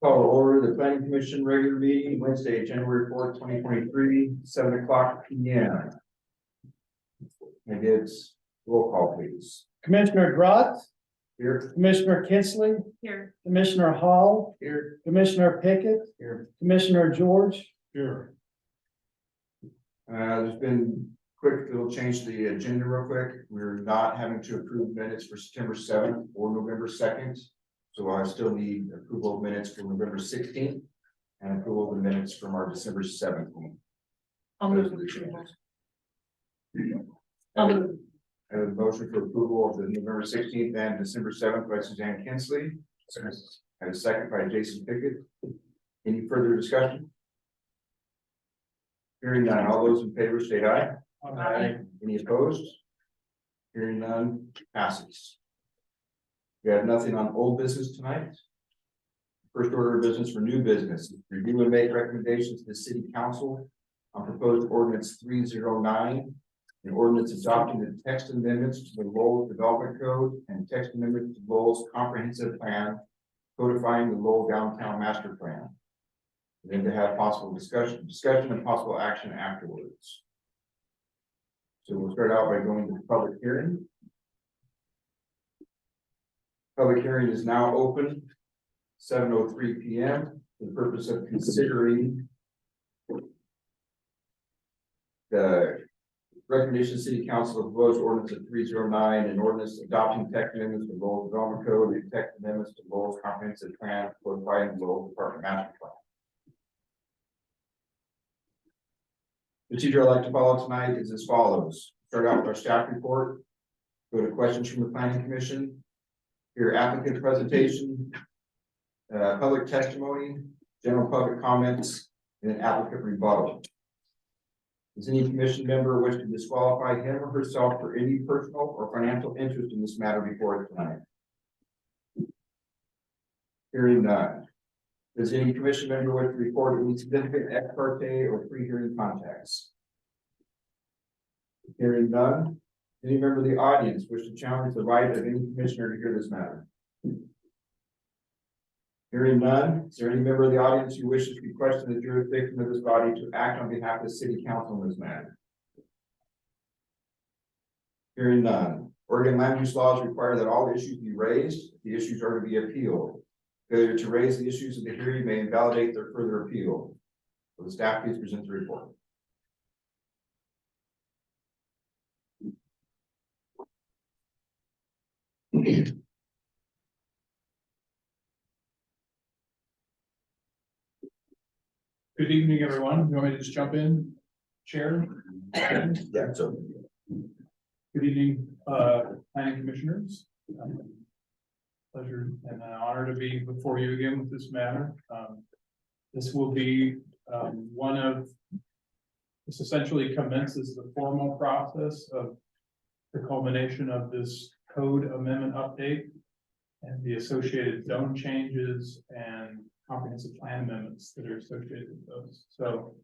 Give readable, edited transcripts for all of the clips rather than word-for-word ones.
Call to order the planning commission regular meeting Wednesday, January 4th, 2023, 7:00 p.m. And it's roll call, please. Commissioner Grott, Here. Commissioner Kinsley, Here. Commissioner Hall, Here. Commissioner Pickett, Here. Commissioner George. Here. There's been quick little change to the agenda real quick. We're not having to approve minutes for September 7th or November 2nd. So I still need approval of minutes for November 16th and approval of the minutes from our December 7th meeting. I'll move the approval. I have a motion for approval of the November 16th and December 7th by Suzanne Kinsley. I have a second by Jason Pickett. Any further discussion? Hearing none, all those in favor state aye. Aye. Any opposed? Hearing none, passes. We have nothing on old business tonight. First order of business for new business, review and make recommendations to the city council on proposed ordinance 309. An ordinance adopting the text amendments to the Lowell Development Code and text amendments to Lowell's comprehensive plan, codifying the Lowell Downtown Master Plan. And then to have possible discussion and possible action afterwards. So we'll start out by going to the public hearing. Public hearing is now open, 7:03 p.m. for the purpose of considering the recommendation of City Council of proposed ordinance of 309 and ordinance adopting text amendments to Lowell Development Code and text amendments to Lowell's comprehensive plan, codifying the Lowell Department Master Plan. The procedure I'd like to follow tonight is as follows. Start out with our staff report, go to questions from the planning commission, hear applicant presentation, public testimony, general public comments, and then applicant rebuttal. Does any commission member wish to disqualify him or herself for any personal or financial interest in this matter before us tonight? Hearing none. Does any commission member wish to report any significant ex parte or pre-hearing contacts? Hearing none. Any member of the audience wish to challenge the right of any commissioner to hear this matter? Hearing none. Is there any member of the audience who wishes to question the jurisdiction of this body to act on behalf of the city council in this matter? Hearing none. Oregon land use laws require that all issues be raised. The issues are to be appealed. Failure to raise the issues of the hearing may invalidate their further appeal. Will the staff please present the report? Good evening, everyone. You want me to just jump in, Chair? Yeah, so. Good evening, planning commissioners. Pleasure and an honor to be before you again with this matter. This will be this essentially commences the formal process of the culmination of this code amendment update and the associated zone changes and comprehensive plan amendments that are associated with those. So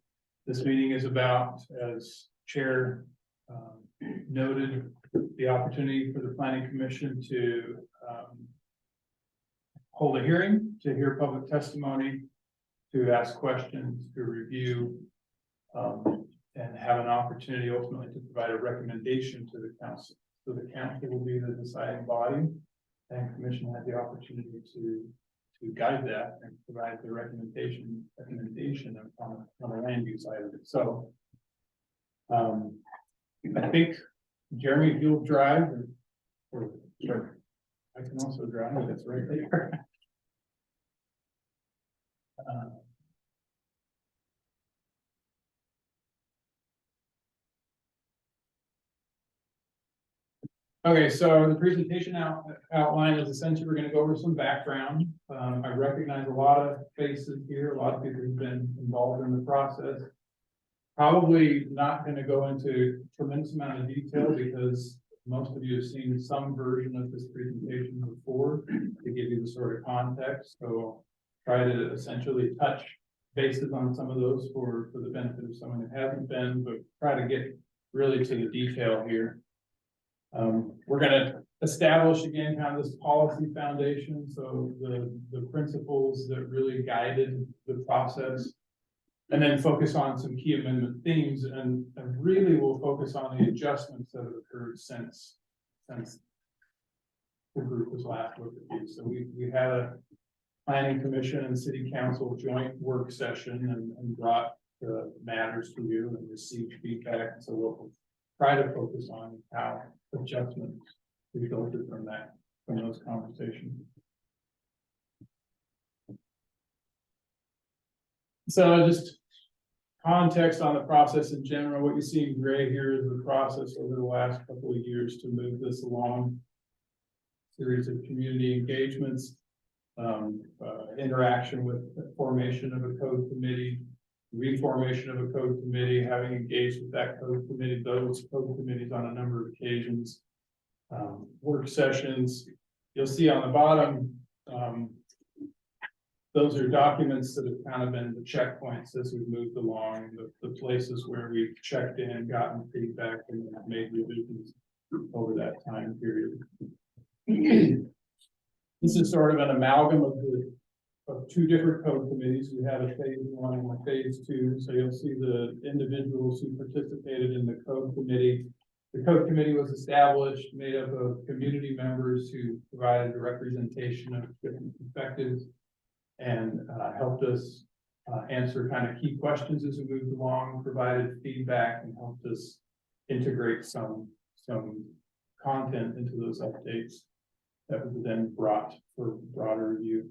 this meeting is about, as Chair noted, the opportunity for the Planning Commission to hold a hearing, to hear public testimony, to ask questions, to review, and have an opportunity ultimately to provide a recommendation to the council. So the council will be the deciding body, and commission has the opportunity to guide that and provide the recommendation on the land use side of it. So I think Jeremy, if you'll drive, or sure, I can also drive, that's right there. Okay, so the presentation outline is essentially we're going to go over some background. I recognize a lot of faces here, a lot of people who've been involved in the process. Probably not going to go into a tremendous amount of detail because most of you have seen some version of this presentation before to give you the sort of context. So try to essentially touch bases on some of those for the benefit of someone who hasn't been, but try to get really to the detail here. We're going to establish again kind of this policy foundation, so the principles that really guided the process. And then focus on some key amendment themes and really will focus on the adjustments that have occurred since the group was last looked at these. So we had a planning commission and city council joint work session and brought the matters to you and received feedback. So we'll try to focus on how adjustments resulted from those conversations. So just context on the process in general, what you see in gray here is the process over the last couple of years to move this along. Series of community engagements, interaction with the formation of a code committee, reformation of a code committee, having engaged with that code committee, those code committees on a number of occasions, work sessions. You'll see on the bottom, those are documents that have kind of been the checkpoints as we've moved along, the places where we've checked in, gotten feedback, and made revisions over that time period. This is sort of an amalgam of two different code committees. We have a phase 1 and a phase 2. So you'll see the individuals who participated in the code committee. The code committee was established, made up of community members who provided a representation of different perspectives and helped us answer kind of key questions as we moved along, provided feedback, and helped us integrate some content into those updates that was then brought for broader review.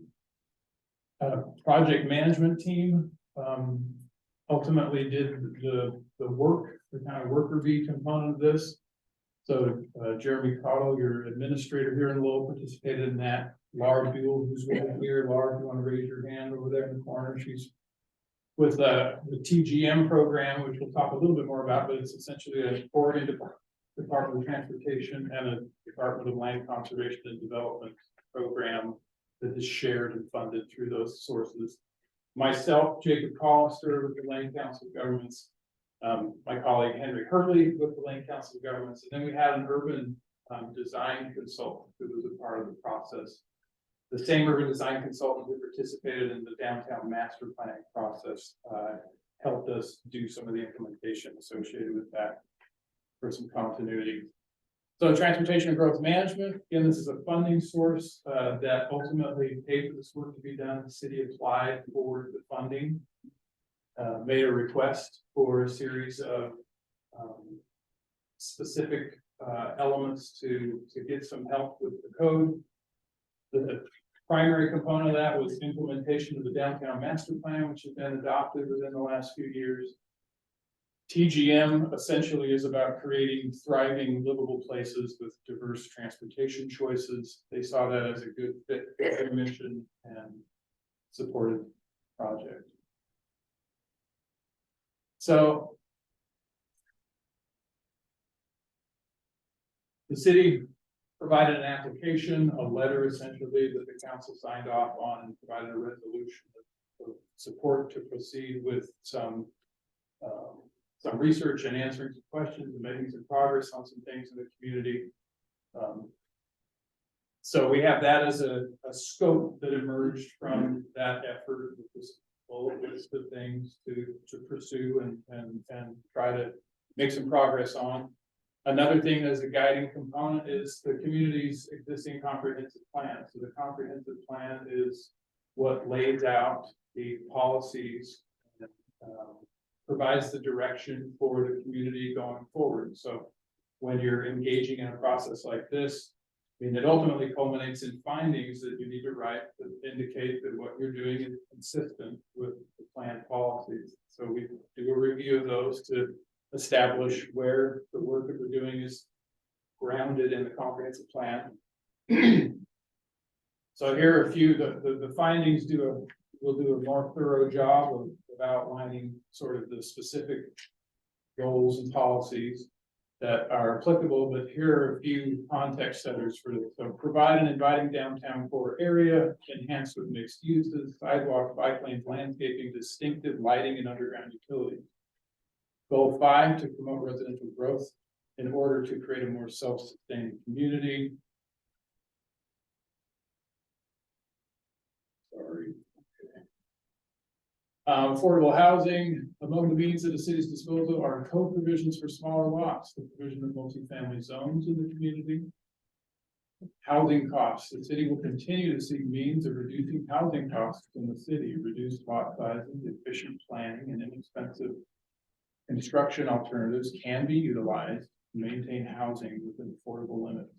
Project management team ultimately did the work, the kind of worker bee component of this. So Jeremy Cottle, your administrator here in Lowell, participated in that. Laura Buell, who's with here. Laura, if you want to raise your hand over there in the corner, she's with the TGM program, which we'll talk a little bit more about, but it's essentially a Oregon Department of Transportation and a Department of Land Conservation and Development program that is shared and funded through those sources. Myself, Jacob Collister with the Lane Council of Governments, my colleague Henry Hurley with the Lane Council of Governments, and then we had an urban design consultant who was a part of the process. The same urban design consultant who participated in the downtown master planning process helped us do some of the implementation associated with that for some continuity. So transportation and growth management, again, this is a funding source that ultimately paid for this work to be done. The city applied for the funding, made a request for a series of specific elements to get some help with the code. The primary component of that was implementation of the downtown master plan, which has been adopted within the last few years. TGM essentially is about creating thriving, livable places with diverse transportation choices. They saw that as a good fit for their mission and supported the project. So the city provided an application, a letter essentially that the council signed off on, and provided a resolution of support to proceed with some research and answering some questions and making some progress on some things in the community. So we have that as a scope that emerged from that effort, with this full list of things to pursue and try to make some progress on. Another thing as a guiding component is the community's existing comprehensive plan. So the comprehensive plan is what lays out the policies and provides the direction for the community going forward. So when you're engaging in a process like this, I mean, it ultimately culminates in findings that you need to write that indicate that what you're doing is consistent with the planned policies. So we do a review of those to establish where the work that we're doing is grounded in the comprehensive plan. So here are a few, the findings will do a more thorough job of outlining sort of the specific goals and policies that are applicable, but here are a few context setters for this. So provide an inviting downtown core area, enhance with mixed uses, sidewalks, bike lanes, landscaping, distinctive lighting, and underground utilities. Goal 5, to promote residential growth in order to create a more self-sustaining community. sorry. Okay. Affordable housing, among the means at the city's disposal are code provisions for smaller lots, the provision of multifamily zones in the community. Housing costs, the city will continue to seek means of reducing housing costs in the city, reduced lot sizes, efficient planning, and inexpensive construction alternatives can be utilized to maintain housing within affordable limits.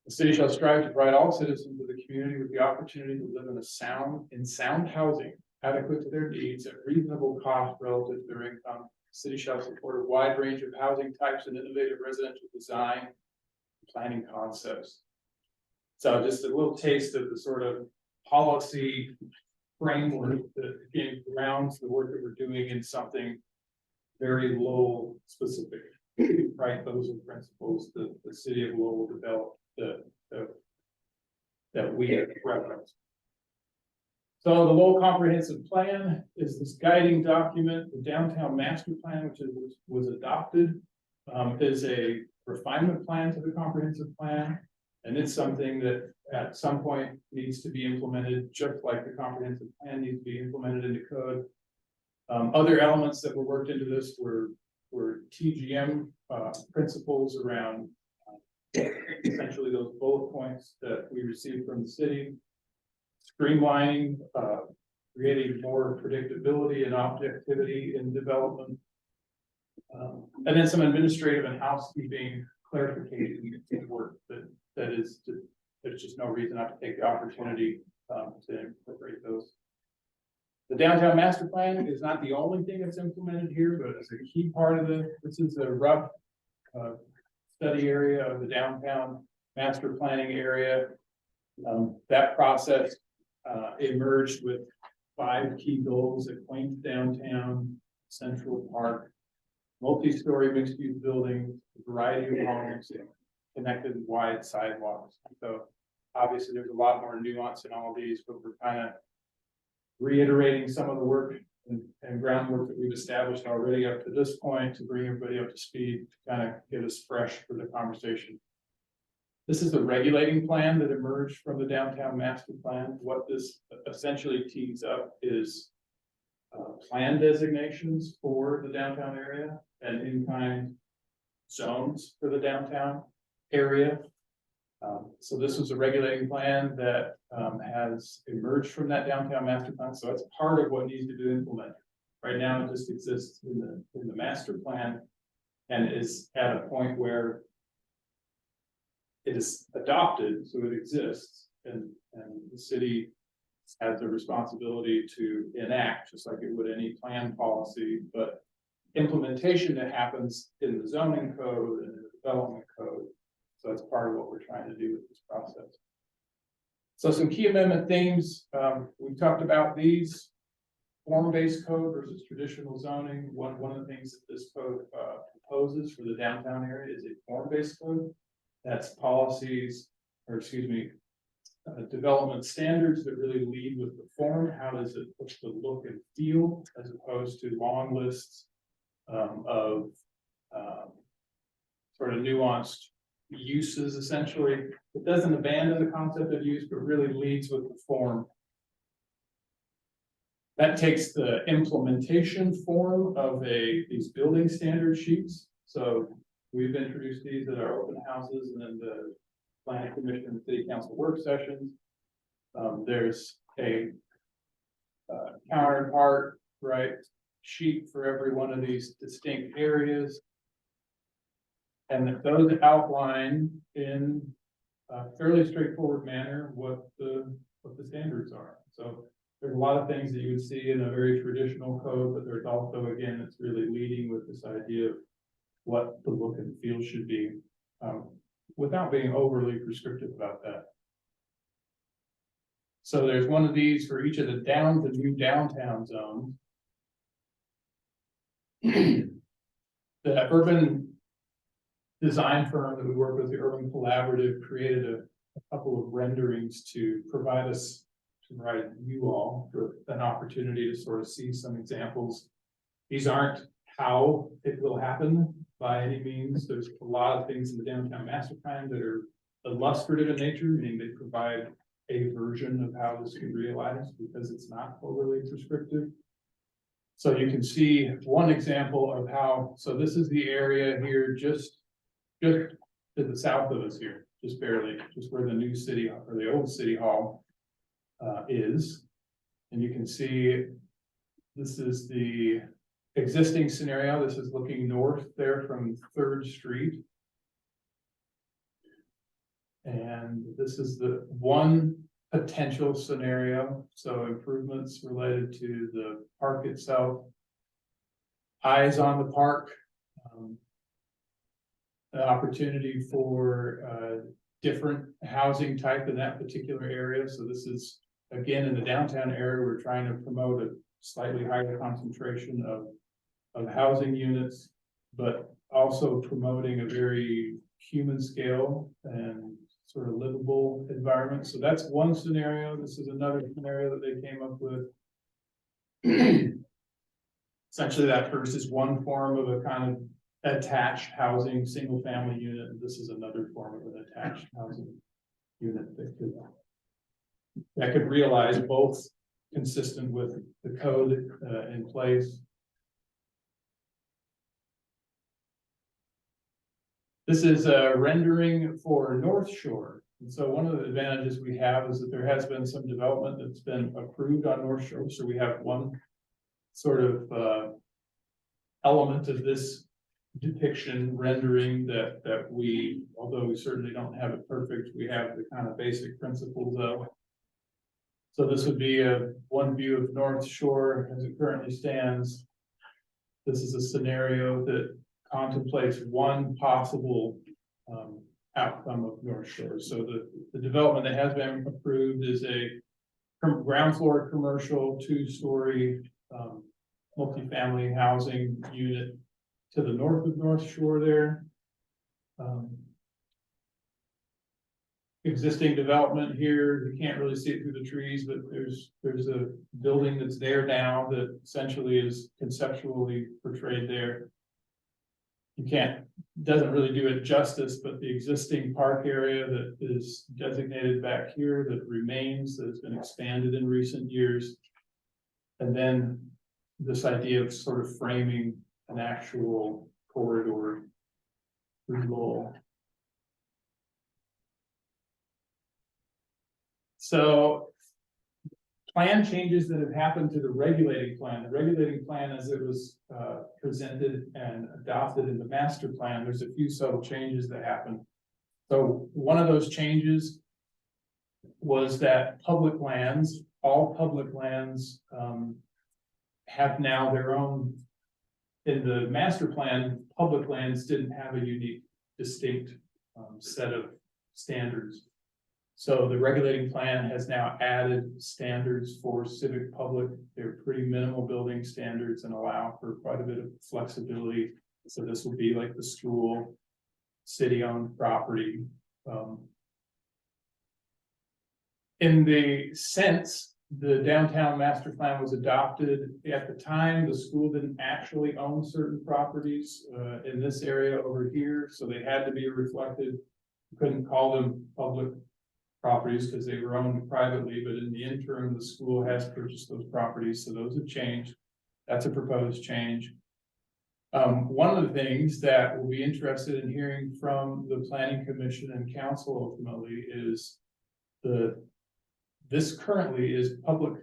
The city shall strive to provide all citizens of the community with the opportunity to live in sound housing adequate to their needs at reasonable cost relative to their income. The city shall support a wide range of housing types and innovative residential design and planning concepts. So just a little taste of the sort of policy framework that again grounds the work that we're doing in something very Lowell specific, right? Those are principles that the city of Lowell developed that we have referenced. So the Lowell Comprehensive Plan is this guiding document. The Downtown Master Plan, which was adopted, is a refinement plan to the comprehensive plan. And it's something that at some point needs to be implemented, just like the comprehensive plan needs to be implemented into code. Other elements that were worked into this were TGM principles around essentially those bullet points that we received from the city, streamlining, creating more predictability and objectivity in development, and then some administrative and housekeeping clarification work there's just no reason not to take the opportunity to incorporate those. The Downtown Master Plan is not the only thing that's implemented here, but it's a key part of this is a rough study area of the downtown master planning area. That process emerged with 5 key goals: a quaint downtown, Central Park, multi-story mixed-use buildings, a variety of homes, connected and wide sidewalks. So obviously there's a lot more nuance in all of these, but we're kind of reiterating some of the work and groundwork that we've established already up to this point to bring everybody up to speed, to kind of get us fresh for the conversation. This is the regulating plan that emerged from the Downtown Master Plan. What this essentially tees up is plan designations for the downtown area and in-kind zones for the downtown area. So this was a regulating plan that has emerged from that Downtown Master Plan. So that's part of what needs to be implemented. Right now, it just exists in the master plan and is at a point where it is adopted, so it exists, and the city has the responsibility to enact, just like it would any plan policy, but implementation that happens in the zoning code and in the development code. So that's part of what we're trying to do with this process. So some key amendment themes, we've talked about these: form-based code versus traditional zoning. One of the things that this code proposes for the downtown area is a form-based code. That's policies, or excuse me, development standards that really lead with the form. How does it, what's the look and feel, as opposed to long lists of sort of nuanced uses. Essentially, it doesn't abandon the concept of use, but really leads with the form. That takes the implementation form of these building standard sheets. So we've introduced these at our open houses and then the planning commission and city council work sessions. There's a counterpart, right, sheet for every one of these distinct areas. And those outline in a fairly straightforward manner what the standards are. So there's a lot of things that you would see in a very traditional code, but there's also, again, it's really leading with this idea of what the look and feel should be, without being overly prescriptive about that. So there's one of these for each of the new downtown zones. The urban design firm that we work with, the Urban Collaborative, created a couple of renderings to provide you all for an opportunity to sort of see some examples. These aren't how it will happen by any means. There's a lot of things in the downtown master plan that are illustrative in nature, meaning they provide a version of how this could realize, because it's not overly prescriptive. So you can see one example of how, so this is the area here, just to the south of us here, just barely, just where the new city or the old city hall is. And you can see this is the existing scenario. This is looking north there from 3rd Street. And this is the one potential scenario. So improvements related to the park itself. Eyes on the park. The opportunity for different housing type in that particular area. So this is, again, in the downtown area, we're trying to promote a slightly higher concentration of housing units, but also promoting a very human scale and sort of livable environment. So that's one scenario. This is another scenario that they came up with. Essentially, that first is one form of a kind of attached housing, single family unit. And this is another form of an attached housing unit that could realize both consistent with the code in place. This is a rendering for North Shore. And so one of the advantages we have is that there has been some development that's been approved on North Shore. So we have one sort of element of this depiction rendering that we, although we certainly don't have it perfect, we have the kind of basic principles of. So this would be one view of North Shore as it currently stands. This is a scenario that contemplates one possible outcome of North Shore. So the development that has been approved is a ground floor commercial 2-story multifamily housing unit to the north of North Shore there. Existing development here, you can't really see it through the trees, but there's a building that's there now that essentially is conceptually portrayed there. Doesn't really do it justice, but the existing park area that is designated back here that remains, that has been expanded in recent years. And then this idea of sort of framing an actual corridor through Lowell. So plan changes that have happened to the regulating plan. The regulating plan as it was presented and adopted in the master plan, there's a few subtle changes that happened. So one of those changes was that public lands, all public lands have now their own, in the master plan, public lands didn't have a unique, distinct set of standards. So the regulating plan has now added standards for civic public. They're pretty minimal building standards and allow for quite a bit of flexibility. So this will be like the school, city-owned property. In the sense, the downtown master plan was adopted at the time, the school didn't actually own certain properties in this area over here. So they had to be reflected. You couldn't call them public properties because they were owned privately, but in the interim, the school has purchased those properties, so those have changed. That's a proposed change. One of the things that we'll be interested in hearing from the Planning Commission and Council ultimately is this currently is public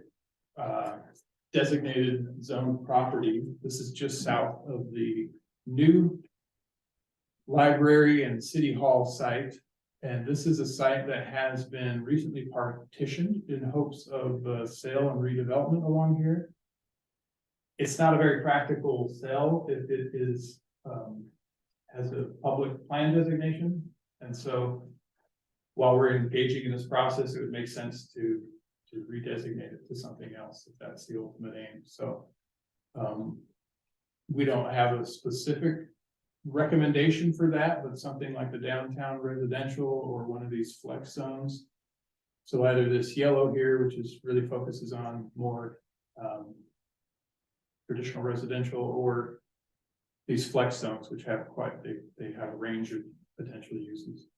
designated zone property. This is just south of the new library and city hall site. And this is a site that has been recently partitioned in hopes of sale and redevelopment along here. It's not a very practical sale if it is has a public plan designation. And so while we're engaging in this process, it would make sense to redesignate it to something else if that's the ultimate aim. So we don't have a specific recommendation for that, but something like the downtown residential or one of these flex zones. So either this yellow here, which is really focuses on more traditional residential, or these flex zones, which have they have a range of potential uses.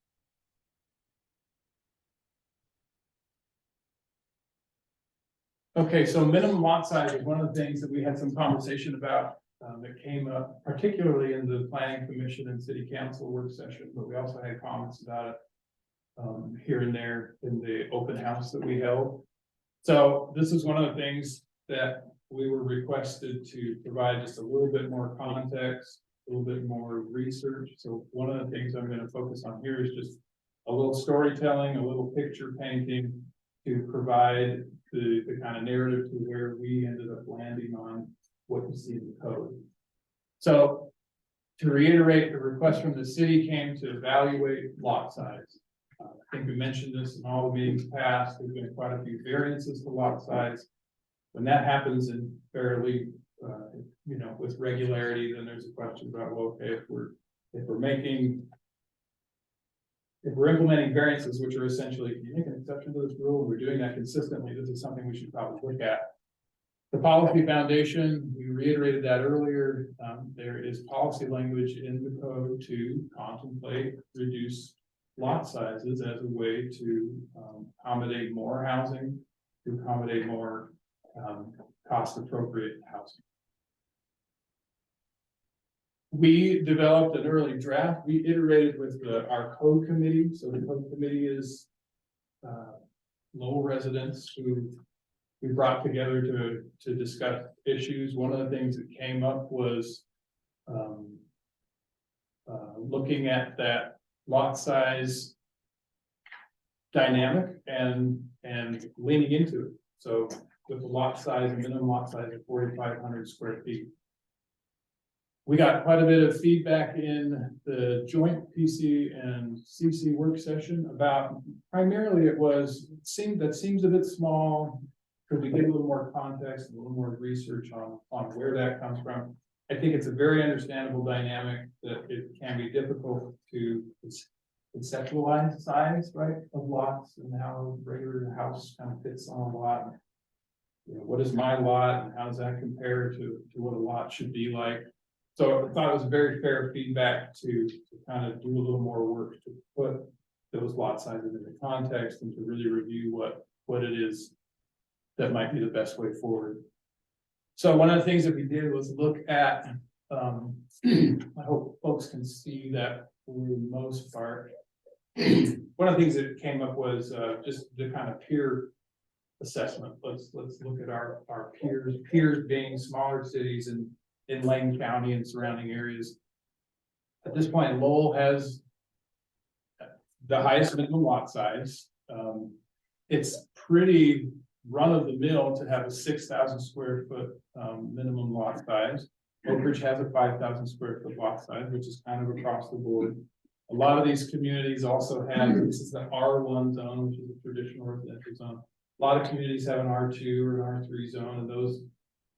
Okay, so minimum lot size is one of the things that we had some conversation about, that came up particularly in the planning commission and city council work session, but we also had comments about it. Here and there in the open house that we held. So this is one of the things that we were requested to provide just a little bit more context, a little bit more research. So one of the things I'm going to focus on here is just a little storytelling, a little picture painting to provide the kind of narrative to where we ended up landing on what you see in the code. So to reiterate, the request from the city came to evaluate lot size. I think we mentioned this in all the meetings past. There's been quite a few variances to lot size. When that happens in fairly, with regularity, then there's a question about, well, okay, if we're implementing variances, which are essentially, can you make an exception to this rule? We're doing that consistently. This is something we should probably look at. The policy foundation, we reiterated that earlier. There is policy language in the code to contemplate reduce lot sizes as a way to accommodate more housing, to accommodate more cost appropriate housing. We developed an early draft. We iterated with our code committee. So the code committee is Lowell residents who we brought together to discuss issues. One of the things that came up was looking at that lot size dynamic and leaning into it. So with the lot size, minimum lot size of 4,500 square feet. We got quite a bit of feedback in the joint PC and CC work session about, primarily that seems a bit small. Could we get a little more context, a little more research on where that comes from? I think it's a very understandable dynamic that it can be difficult to conceptualize size, right, of lots and how a regular house kind of fits on a lot. What is my lot and how does that compare to what a lot should be like? So I thought it was very fair feedback to kind of do a little more work to put those lot sizes into context and to really review what it is that might be the best way forward. So one of the things that we did was look at, I hope folks can see that for the most part. One of the things that came up was just the kind of peer assessment. Let's look at our peers being smaller cities in Lane County and surrounding areas. At this point, Lowell has the highest minimum lot size. It's pretty run of the mill to have a 6,000 square foot minimum lot size. Oak Ridge has a 5,000 square foot lot size, which is kind of across the board. A lot of these communities also have, this is the R1 zone, which is a traditional residential zone. A lot of communities have an R2 or an R3 zone, and those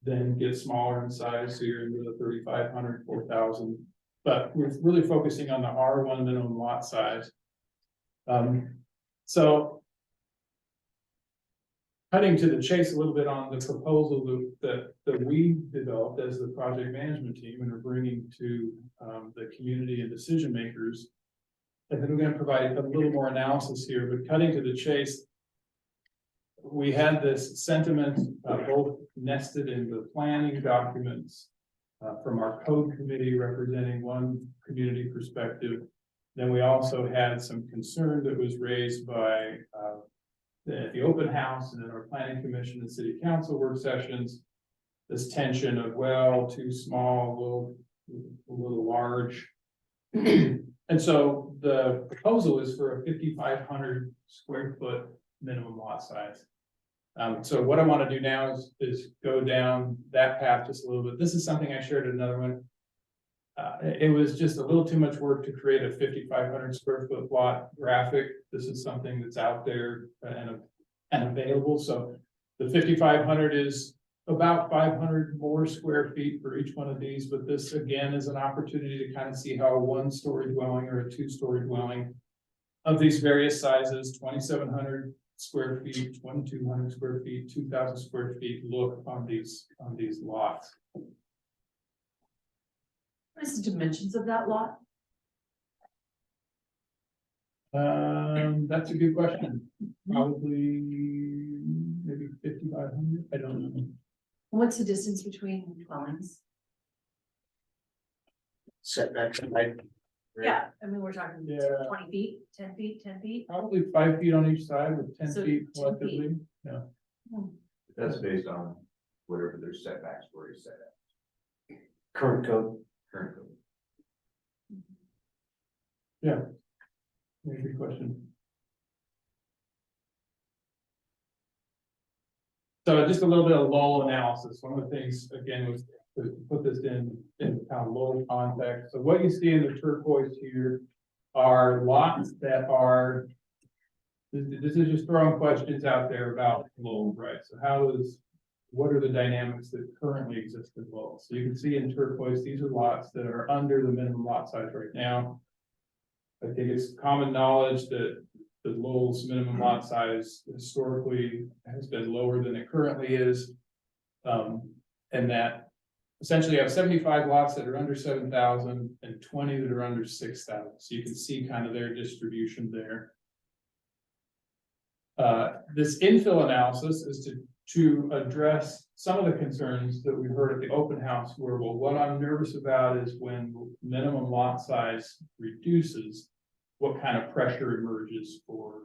then get smaller in size. So you're into the 3,500, 4,000. But we're really focusing on the R1 minimum lot size. So cutting to the chase a little bit on the proposal that we developed as the project management team and are bringing to the community and decision makers. And then we're going to provide a little more analysis here, but cutting to the chase, we had this sentiment both nested in the planning documents from our code committee representing one community perspective. Then we also had some concern that was raised by the open house and in our planning commission and city council work sessions, this tension of, well, too small, a little large. And so the proposal is for a 5,500 square foot minimum lot size. So what I want to do now is go down that path just a little bit. This is something I shared in another one. It was just a little too much work to create a 5,500 square foot lot graphic. This is something that's out there and available. So the 5,500 is about 500 more square feet for each one of these. But this again is an opportunity to kind of see how a 1-story dwelling or a 2-story dwelling of these various sizes, 2,700 square feet, 2,200 square feet, 2,000 square feet look on these lots. What is the dimensions of that lot? That's a good question. Probably maybe 50 2,500, I don't know. What's the distance between dwellings? Setbacks, right? Yeah, I mean, we're talking Yeah. 20 feet, 10 feet, 10 feet. Probably 5 feet on each side with 10 So feet 10 feet. collectively, yeah. That's based on whatever their setbacks were you set at. Current code. Current code. Yeah, good question. So just a little bit of Lowell analysis. One of the things, again, was to put this in kind of Lowell context. So what you see in the turquoise here are lots that are, this is just throwing questions out there about Lowell, right? So what are the dynamics that currently exist in Lowell? So you can see in turquoise, these are lots that are under the minimum lot size right now. I think it's common knowledge that Lowell's minimum lot size historically has been lower than it currently is. And that essentially you have 75 lots that are under 7,000 and 20 that are under 6,000. So you can see kind of their distribution there. This infill analysis is to address some of the concerns that we heard at the open house where, well, what I'm nervous about is when minimum lot size reduces, what kind of pressure emerges for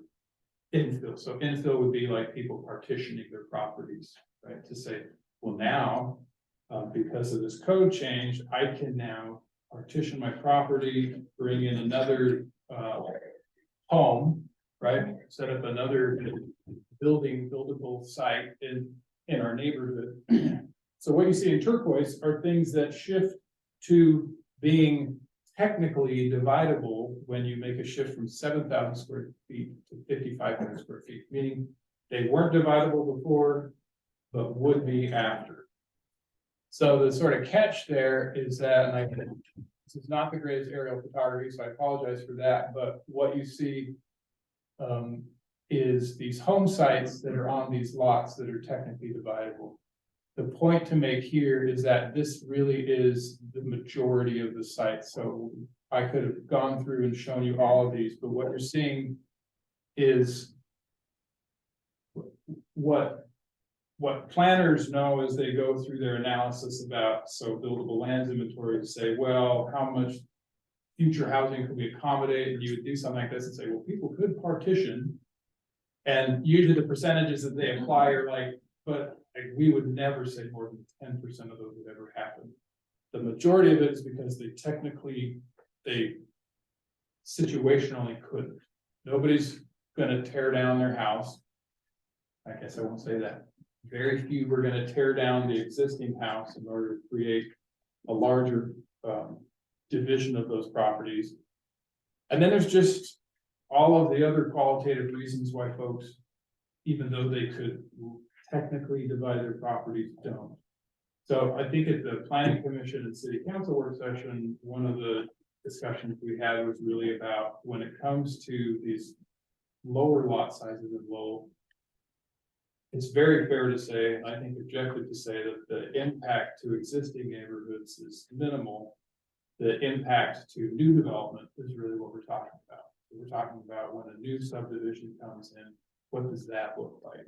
infill. So infill would be like people partitioning their properties, right? To say, well, now, because of this code change, I can now partition my property, bring in another home, right? Set up another buildable site in our neighborhood. So what you see in turquoise are things that shift to being technically dividable when you make a shift from 7,000 square feet to 5,500 square feet, meaning they weren't dividable before, but would be after. So the sort of catch there is that, and this is not the greatest aerial photography, so I apologize for that, but what you see is these home sites that are on these lots that are technically dividable. The point to make here is that this really is the majority of the sites. So I could have gone through and shown you all of these, but what you're seeing is what planners know as they go through their analysis about, so buildable lands inventory, to say, well, how much future housing can we accommodate? And you would do something like this and say, well, people could partition. And usually the percentages that they apply are like, but we would never say more than 10% of those would ever happen. The majority of it is because they situationally couldn't. Nobody's gonna tear down their house. I guess I won't say that. Very few were gonna tear down the existing house in order to create a larger division of those properties. And then there's just all of the other qualitative reasons why folks, even though they could technically divide their properties, don't. So I think at the planning commission and city council work session, one of the discussions we had was really about when it comes to these lower lot sizes of Lowell, it's very fair to say, and I think objective to say, that the impact to existing neighborhoods is minimal. The impact to new development is really what we're talking about. So we're talking about when a new subdivision comes in, what does that look like?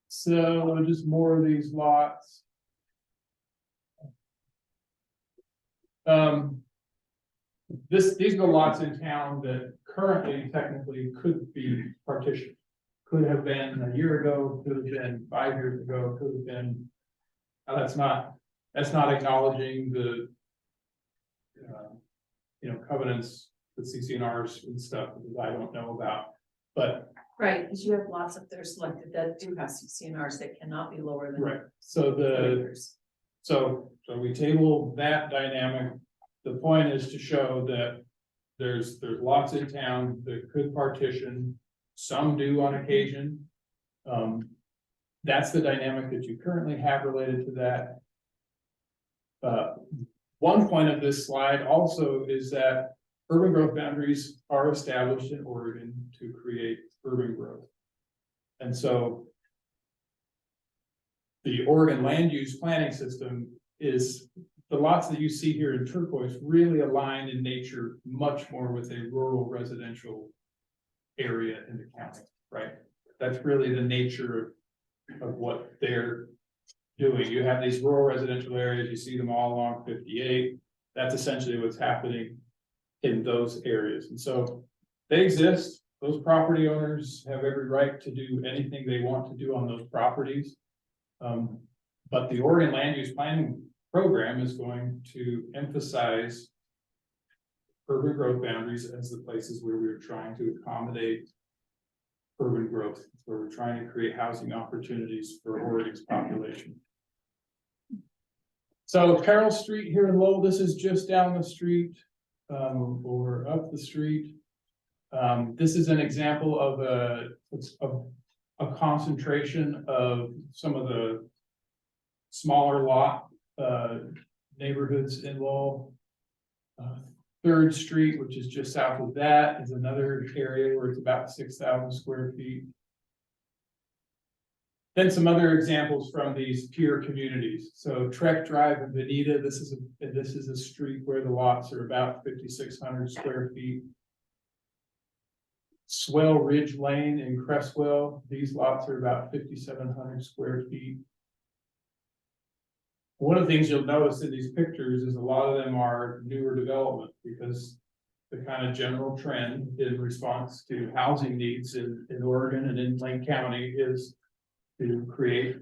So just more of these lots. These are the lots in town that currently technically could be partitioned. Could have been a year ago, could have been 5 years ago, could have been. That's not acknowledging the covenants, the CCNRs and stuff that I don't know about, but. Right, because you have lots up there selected that do have CCNRs that cannot be lower than. Right, so so we table that dynamic. The point is to show that there's lots in town that could partition, some do on occasion. That's the dynamic that you currently have related to that. One point of this slide also is that urban growth boundaries are established in Oregon to create urban growth. And so the Oregon land use planning system is the lots that you see here in turquoise really align in nature much more with a rural residential area in the county, right? That's really the nature of what they're doing. You have these rural residential areas, you see them all along 58. That's essentially what's happening in those areas. And so they exist. Those property owners have every right to do anything they want to do on those properties. But the Oregon Land Use Planning Program is going to emphasize urban growth boundaries as the places where we're trying to accommodate urban growth, where we're trying to create housing opportunities for Oregon's population. So Carroll Street here in Lowell, this is just down the street, or up the street. This is an example of a concentration of some of the smaller lot neighborhoods in Lowell. 3rd Street, which is just south of that, is another area where it's about 6,000 square feet. Then some other examples from these peer communities. So Trek Drive in Veneta, this is a street where the lots are about 5,600 square feet. Swell Ridge Lane in Cresswell, these lots are about 5,700 square feet. One of the things you'll notice in these pictures is a lot of them are newer development, because the kind of general trend in response to housing needs in Oregon and in Lane County is to create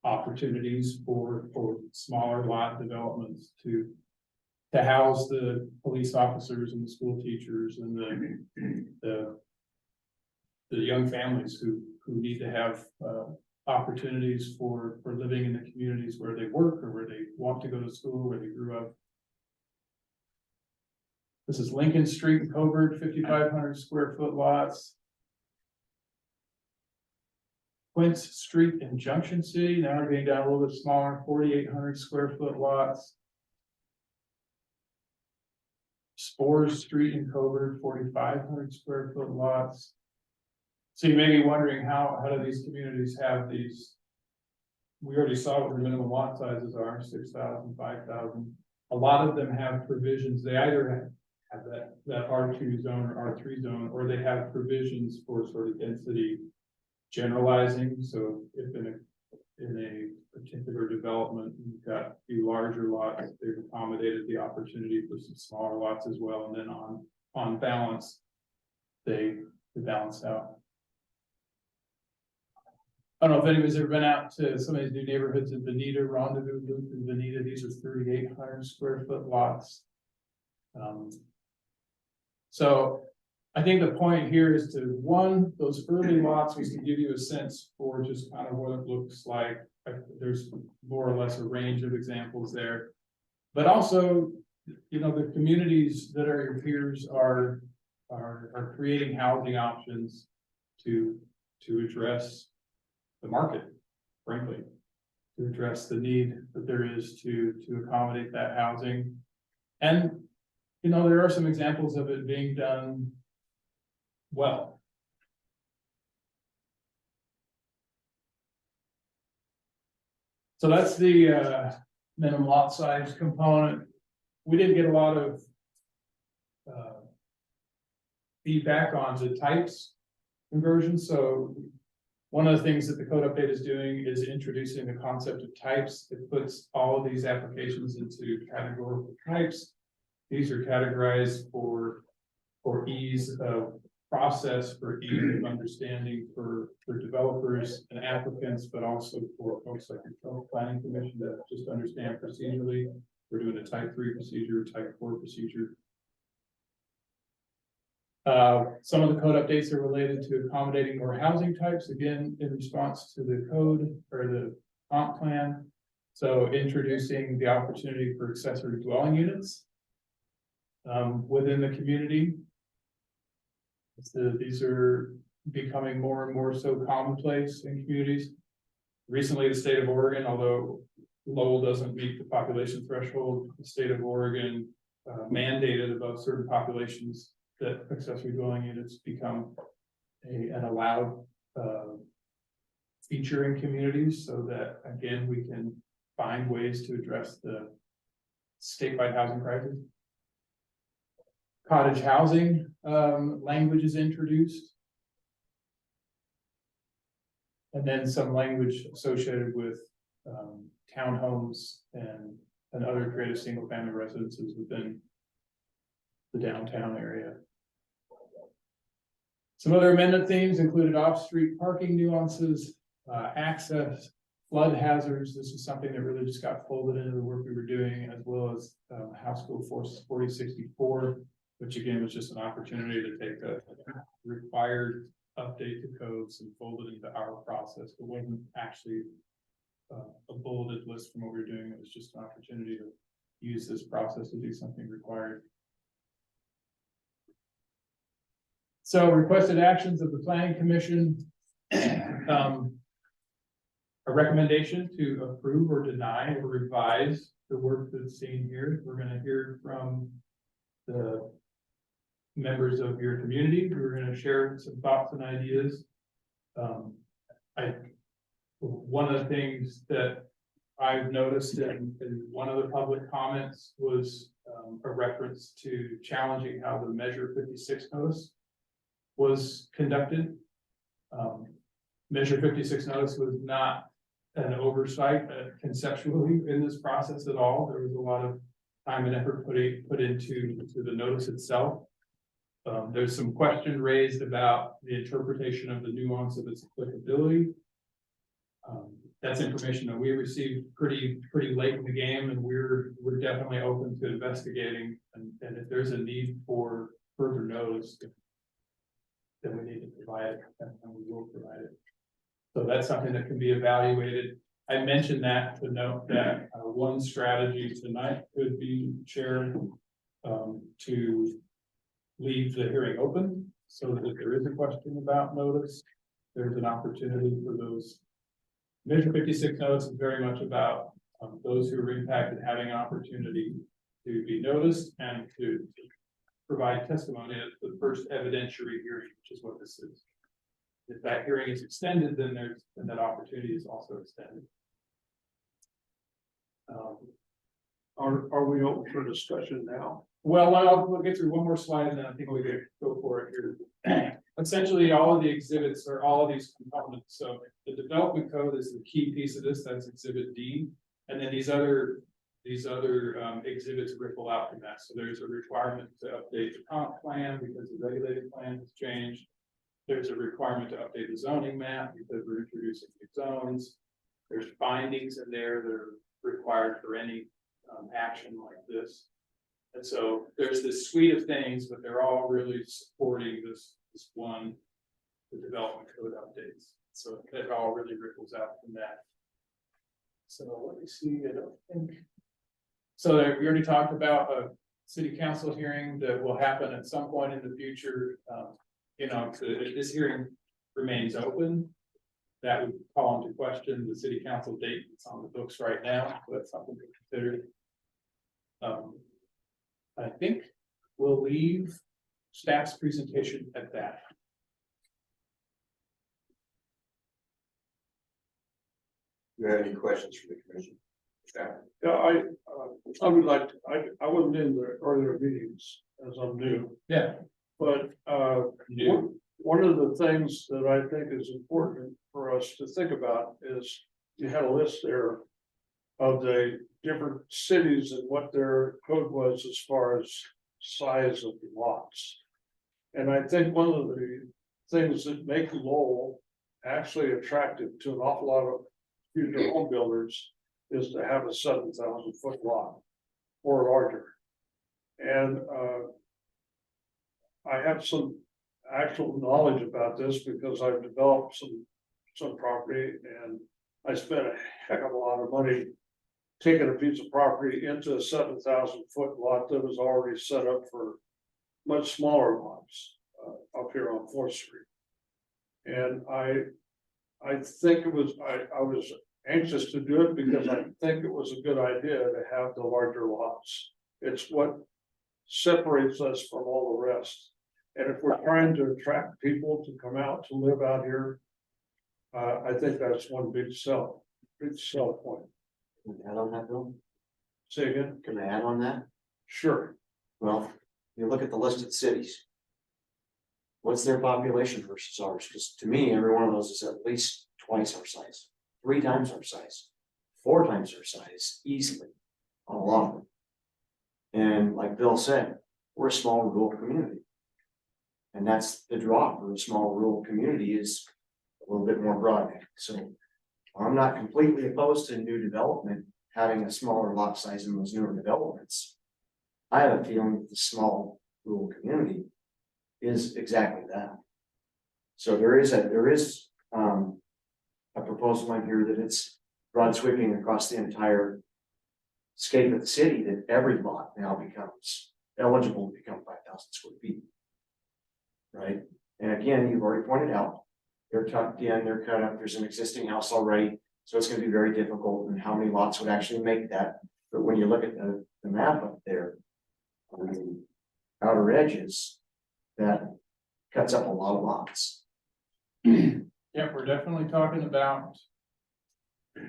opportunities for smaller lot developments to house the police officers and the school teachers and the young families who need to have opportunities for living in the communities where they work or where they want to go to school, where they grew up. This is Lincoln Street in Coburg, 5,500 square foot lots. Quince Street in Junction City, now we're getting down a little bit smaller, 4,800 square foot lots. Spores Street in Coburg, 4,500 square foot lots. So you may be wondering how do these communities have these? We already saw what the minimum lot sizes are, 6,000, 5,000. A lot of them have provisions. They either have that R2 zone or R3 zone, or they have provisions for sort of density generalizing. So if in a particular development you've got a few larger lots, they've accommodated the opportunity for some smaller lots as well, and then on balance they balance out. I don't know if anybody's ever been out to some of these new neighborhoods in Veneta, Rendezvous Loop in Veneta. These are 3,800 square foot lots. So I think the point here is to, one, those early lots was to give you a sense for just kind of what it looks like. There's more or less a range of examples there, but also, you know, the communities that are your peers are creating housing options to address the market, frankly, to address the need that there is to accommodate that housing. And, you know, there are some examples of it being done well. So that's the minimum lot size component. We didn't get a lot of feedback on the types conversion. So one of the things that the code update is doing is introducing the concept of types. It puts all of these applications into categorical types. These are categorized for ease of process, for ease of understanding for developers and applicants, but also for folks like the Planning Commission to just understand procedurally. We're doing a type 3 procedure, type 4 procedure. Some of the code updates are related to accommodating more housing types, again, in response to the code or the comp plan. So introducing the opportunity for accessory dwelling units within the community. So these are becoming more and more so commonplace in communities. Recently, the state of Oregon, although Lowell doesn't meet the population threshold, the state of Oregon mandated above certain populations that accessory dwelling units become an allowed feature in communities, so that again we can find ways to address the statewide housing crisis. Cottage housing, language is introduced. And then some language associated with, townhomes and other creative single-family residences within the downtown area. Some other amendment themes included off-street parking nuances, access, flood hazards. This is something that really just got folded into the work we were doing, as well as House Bill 4064, which again was just an opportunity to take a required update to codes and fold it into our process. It wasn't actually a bulleted list from what we were doing. It was just an opportunity to use this process to do something required. So requested actions of the Planning Commission. A recommendation to approve or deny or revise the work that's seen here. We're going to hear from the members of your community. We're going to share some thoughts and ideas. One of the things that I've noticed in one of the public comments was a reference to challenging how the Measure 56 notice was conducted. Measure 56 notice was not an oversight conceptually in this process at all. There was a lot of time and effort put into the notice itself. There's some question raised about the interpretation of the nuance of its applicability. That's information that we received pretty late in the game, and we're definitely open to investigating. And if there's a need for further notice, then we need to provide it, and we will provide it. So that's something that can be evaluated. I mentioned that to note that one strategy tonight could be shared to leave the hearing open, so that if there is a question about notice, there's an opportunity for those. Measure 56 notice is very much about those who are impacted having an opportunity to be noticed and to provide testimony at the first evidentiary hearing, which is what this is. If that hearing is extended, then that opportunity is also extended. Are we open for discussion now? Well, we'll get through one more slide and then I think we could go for it here. Essentially, all of the exhibits are all of these components. So the development code is the key piece of this. That's exhibit D. And then these other exhibits ripple out from that. So there's a requirement to update the comp plan because the regulated plan has changed. There's a requirement to update the zoning map because we're introducing new zones. There's findings in there that are required for any action like this. And so there's this suite of things, but they're all really supporting this one, the development code updates. So it all really ripples out from that. So let me see, I don't think. So we already talked about a city council hearing that will happen at some point in the future. If this hearing remains open, that would call into question the city council date that's on the books right now. So that's something to consider. I think we'll leave staff's presentation at that. Do you have any questions for the commission? Staff? Yeah, I would like, I wasn't in the earlier meetings as I'm new, Yeah. but one of the things that I think is important for us to think about is you had a list there of the different cities and what their code was as far as size of the lots. And I think one of the things that make Lowell actually attractive to an awful lot of future home builders is to have a 7,000 foot lot or larger. And I have some actual knowledge about this because I've developed some property, and I spent a heck of a lot of money taking a piece of property into a 7,000 foot lot that was already set up for much smaller lots up here on 4th Street. And I think it was, I was anxious to do it because I think it was a good idea to have the larger lots. It's what separates us from all the rest. And if we're trying to attract people to come out to live out here, I think that's one big sell point. Can I add on that, Bill? Say again? Can I add on that? Sure. Well, you look at the listed cities. what's their population versus ours? Because to me, every one of those is at least twice our size, 3 times our size, 4 times our size, easily, on a lot of them. And like Bill said, we're a small rural community. And that's the draw for a small rural community, is a little bit more broadband. So I'm not completely opposed to new development, having a smaller lot size in those newer developments. I have a feeling that the small rural community is exactly that. So there is a proposal in here that it's broad sweeping across the entire scape of the city, that every lot now becomes eligible to become 5,000 square feet. Right? And again, you've already pointed out, they're tucked in, they're cut up, there's an existing house already, so it's gonna be very difficult, and how many lots would actually make that. But when you look at the map up there, on the outer edges, that cuts up a lot of lots. Yeah, we're definitely talking about. I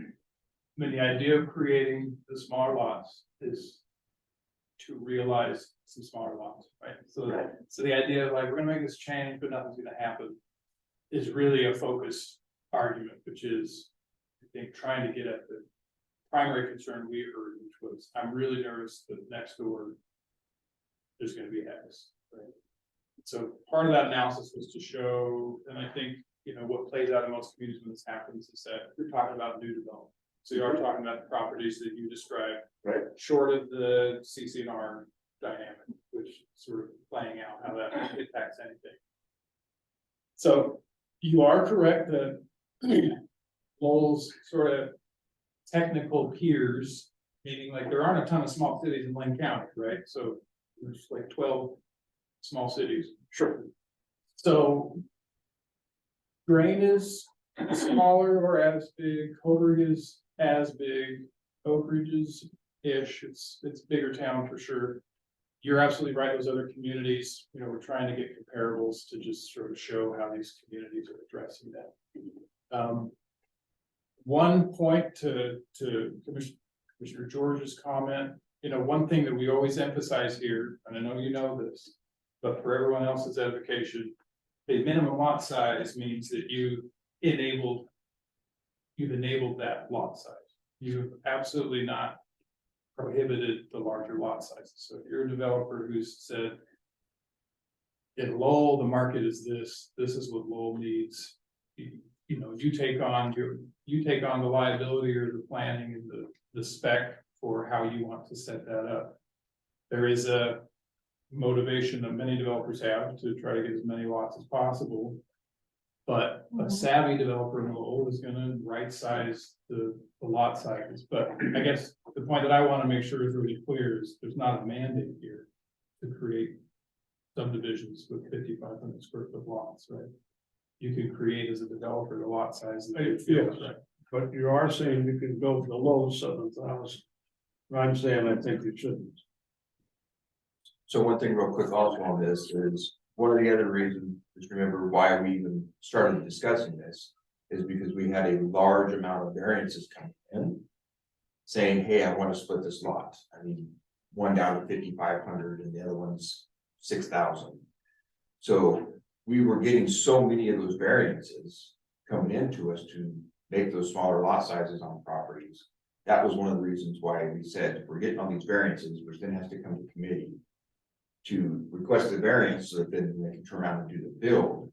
mean, the idea of creating the smaller lots is to realize some smaller lots, right? So, Right. so the idea of like, we're gonna make this change, but nothing's gonna happen, is really a focused argument, which is, I think, trying to get at the primary concern we heard, which was, I'm really nervous that next door there's gonna be X, right? So part of that analysis was to show, and I think, you know, what plays out in most communities when this happens is that you're talking about new development. So you are talking about the properties that you described. Right. Short of the CC&R dynamic, which is sort of playing out how that impacts anything. So you are correct that Lowell's sort of technical peers, meaning like there aren't a ton of small cities in Lane County, right? So there's like 12 small cities. Sure. So Drain is smaller or as big, Holdridge is as big, Oak Ridge is ish, it's bigger town for sure. You're absolutely right, those other communities, you know, we're trying to get comparables to just sort of show how these communities are addressing that. One point to Commissioner George's comment, you know, one thing that we always emphasize here, and I know you know this, but for everyone else's edification, the minimum lot size means that you've enabled that lot size. You've absolutely not prohibited the larger lot sizes. So if you're a developer who's said, in Lowell, the market is this is what Lowell needs. You know, you take on the liability or the planning and the spec for how you want to set that up. There is a motivation that many developers have to try to get as many lots as possible. But a savvy developer in Lowell is gonna right size the lot sizes. But I guess the point that I want to make sure is really clear is there's not a mandate here to create subdivisions with 5,500 square foot lots, right? You can create as a developer the lot size that you feel is right. But you are saying you can go below 7,000. I'm saying I think you shouldn't. So one thing real quick also on this is, one of the other reasons, just remember why we even started discussing this, is because we had a large amount of variances coming in. Saying, hey, I want to split this lot. I mean, one down to 5,500 and the other one's 6,000. So we were getting so many of those variances coming into us to make those smaller lot sizes on properties. That was one of the reasons why we said, if we're getting all these variances, which then has to come to committee to request the variance, so that then they can turn around and do the build.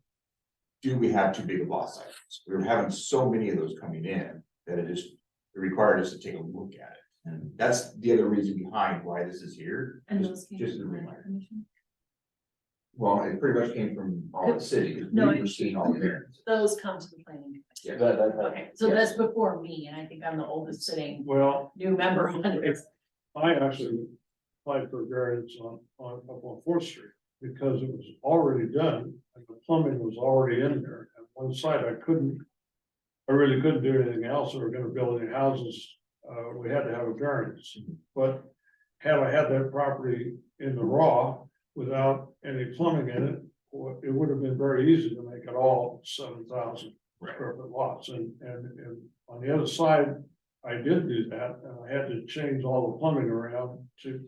Do we have too big of lot sizes? We were having so many of those coming in that it required us to take a look at it. And that's the other reason behind why this is here. And Just- those came just from a the planning reminder. commission? Well, it pretty much came from all the city, because No, we were seeing all the variances. Those come to the planning. Yeah. Okay, so Yeah. that's before me, and I think I'm the oldest sitting Well, new member on it. I actually applied for variance up on 4th Street because it was already done and the plumbing was already in there. And one side I really couldn't do anything else. We were gonna build any houses. We had to have a variance. But had I had that property in the raw without any plumbing in it, it would have been very easy to make it all 7,000 square foot lots. And on the other side, I did do that, and I had to change all the plumbing around to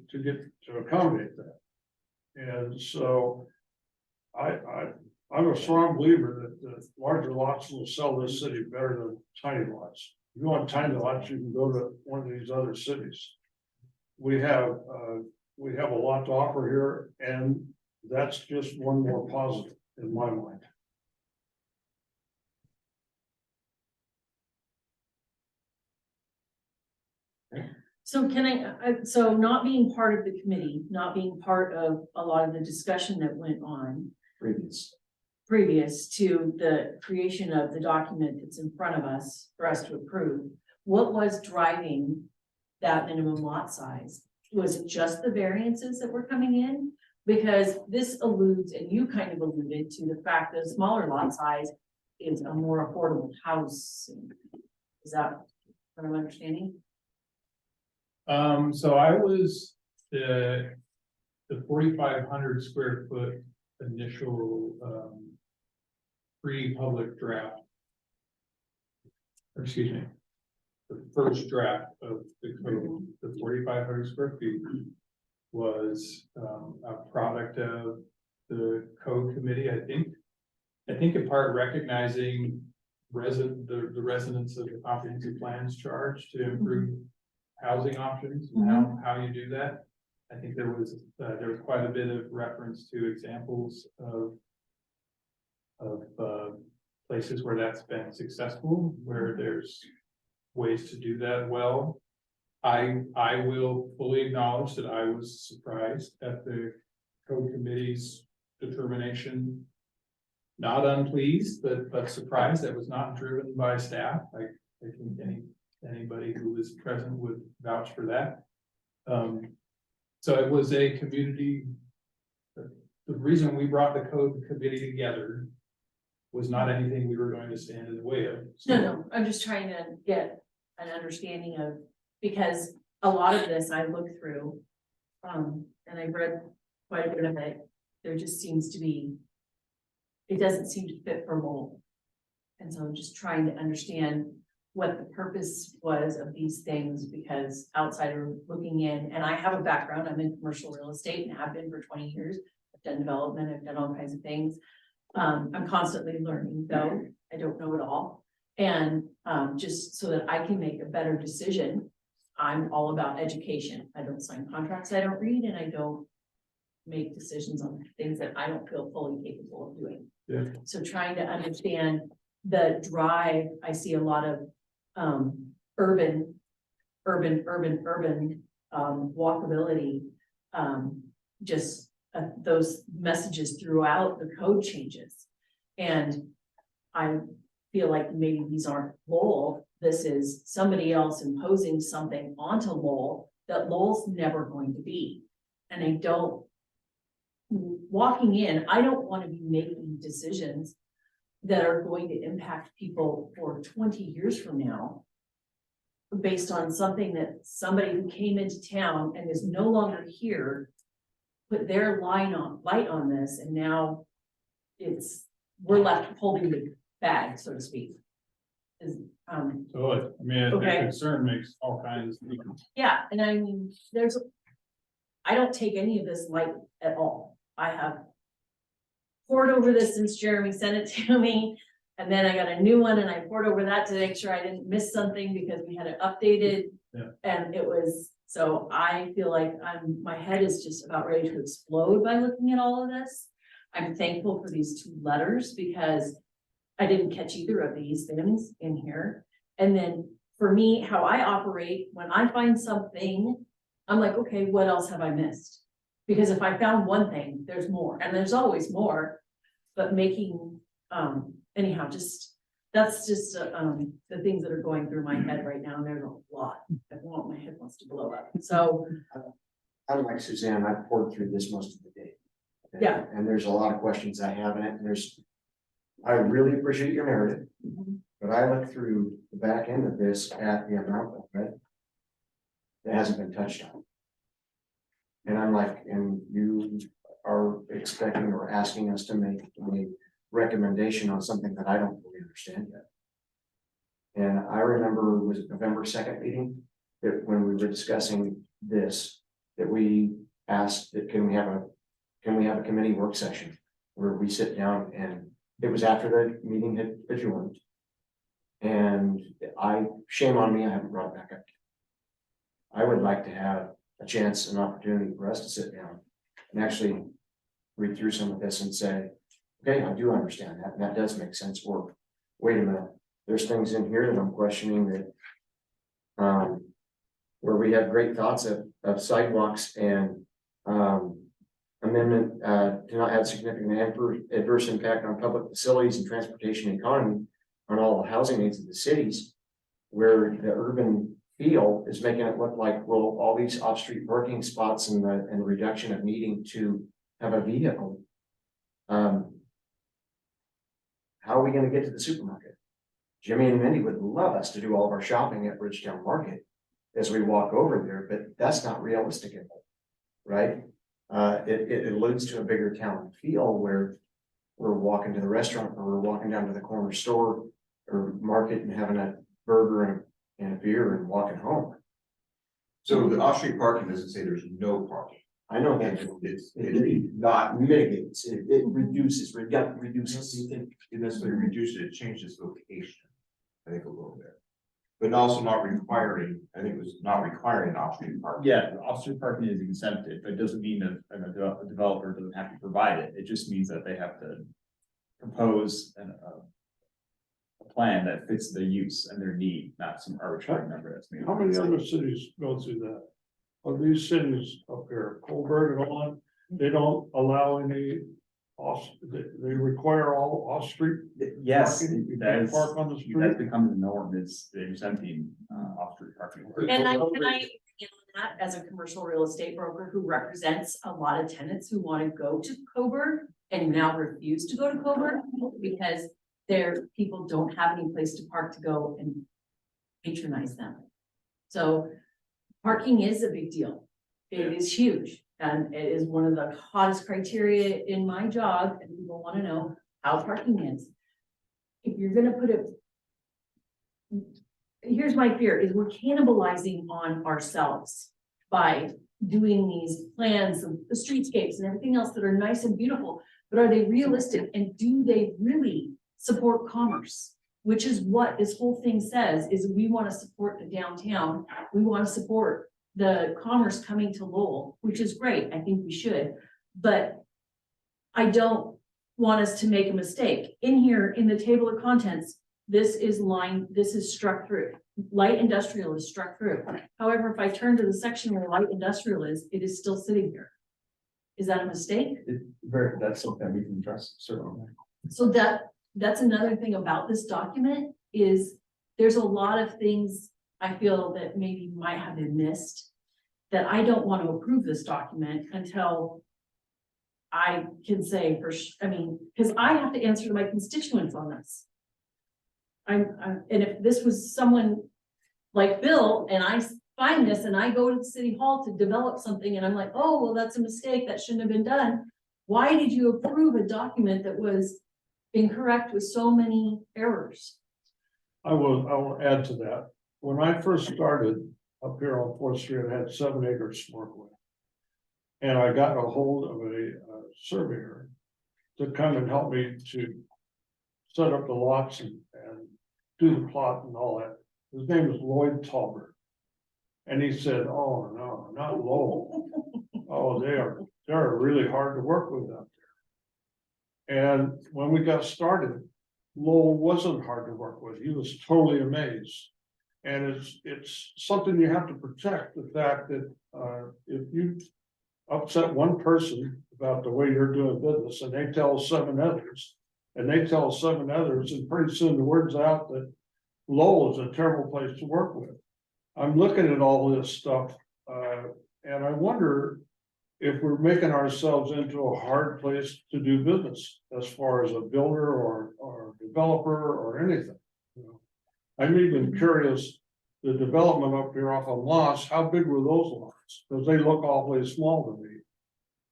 accommodate that. And so I I'm a strong believer that the larger lots will sell this city better than tiny lots. If you want tiny lots, you can go to one of these other cities. We have a lot to offer here, and that's just one more positive in my mind. So can so not being part of the committee, not being part of a lot of the discussion that went on previous to the creation of the document that's in front of us for us to approve, what was driving that minimum lot size? Was it just the variances that were coming in? Because this alludes, and you kind of alluded to the fact that a smaller lot size is a more affordable house. Is that what I'm understanding? So I was the 4,500 square foot initial, pre-public draft. Or excuse me, the first draft of the code, the 4,500 square feet was, a product of the code committee, I think in part recognizing the residents of the comprehensive plans charge to improve housing options and how you do that. I think there was quite a bit of reference to examples of places where that's been successful, where there's ways to do that well. I will fully acknowledge that I was surprised at the code committee's determination. Not unpleased, but surprised that was not driven by staff. I think anybody who was present would vouch for that. So it was a community. The reason we brought the code committee together was not anything we were going to stand in the way of. So, No, I'm just trying to get an understanding of, because a lot of this I looked through, and I read quite a bit of it. There just seems to be, it doesn't seem to fit for Lowell. And so I'm just trying to understand what the purpose was of these things, because outsider looking in, and I have a background, I'm in commercial real estate and have been for 20 years. I've done development, I've done all kinds of things. I'm constantly learning though, I don't know it all. And just so that I can make a better decision, I'm all about education. I don't sign contracts I don't read, and I don't make decisions on things that I don't feel fully capable of doing. Yeah. So trying to understand the drive, I see a lot of urban walkability, just those messages throughout the code changes. And I feel like maybe these aren't Lowell, this is somebody else imposing something onto Lowell that Lowell's never going to be. And I don't, walking in, I don't want to be making decisions that are going to impact people for 20 years from now, based on something that somebody who came into town and is no longer here put their light on this, and now we're left holding the bag, so to speak. So I mean, Okay. the concern makes all kinds of. Yeah, and I mean, I don't take any of this light at all. I have poured over this since Jeremy sent it to me. And then I got a new one and I poured over that to make sure I didn't miss something, because we had it updated. Yeah. And it was, so I feel like my head is just about ready to explode by looking at all of this. I'm thankful for these two letters, because I didn't catch either of these things in here. And then for me, how I operate, when I find something, I'm like, okay, what else have I missed? Because if I found one thing, there's more, and there's always more, but making, anyhow, that's just the things that are going through my head right now, and there's a lot. My head wants to blow up, so. I'm like Suzanne, I've poured through this most of the day. Yeah. And there's a lot of questions I have in it, and I really appreciate your narrative, but I look through the back end of this at the amount of it that hasn't been touched on. And I'm like, and you are expecting or asking us to make a recommendation on something that I don't fully understand yet. And I remember, was it November 2nd meeting, that when we were discussing this, that we asked that can we have a committee work session where we sit down and it was after the meeting had adjourned. And shame on me, I haven't brought it back up. I would like to have a chance, an opportunity for us to sit down and actually read through some of this and say, okay, I do understand that, and that does make sense, or wait a minute, there's things in here that I'm questioning that where we have great thoughts of sidewalks and amendment to not have significant adverse impact on public facilities and transportation economy on all the housing needs of the cities, where the urban feel is making it look like, well, all these off-street parking spots and the reduction of needing to have a vehicle. How are we gonna get to the supermarket? Jimmy and Mindy would love us to do all of our shopping at Bridgetown Market as we walk over there, but that's not realistic anymore, right? It alludes to a bigger town feel where we're walking to the restaurant or we're walking down to the corner store or market and having a burger and a beer and walking home. So the off-street parking doesn't say there's no parking. I know that It's not mitigates, it reduces. you think it necessarily reduces it, changes location, I think a little bit. But also not requiring, I think it was not requiring off-street parking. Yeah, off-street parking is exempted, but it doesn't mean that a developer doesn't have to provide it. It just means that they have to propose a plan that fits their use and their need, not some arbitrary number that's made. How many other cities go through that? Of these cities up here, Colbert and all, they don't allow any they require all off-street. Yes, parking? You that can't is, park on the that's street. become the norm, is exempting off-street parking. And I handle that as a commercial real estate broker who represents a lot of tenants who want to go to Coburg and now refuse to go to Coburg because their people don't have any place to park to go and patronize them. So parking is a big deal. It is huge. And it is one of the hottest criteria in my job, and people want to know how parking is. If you're gonna put it. Here's my fear, is we're cannibalizing on ourselves by doing these plans of the streetscapes and everything else that are nice and beautiful, but are they realistic and do they really support commerce? Which is what this whole thing says, is we want to support the downtown, we want to support the commerce coming to Lowell, which is great, I think we should, but I don't want us to make a mistake. In here, in the table of contents, this is struck through. Light industrial is struck through. However, if I turn to the section where light industrial is, it is still sitting here. Is that a mistake? That's something we can address, certainly. So that's another thing about this document is there's a lot of things I feel that maybe might have been missed, that I don't want to approve this document until I can say because I have to answer to my constituents on this. And if this was someone like Bill and I find this and I go to the city hall to develop something and I'm like, oh, well, that's a mistake, that shouldn't have been done. Why did you approve a document that was incorrect with so many errors? I will add to that. When I first started up here on 4th Street, I had 7 acres to work with. And I got a hold of a surveyor to come and help me to set up the lots and do the plot and all that. His name is Lloyd Talbert. And he said, oh, no, not Lowell. Oh, they're really hard to work with out there. And when we got started, Lowell wasn't hard to work with. He was totally amazed. And it's something you have to protect, the fact that if you upset one person about the way you're doing business and they tell 7 others, and pretty soon the word's out that Lowell is a terrible place to work with. I'm looking at all this stuff and I wonder if we're making ourselves into a hard place to do business as far as a builder or developer or anything. You know, I'm even curious, the development up here off of Moss, how big were those lots? Because they look awfully small to me.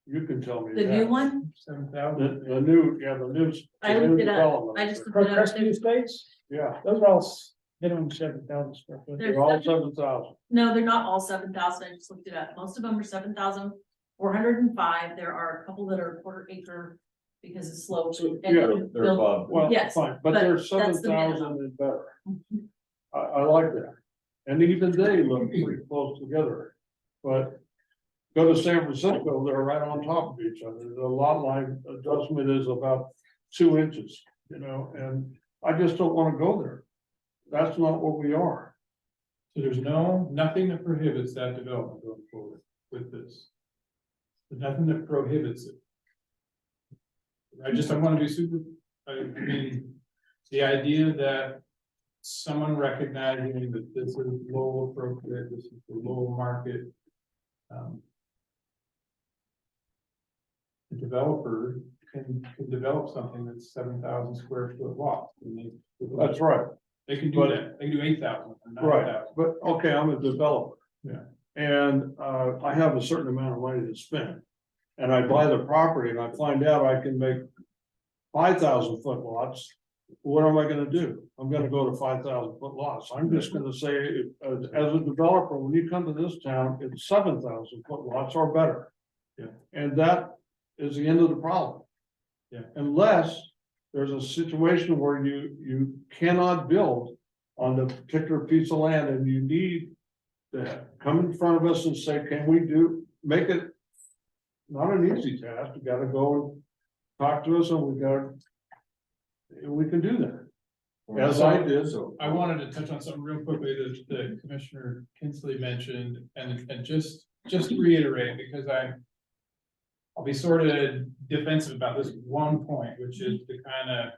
You can tell me The that. new one? 7,000. The new. I the new looked it up. development. I just looked it up. Rescue Estates, Yeah, those are all minimum 7,000 square foot. They're they're all 7,000. 7,000. No, they're not all 7,000. I just looked it up. Most of them are 7,405. There are a couple that are 1/4 acre because it's slope. So, and yeah, build- They're above. Well, Yes, fine, but but there's that's the 7,000 and better. I like that. And even they look pretty close together. But go to San Francisco, they're right on top of each other. The lot line adjustment is about 2 inches, you know, and I just don't wanna go there. That's not what we are. So there's nothing that prohibits that development going forward with this. There's nothing that prohibits it. I want to be super, I mean, the idea that someone recognizing that this is low appropriate, this is the low market. The developer can develop something that's 7,000 square foot lot. That's right. They can do that, they can do 8,000 or 9,000. Right, but okay, I'm a developer. Yeah. And I have a certain amount of money to spend. And I buy the property and I find out I can make 5,000 foot lots. What am I gonna do? I'm gonna go to 5,000 foot lots. I'm just gonna say, as a developer, when you come to this town, it's 7,000 foot lots or better. Yeah. And that is the end of the problem. Yeah. Unless there's a situation where you cannot build on the particular piece of land and you need to come in front of us and say, can we make it not an easy task, you gotta go and talk to us and we can do that. As I did, so. I wanted to touch on something real quickly that Commissioner Kinsley mentioned and just to reiterate, because I'll be sort of defensive about this one point, which is the kind of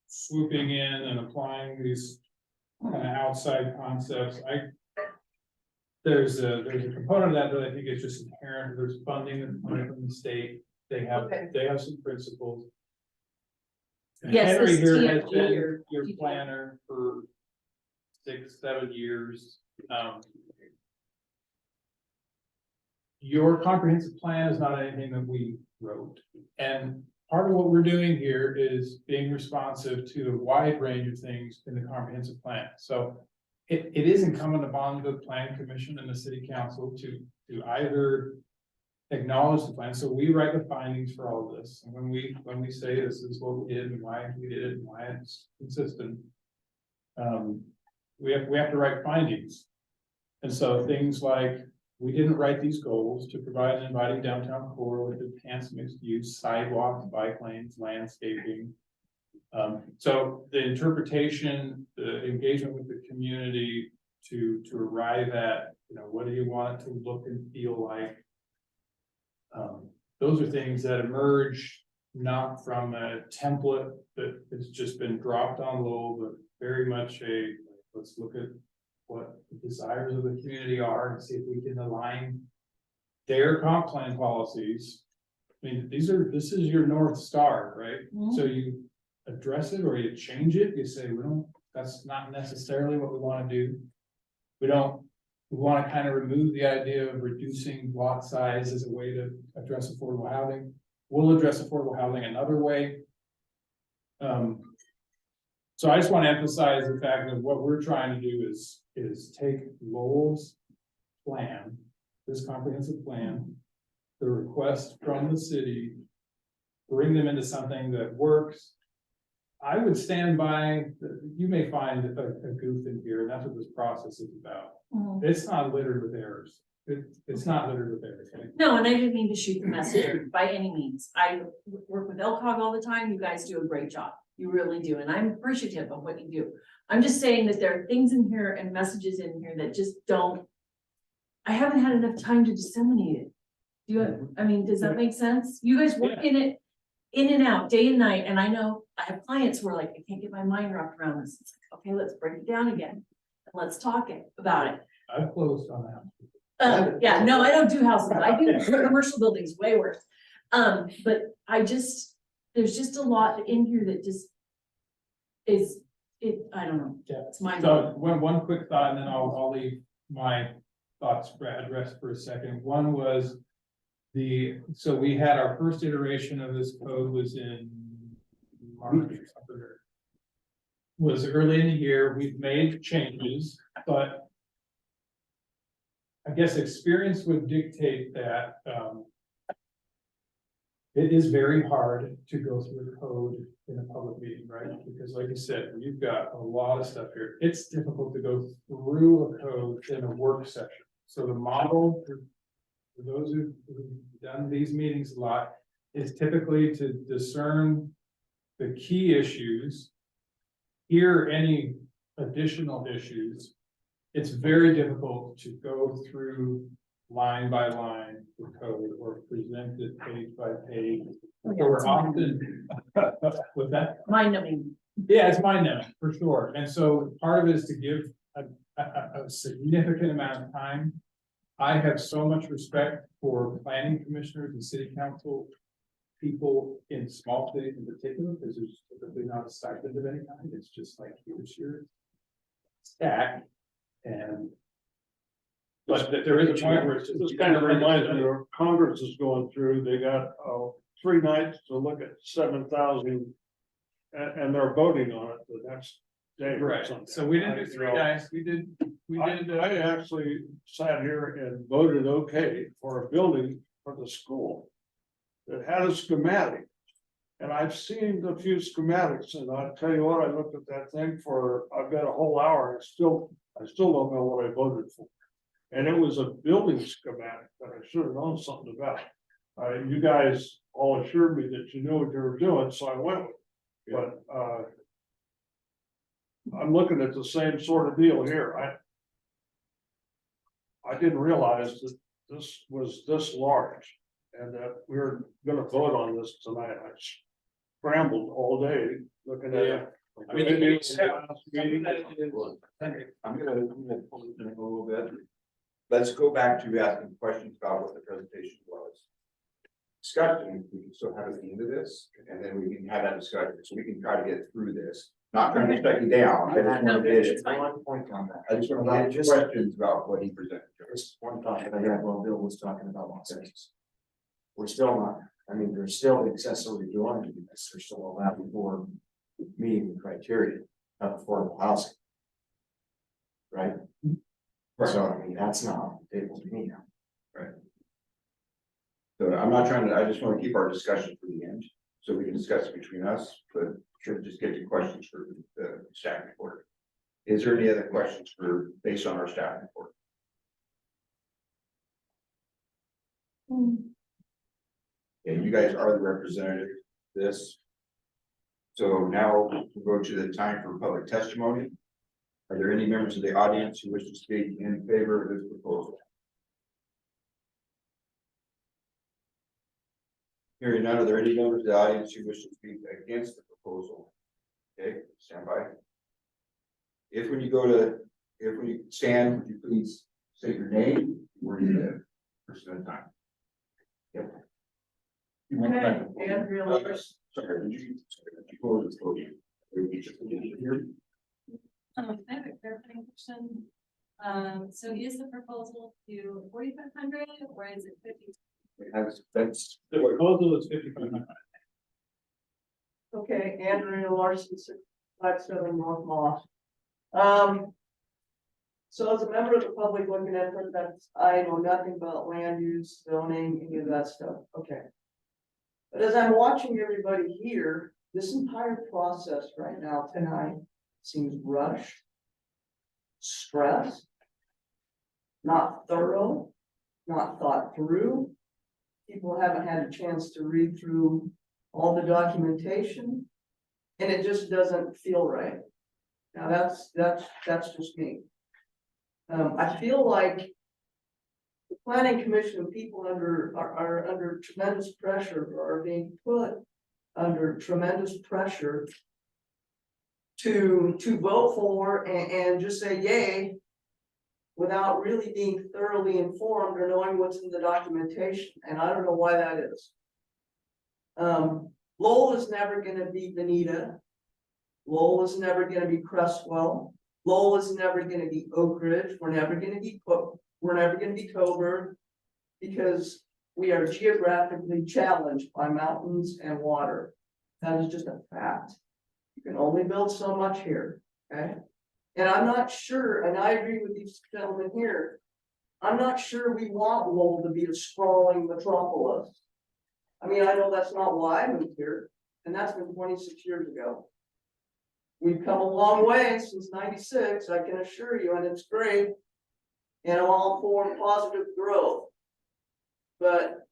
swooping in and applying these kind of outside concepts. There's a component of that I think is just inherent. There's funding that's coming from the state. They have some principles. Yes, Henry this here has TFG been or your TFG. planner for 6-7 years. Your comprehensive plan is not anything that we wrote. And part of what we're doing here is being responsive to a wide range of things in the comprehensive plan. So it is incumbent upon the plan commission and the city council to either acknowledge the plan. So we write the findings for all of this. And when we say this is what we did and why we did it and why it's consistent, we have to write findings. And so things like, we didn't write these goals to provide an inviting downtown core with enhanced mixed use, sidewalks, bike lanes, landscaping. So the interpretation, the engagement with the community to arrive at, what do you want it to look and feel like? Those are things that emerge not from a template that has just been dropped on Lowell, but very much let's look at what the desires of the community are and see if we can align their comp plan policies. I mean, this is your North Star, right? Mhm. So you address it or you change it, you say, that's not necessarily what we want to do. We want to kind of remove the idea of reducing lot size as a way to address affordable housing. We'll address affordable housing another way. So I just want to emphasize the fact that what we're trying to do is take Lowell's plan, this comprehensive plan, the request from the city, bring them into something that works. I would stand by, you may find a goof in here, and that's what this process is about. Mhm. It's not littered with errors. It's not littered with errors. Right? No, and I didn't mean to shoot the messenger by any means. I work with LCOG all the time. You guys do a great job. You really do. And I'm appreciative of what you do. I'm just saying that there are things in here and messages in here that just I haven't had enough time to disseminate it. I mean, does that make sense? You guys work in it, in and out, day and night. And I know I have clients who are like, I can't get my mind wrapped around this. It's like, okay, let's break it down again. And let's talk about it. I've closed on that. Yeah, no, I don't do houses. I do commercial buildings, way worse. But there's just a lot in here that just I don't know. Yeah. It's my. So one quick thought, and then I'll leave my thoughts addressed for a second. One was so we had our first iteration of this code was in March or something. Was early in the year. We've made changes, but I guess experience would dictate that It is very hard to go through the code in a public meeting, right? Because like you said, you've got a lot of stuff here. It's difficult to go through a code in a work session. So the model for those who've done these meetings a lot is typically to discern the key issues, hear any additional issues. It's very difficult to go through line by line the code or present it page by page. So we're often with that. Mind numbing. Yeah, it's mind numbing for sure. And so part of it is to give a significant amount of time. I have so much respect for planning commissioners and city council people in small cities in particular, because there's typically not a stipend of any kind. It's just like, here's your stack. And but there is a point where it's just. This kind of reminds me of Congress is going through, they got 3 nights to look at 7,000. And they're voting on it the next day. or Right, something. so we didn't do 3 nights, we did. I actually sat here and voted okay for a building for the school. That had a schematic. And I've seen a few schematics, and I'll tell you what, I looked at that thing for, I've got a whole hour, and I still don't know what I voted for. And it was a building schematic that I should have known something about. You guys all assured me that you knew what you were doing, so I went with it. But, I'm looking at the same sort of deal here. I didn't realize that this was this large and that we were gonna vote on this tonight. I scrambled all day looking at it. I mean, I'm gonna pull it in a little bit. Let's go back to asking questions about what the presentation was. Discussion, we can still have at the end of this, and then we can have that discussion, so we can try to get through this. Not trying to shut you down, I just want to get, One point on that. I just want to get questions about what he presented. Just one thought that I had while Bill was talking about lot sizes. We're still not, I mean, there's still accessory dwelling units, they're still allowed for meeting the criteria of affordable housing. Right? So I mean, that's not on the table to me now. So I'm not trying to, I just want to keep our discussion for the end, so we can discuss it between us, but should just get to questions for the staff report. Is there any other questions based on our staff report? And you guys are the representative of this. So now we'll go to the time for public testimony. Are there any members of the audience who wish to speak in favor of this proposal? Hearing none, are there any members of the audience who wish to speak against the proposal? Okay, stand by. If when you stand, would you please say your name, where you live, person at a time. Yep. You want that? Andrea Lewis. Sorry, did you close the podium? Here. I have a clarifying question. So is the proposal to 4,500 or is it 50? That's The proposal is 5,500. Okay, Andrea Larson, 657 North Moss. So as a member of the public looking at this, I know nothing about land use, zoning, any of that stuff, okay. But as I'm watching everybody here, this entire process right now tonight seems rushed, stressed, not thorough, not thought through. People haven't had a chance to read through all the documentation, and it just doesn't feel right. Now that's just me. I feel like the planning commission and people are under tremendous pressure, or are being put under tremendous pressure to vote for and just say yay without really being thoroughly informed or knowing what's in the documentation, and I don't know why that is. Lowell is never gonna be Benita. Lowell is never gonna be Crestwell. Lowell is never gonna be Oak Ridge. We're never gonna be Coburg, because we are geographically challenged by mountains and water. That is just a fact. You can only build so much here, okay? And I'm not sure, and I agree with these gentlemen here, I'm not sure we want Lowell to be a sprawling metropolis. I mean, I know that's not why I moved here, and that's been 26 years ago. We've come a long way since 96, I can assure you, and it's great. And I'm all for positive growth. But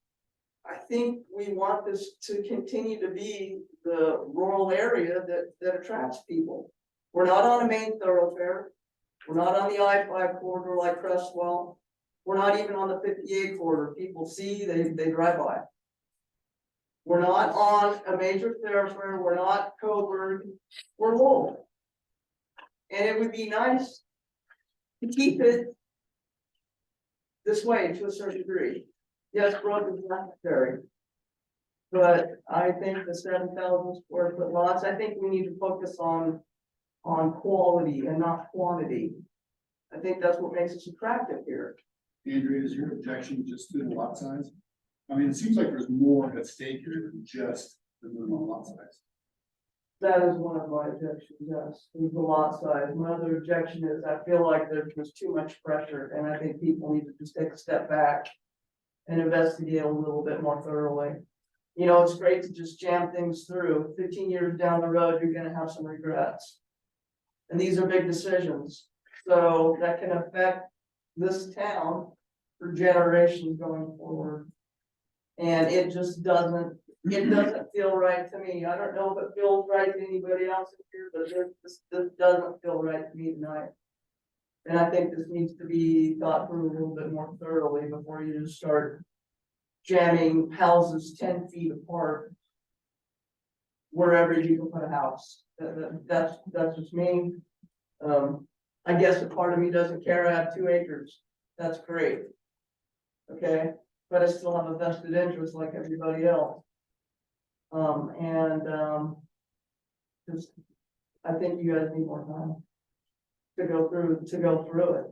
I think we want this to continue to be the rural area that attracts people. We're not on a main thoroughfare. We're not on the I-5 corridor like Crestwell. We're not even on the 58 corridor. People see, they drive by. We're not on a major thoroughfare. We're not Coburg. We're Lowell. And it would be nice to keep it this way to a certain degree. Yes, growth is necessary. But I think the 7,000 square foot lots, I think we need to focus on quality and not quantity. I think that's what makes us attractive here. Andrea, is your objection just to the lot size? I mean, it seems like there's more at stake here than just the minimum lot size. That is one of my objections, yes, is the lot size. My other objection is I feel like there's too much pressure, and I think people need to just take a step back and investigate a little bit more thoroughly. You know, it's great to just jam things through. 15 years down the road, you're gonna have some regrets. And these are big decisions, so that can affect this town for generations going forward. And it just doesn't feel right to me. I don't know if it feels right to anybody else in here, but this doesn't feel right to me tonight. And I think this needs to be thought through a little bit more thoroughly before you just start jamming houses 10 feet apart wherever you can put a house. That's just me. I guess a part of me doesn't care. I have 2 acres. That's great. Okay, but I still have a vested interest like everybody else. Just, I think you guys need more time to go through it.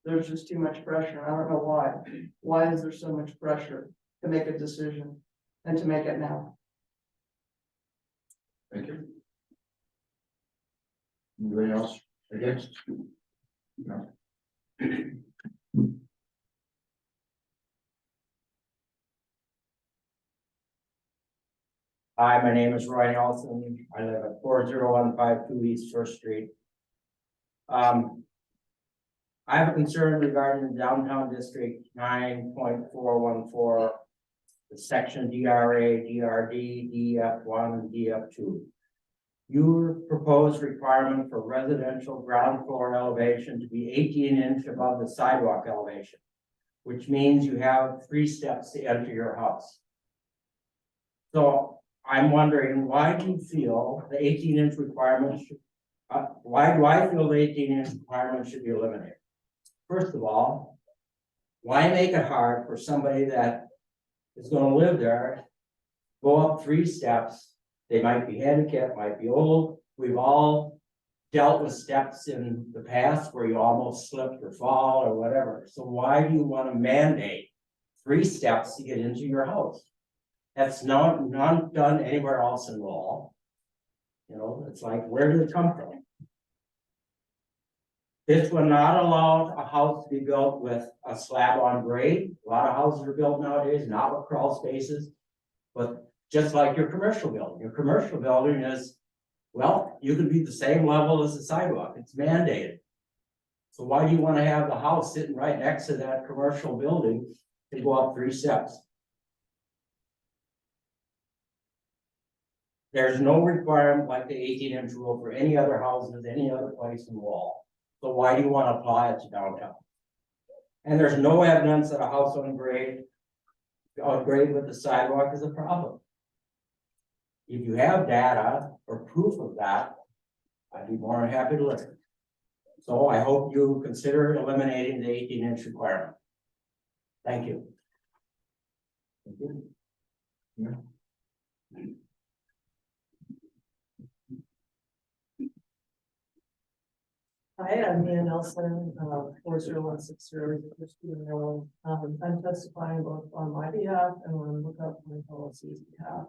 There's just too much pressure. I don't know why. Why is there so much pressure to make a decision and to make it now? Thank you. Anybody else against? No. Hi, my name is Roy Nelson. I live at 40152 East First Street. I have a concern regarding the downtown district 9.414, the section DRA, DRD, DF1, DF2. Your proposed requirement for residential ground floor elevation to be 18 inch above the sidewalk elevation, which means you have 3 steps to enter your house. So I'm wondering, why do you feel the 18-inch requirement should, why do I feel the 18-inch requirement should be eliminated? First of all, why make it hard for somebody that is going to live there, go up 3 steps? They might be handicapped, might be old. We've all dealt with steps in the past where you almost slipped or fall or whatever. So why do you want to mandate 3 steps to get into your house? That's not done anywhere else in Lowell. You know, it's like, where did it come from? This will not allow a house to be built with a slab on grade. A lot of houses are built nowadays, not with crawl spaces, but just like your commercial building. Your commercial building is, well, you can be the same level as the sidewalk. It's mandated. So why do you want to have the house sitting right next to that commercial building to go up 3 steps? There's no requirement like the 18-inch rule for any other houses, any other place in Lowell. So why do you want to apply it to downtown? And there's no evidence that a house on grade with the sidewalk is a problem. If you have data or proof of that, I'd be more than happy to listen. So I hope you consider eliminating the 18-inch requirement. Thank you. Thank you. Yeah. Hi, I'm Mia Nelson, 40160. I'm testifying both on my behalf and on Lookout Point Policy's behalf.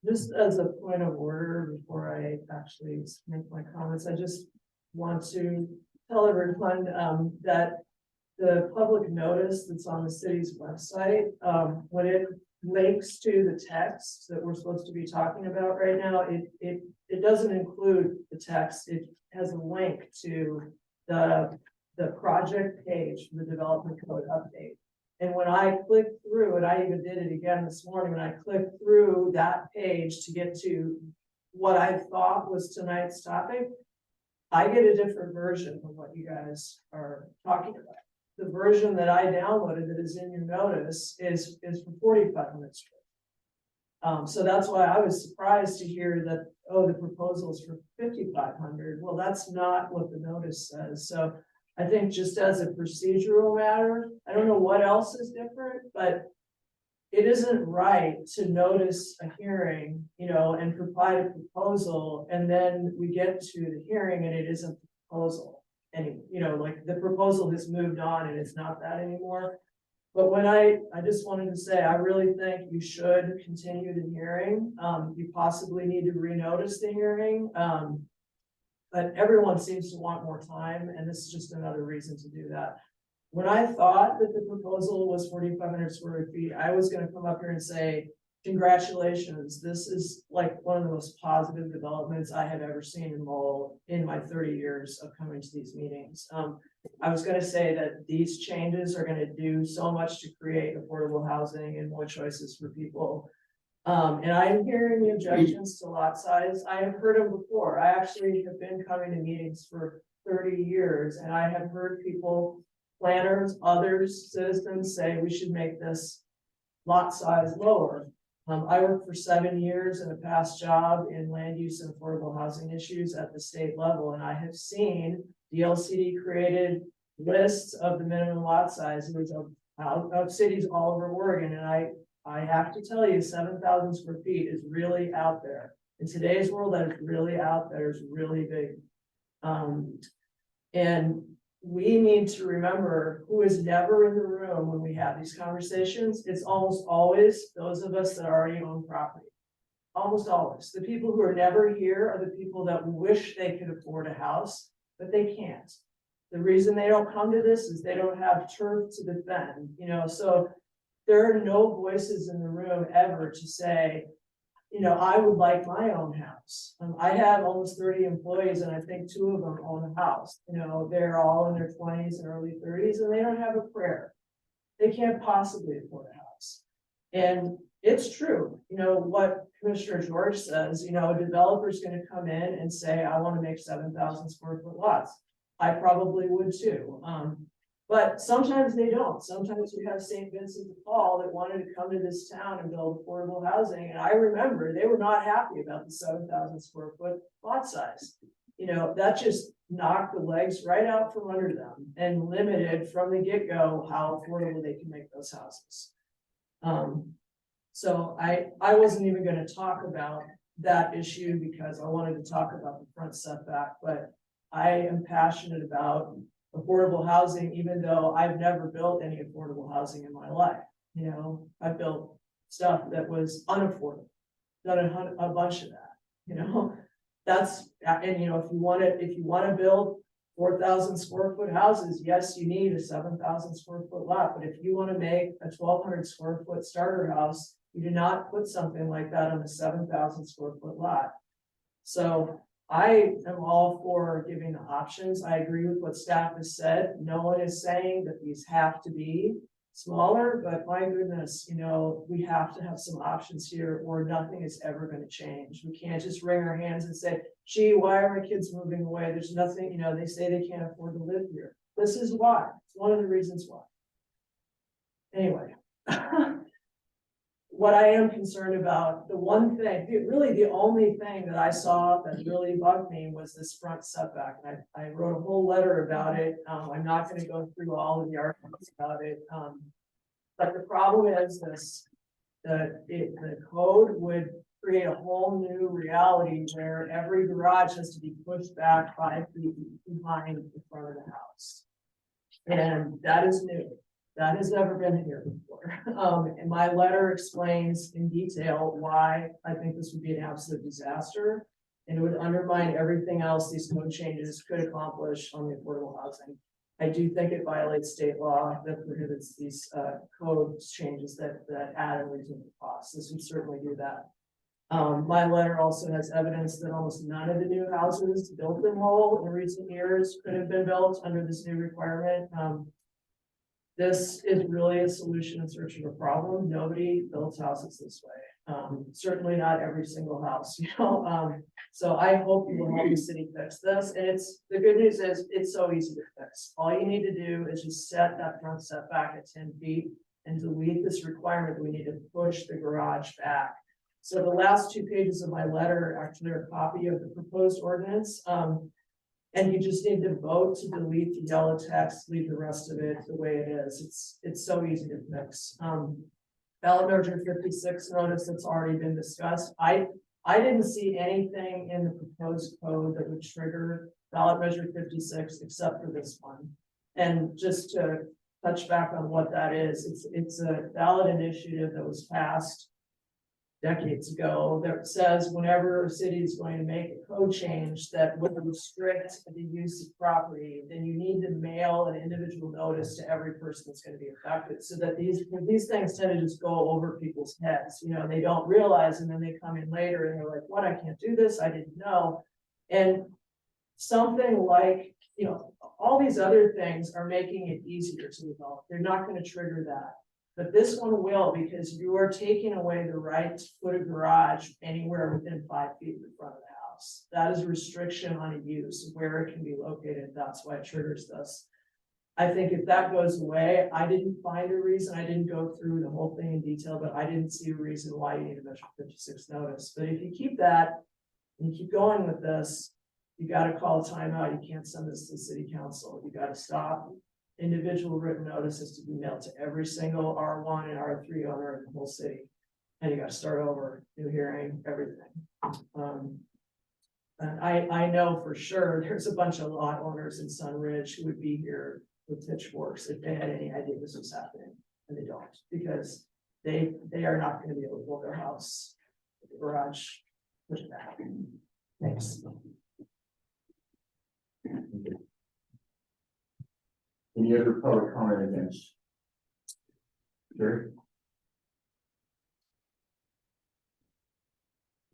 Just as a point of order, before I actually make my comments, I just want to tell everyone that the public notice that's on the city's website, when it links to the text that we're supposed to be talking about right now. It doesn't include the text. It has a link to the project page, the development code update. And when I click through, and I even did it again this morning, when I clicked through that page to get to what I thought was tonight's topic, I get a different version of what you guys are talking about. The version that I downloaded that is in your notice is for 4,500 square. So that's why I was surprised to hear that, oh, the proposal is for 5,500. Well, that's not what the notice says. So I think just as a procedural matter, I don't know what else is different, but it isn't right to notice a hearing, and provide a proposal, and then we get to the hearing and it isn't the proposal. And, like the proposal has moved on and it's not that anymore. But when I just wanted to say, I really think you should continue the hearing. You possibly need to renotice the hearing. But everyone seems to want more time, and this is just another reason to do that. When I thought that the proposal was 4,500 square feet, I was gonna come up here and say, congratulations, this is like one of the most positive developments I have ever seen in Lowell in my 30 years of coming to these meetings. I was gonna say that these changes are gonna do so much to create affordable housing and more choices for people. And I'm hearing the objections to lot size. I have heard them before. I actually have been coming to meetings for 30 years, and I have heard people, planners, others, citizens say we should make this lot size lower. I worked for 7 years in a past job in land use and affordable housing issues at the state level, and I have seen the LCD created lists of the minimum lot sizes of cities all over Oregon, and I have to tell you, 7,000 square feet is really out there. In today's world, that is really out there, is really big. And we need to remember who is never in the room when we have these conversations. It's almost always those of us that already own property. Almost always. The people who are never here are the people that wish they could afford a house, but they can't. The reason they don't come to this is they don't have turf to defend, so there are no voices in the room ever to say, I would like my own house. I have almost 30 employees and I think 2 of them own a house. They're all in their 20s and early 30s and they don't have a prayer. They can't possibly afford a house. And it's true, what Commissioner George says, a developer's gonna come in and say, I wanna make 7,000 square foot lots. I probably would too. But sometimes they don't. Sometimes we have St. Vincent de Paul that wanted to come to this town and build affordable housing. And I remember they were not happy about the 7,000 square foot lot size. That just knocked the legs right out from under them and limited from the get-go how affordable they can make those houses. So I wasn't even going to talk about that issue because I wanted to talk about the front setback, but I am passionate about affordable housing, even though I've never built any affordable housing in my life. I've built stuff that was unaffordable, done a bunch of that, that's, and if you want to build 4,000 square foot houses, yes, you need a 7,000 square foot lot, but if you want to make a 1,200 square foot starter house, you do not put something like that on a 7,000 square foot lot. So I am all for giving the options. I agree with what staff has said. No one is saying that these have to be smaller, but my goodness, we have to have some options here or nothing is ever going to change. We can't just wring our hands and say, gee, why are my kids moving away? There's nothing, they say they can't afford to live here. This is why. It's one of the reasons why. Anyway. What I am concerned about, the one thing, really the only thing that I saw that really bugged me was this front setback. And I wrote a whole letter about it. I'm not going to go through all of the arguments about it. But the problem is the code would create a whole new reality where every garage has to be pushed back 5 feet behind the front of the house. And that is new. That has never been here before. And my letter explains in detail why I think this would be an absolute disaster. And it would undermine everything else these code changes could accomplish on the affordable housing. I do think it violates state law that prohibits these code changes that add unreasonable costs. This would certainly do that. My letter also has evidence that almost none of the new houses built in Lowell in recent years could have been built under this new requirement. This is really a solution in search of a problem. Nobody builds houses this way. Certainly not every single house, you know. So I hope you will help the city fix this. And the good news is it's so easy to fix. All you need to do is just set that front setback at 10 feet and delete this requirement. We need to push the garage back. So the last 2 pages of my letter actually are a copy of the proposed ordinance. And you just need to vote to delete the yellow text, leave the rest of it the way it is. It's so easy to fix. Ballot measure 56 notice that's already been discussed. I didn't see anything in the proposed code that would trigger ballot measure 56 except for this one. And just to touch back on what that is, it's a ballot initiative that was passed decades ago that says whenever a city is going to make a code change that would restrict the use of property, then you need to mail an individual notice to every person that's going to be affected, so that these things tend to just go over people's heads. You know, they don't realize, and then they come in later and they're like, what, I can't do this, I didn't know. And something like, you know, all these other things are making it easier to develop. They're not going to trigger that. But this one will, because you are taking away the right to put a garage anywhere within 5 feet of the front of the house. That is a restriction on a use where it can be located. That's why it triggers this. I think if that goes away, I didn't find a reason. I didn't go through the whole thing in detail, but I didn't see a reason why you need a measure 56 notice. But if you keep that and you keep going with this, you got to call a timeout. You can't send this to the city council. You got to stop. Individual written notices to be mailed to every single R1 and R3 owner in the whole city. And you got to start over, new hearing, everything. And I know for sure there's a bunch of lot owners in Sun Ridge who would be here with pitchforks if they had any idea this was happening, and they don't, because they are not going to be able to build their house with the garage pushed back. Thanks. Any other public comment against? Sure.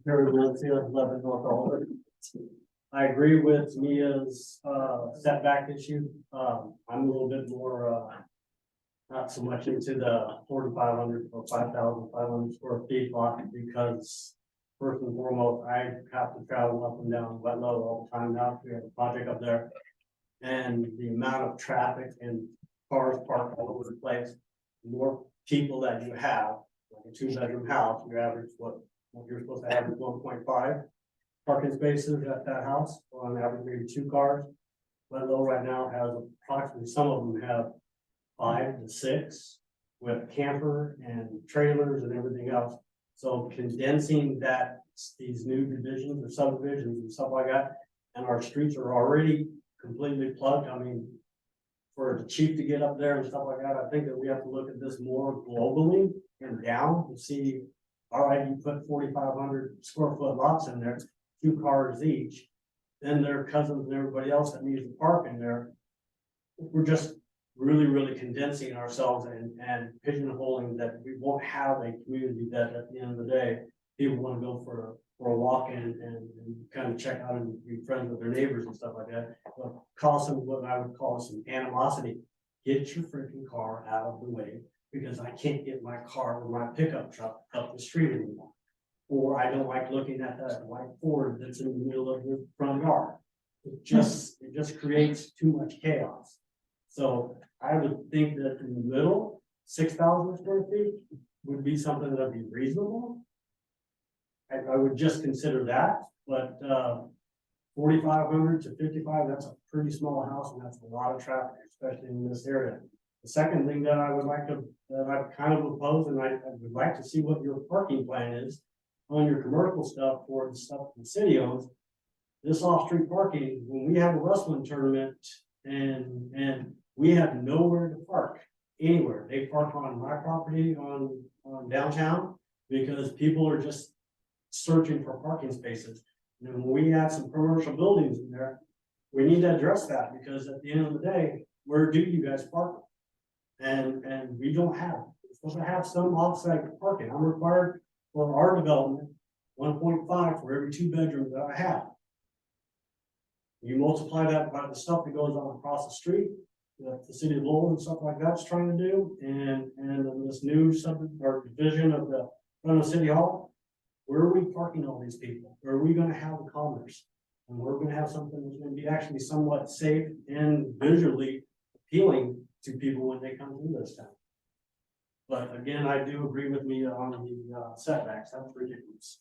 Terry Wiltshire, 11 North Alder. I agree with Mia's setback issue. I'm a little bit more not so much into the 4,500 or 5,500 square feet lot, because first and foremost, I have to travel up and down Lowell all the time now. We have a project up there. And the amount of traffic and cars parked all over the place, the more people that you have, like a 2-bedroom house, you average what you're supposed to average 1.5 parking spaces at that house, or on average maybe 2 cars. Lowell right now has approximately, some of them have 5 to 6 with camper and trailers and everything else. So condensing that, these new divisions or subdivisions and stuff like that, and our streets are already completely plugged. I mean, for the chief to get up there and stuff like that, I think that we have to look at this more globally and down and see, all right, you put 4,500 square foot lots in there, 2 cars each, then their cousins and everybody else that needs to park in there. We're just really condensing ourselves and pigeonholing that we won't have a community that at the end of the day, people want to go for a walk and kind of check out and be friends with their neighbors and stuff like that. But cause some, what I would call some animosity. Get your freaking car out of the way, because I can't get my car or my pickup truck up the street anymore. Or I don't like looking at that white Ford that's in the middle of the front yard. It just creates too much chaos. So I would think that in the middle, 6,000 square feet would be something that would be reasonable. I would just consider that, but 4,500 to 55, that's a pretty small house, and that's a lot of traffic, especially in this area. The second thing that I would like to, that I've kind of opposed, and I would like to see what your parking plan is on your commercial stuff for the stuff the city owns. This off-street parking, when we have a wrestling tournament and we have nowhere to park anywhere, they park on my property on downtown, because people are just searching for parking spaces. And when we have some commercial buildings in there, we need to address that, because at the end of the day, where do you guys park? And we don't have, we're supposed to have some offsite parking, I'm required for our development, 1.5 for every 2 bedrooms that I have. You multiply that by the stuff that goes on across the street, that the city of Lowell and stuff like that's trying to do, and then this new or division of the front of City Hall. Where are we parking all these people? Where are we gonna have the commerce? And we're gonna have something that's gonna be actually somewhat safe and visually appealing to people when they come through this town. But again, I do agree with me on the setbacks, that's ridiculous.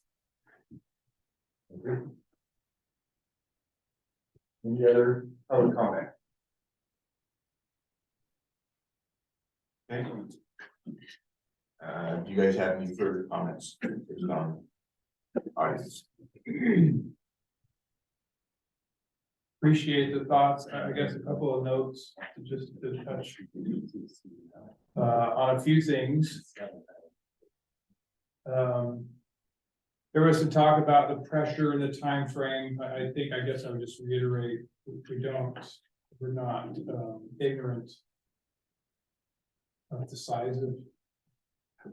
Any other public comment? Thank you. Do you guys have any further comments? Audience. Appreciate the thoughts. I guess a couple of notes just to touch on a few things. There was some talk about the pressure and the time frame. I guess I would just reiterate, we're not ignorant of the size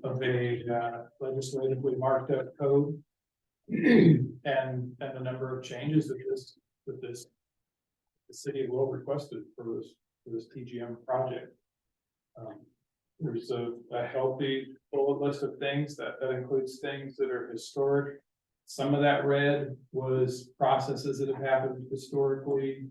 of a legislatively marked up code and the number of changes that the city of Lowell requested for this TGM project. There's a healthy bullet list of things that includes things that are historic. Some of that red was processes that have happened historically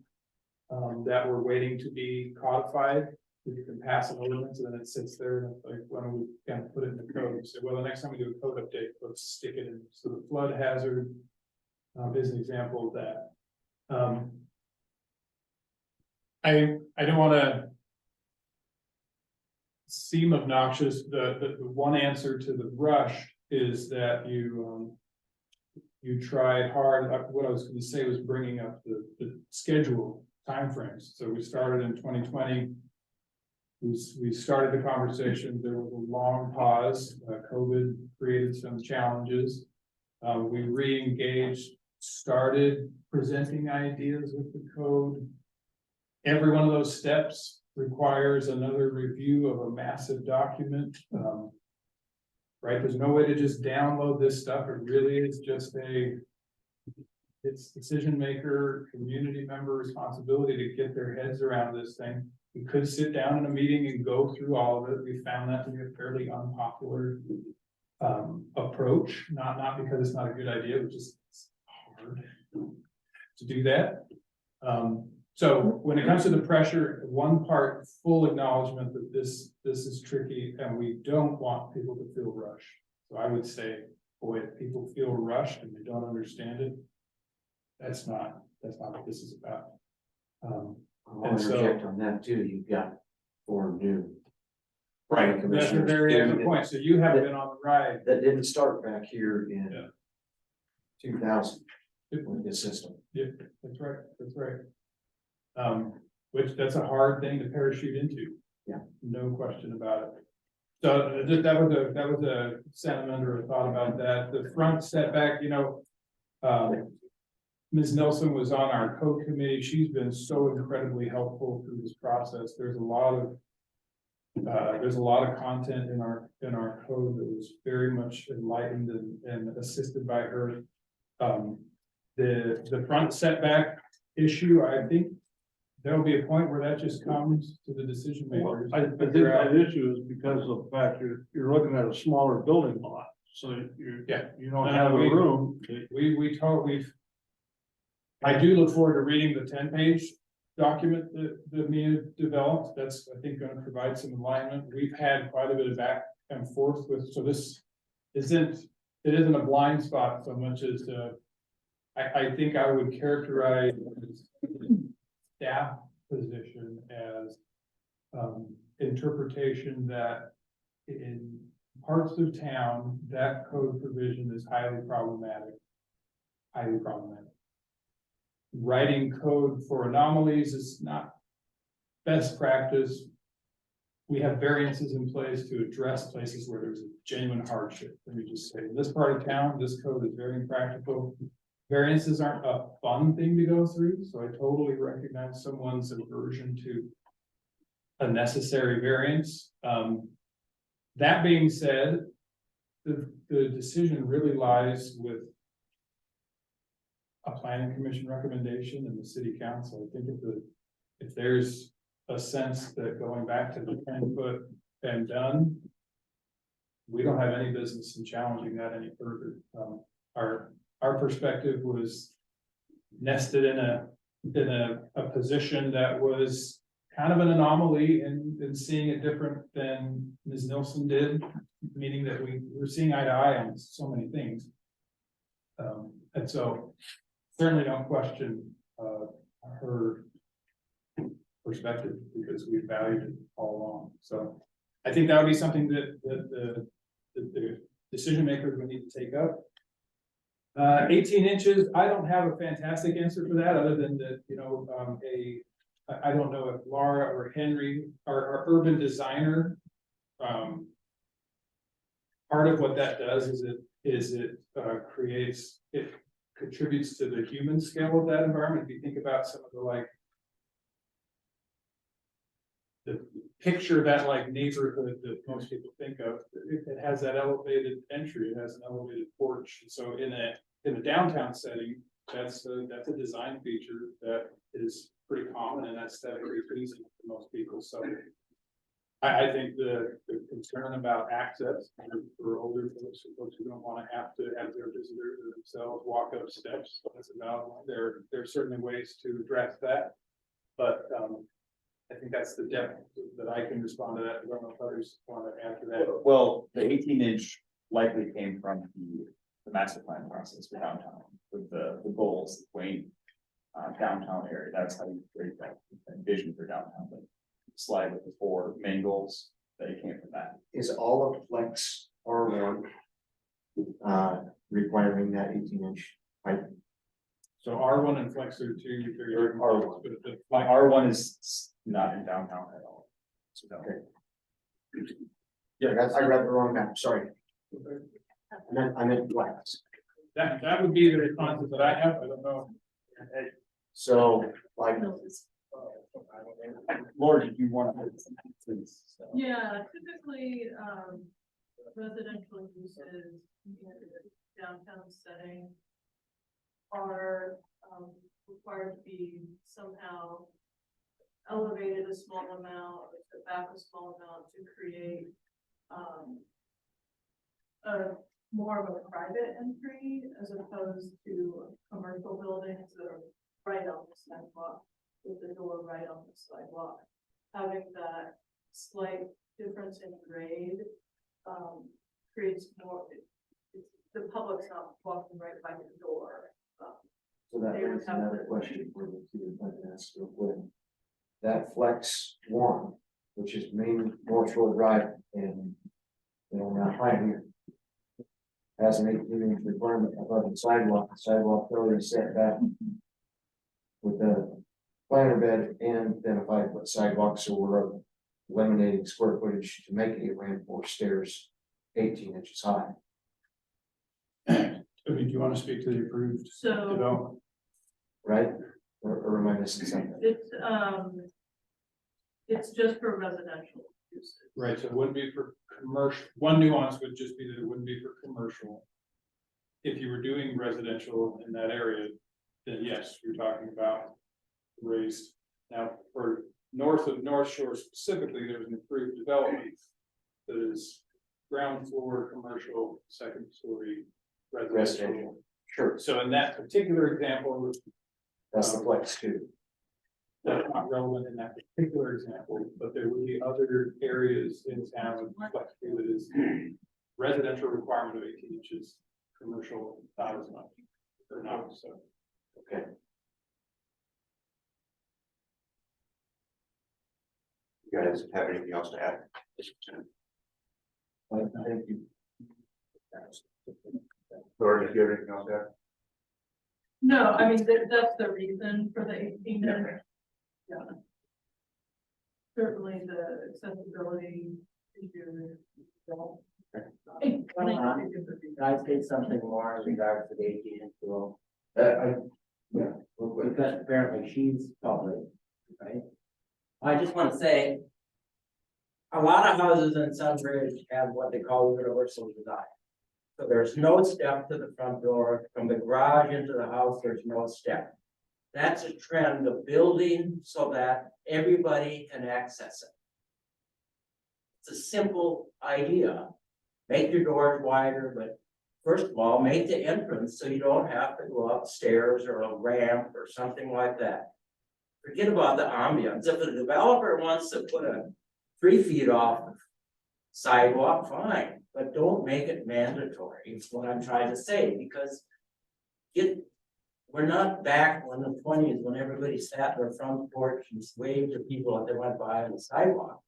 that were waiting to be codified. You can pass an ordinance and then it sits there and it's like, why don't we kind of put it in the code? So, well, the next time we do a code update, let's stick it in. So the flood hazard is an example of that. I don't want to seem obnoxious. The one answer to the rush is that you tried hard. What I was going to say was bringing up the schedule timeframes. So we started in 2020. We started the conversation. There was a long pause. COVID created some challenges. We re-engaged, started presenting ideas with the code. Every one of those steps requires another review of a massive document. Right? There's no way to just download this stuff. It really is just it's decision maker, community member responsibility to get their heads around this thing. We could sit down in a meeting and go through all of it. We found that to be a fairly unpopular approach, not because it's not a good idea, but just it's hard to do that. So when it comes to the pressure, one part, full acknowledgement that this is tricky and we don't want people to feel rushed. So I would say, boy, if people feel rushed and they don't understand it, that's not what this is about. I'll interject on that too. You've got 4 new. Right, that's a very good point. So you haven't been on the ride. That didn't start back here in 2000 with this system. Yeah, that's right. That's right. Which that's a hard thing to parachute into. Yeah. No question about it. So that was a sentiment or a thought about that. The front setback, Ms. Nelson was on our code committee. She's been so incredibly helpful through this process. There's a lot of content in our code that was very much enlightened and assisted by her. The front setback issue, I think there'll be a point where that just comes to the decision makers. I think that issue is because of the fact you're looking at a smaller building lot, so you don't have a room. I do look forward to reading the 10-page document that Mia developed. That's, I think, going to provide some alignment. We've had quite a bit of back and forth with, so this isn't a blind spot so much as I think I would characterize staff position as interpretation that in parts of town, that code provision is highly problematic. Writing code for anomalies is not best practice. We have variances in place to address places where there's a genuine hardship. Let me just say, in this part of town, this code is very impractical. Variances aren't a fun thing to go through, so I totally recognize someone's aversion to a necessary variance. That being said, the decision really lies with a planning commission recommendation and the city council. I think if there's a sense that going back to the 10-foot and done, we don't have any business in challenging that any further. Our perspective was nested in a position that was kind of an anomaly and seeing it different than Ms. Nilsson did, meaning that we were seeing eye to eye on so many things. And so certainly don't question her perspective because we valued it all along. So I think that would be something that the decision makers would need to take up. 18 inches, I don't have a fantastic answer for that, other than that, you know, I don't know if Laura or Henry, our urban designer, part of what that does is it contributes to the human scale of that environment. If you think about some of the picture that like neighborhood that most people think of, it has that elevated entry, it has an elevated porch. So in a downtown setting, that's a design feature that is pretty common and aesthetically pleasing to most people. So I think the concern about access for older folks who don't want to have their visitors or themselves walk up steps, that's a valid one. There are certainly ways to address that, but I think that's the depth that I can respond to that. I don't know if others want to add to that. Well, the 18-inch likely came from the master plan process for downtown with the goals, the Wayne downtown area. That's how you create that vision for downtown. But slide with the 4 main goals that came from that. Is all of Flex R1 requiring that 18-inch height? So R1 and Flex are two very R1. but R1 is not in downtown at all. So no. Okay. Yeah, I read the wrong map, sorry. I meant Flex. that would be the responses that I have. I don't know. So like, Laura, did you want to please? Yeah, typically, residential uses in the downtown setting are, required to be somehow elevated a small amount, or set back a small amount to create, a more of a private entry as opposed to commercial buildings that are right on the sidewalk, with the door right on the sidewalk. Having that slight difference in grade, creates more, the public's not walking right by the door. so that was another question for the two, if I can ask real quick. That Flex 1, which is main North Shore Drive and, you know, not right here, has an 18-inch requirement above the sidewalk already set back with the planter bed and then a 5-foot sidewalk, so we're eliminating square footage to make a ramp or stairs 18 inches high. Do you want to speak to the approved So development? Right? Or am I missing something? it's just for residential uses. Right, so it wouldn't be for commercial. One nuance would just be that it wouldn't be for commercial. If you were doing residential in that area, then yes, you're talking about raised. Now, for north of North Shore specifically, there's an approved development that is ground floor, commercial, second story residential. Residential. Sure, So in that particular example, that's the Flex 2. that's not relevant in that particular example, but there would be other areas in town with Flex that is residential requirement of 18 inches, commercial not as much, or not, so. Okay. You guys have anything else to add? Thank you. Laura, if you have anything else to add? No, I mean, that's the reason for the 18 inch. Yeah. Certainly the accessibility issue. Can I say something more in regards to the 18-inch rule? Yeah, real quick. Because apparently she's public, right? I just want to say, A lot of houses in Sunbridge have what they call universal design. So there's no step to the front door, from the garage into the house, there's no step. That's a trend of building so that everybody can access it. It's a simple idea. Make your doors wider, but first of all, make the entrance so you don't have to go upstairs or a ramp or something like that. Forget about the ambiance. If a developer wants to put a 3 feet off the sidewalk, fine, but don't make it mandatory, is what I'm trying to say, because we're not back in the 20s when everybody sat their front porch and waved to people as they went by on the sidewalk.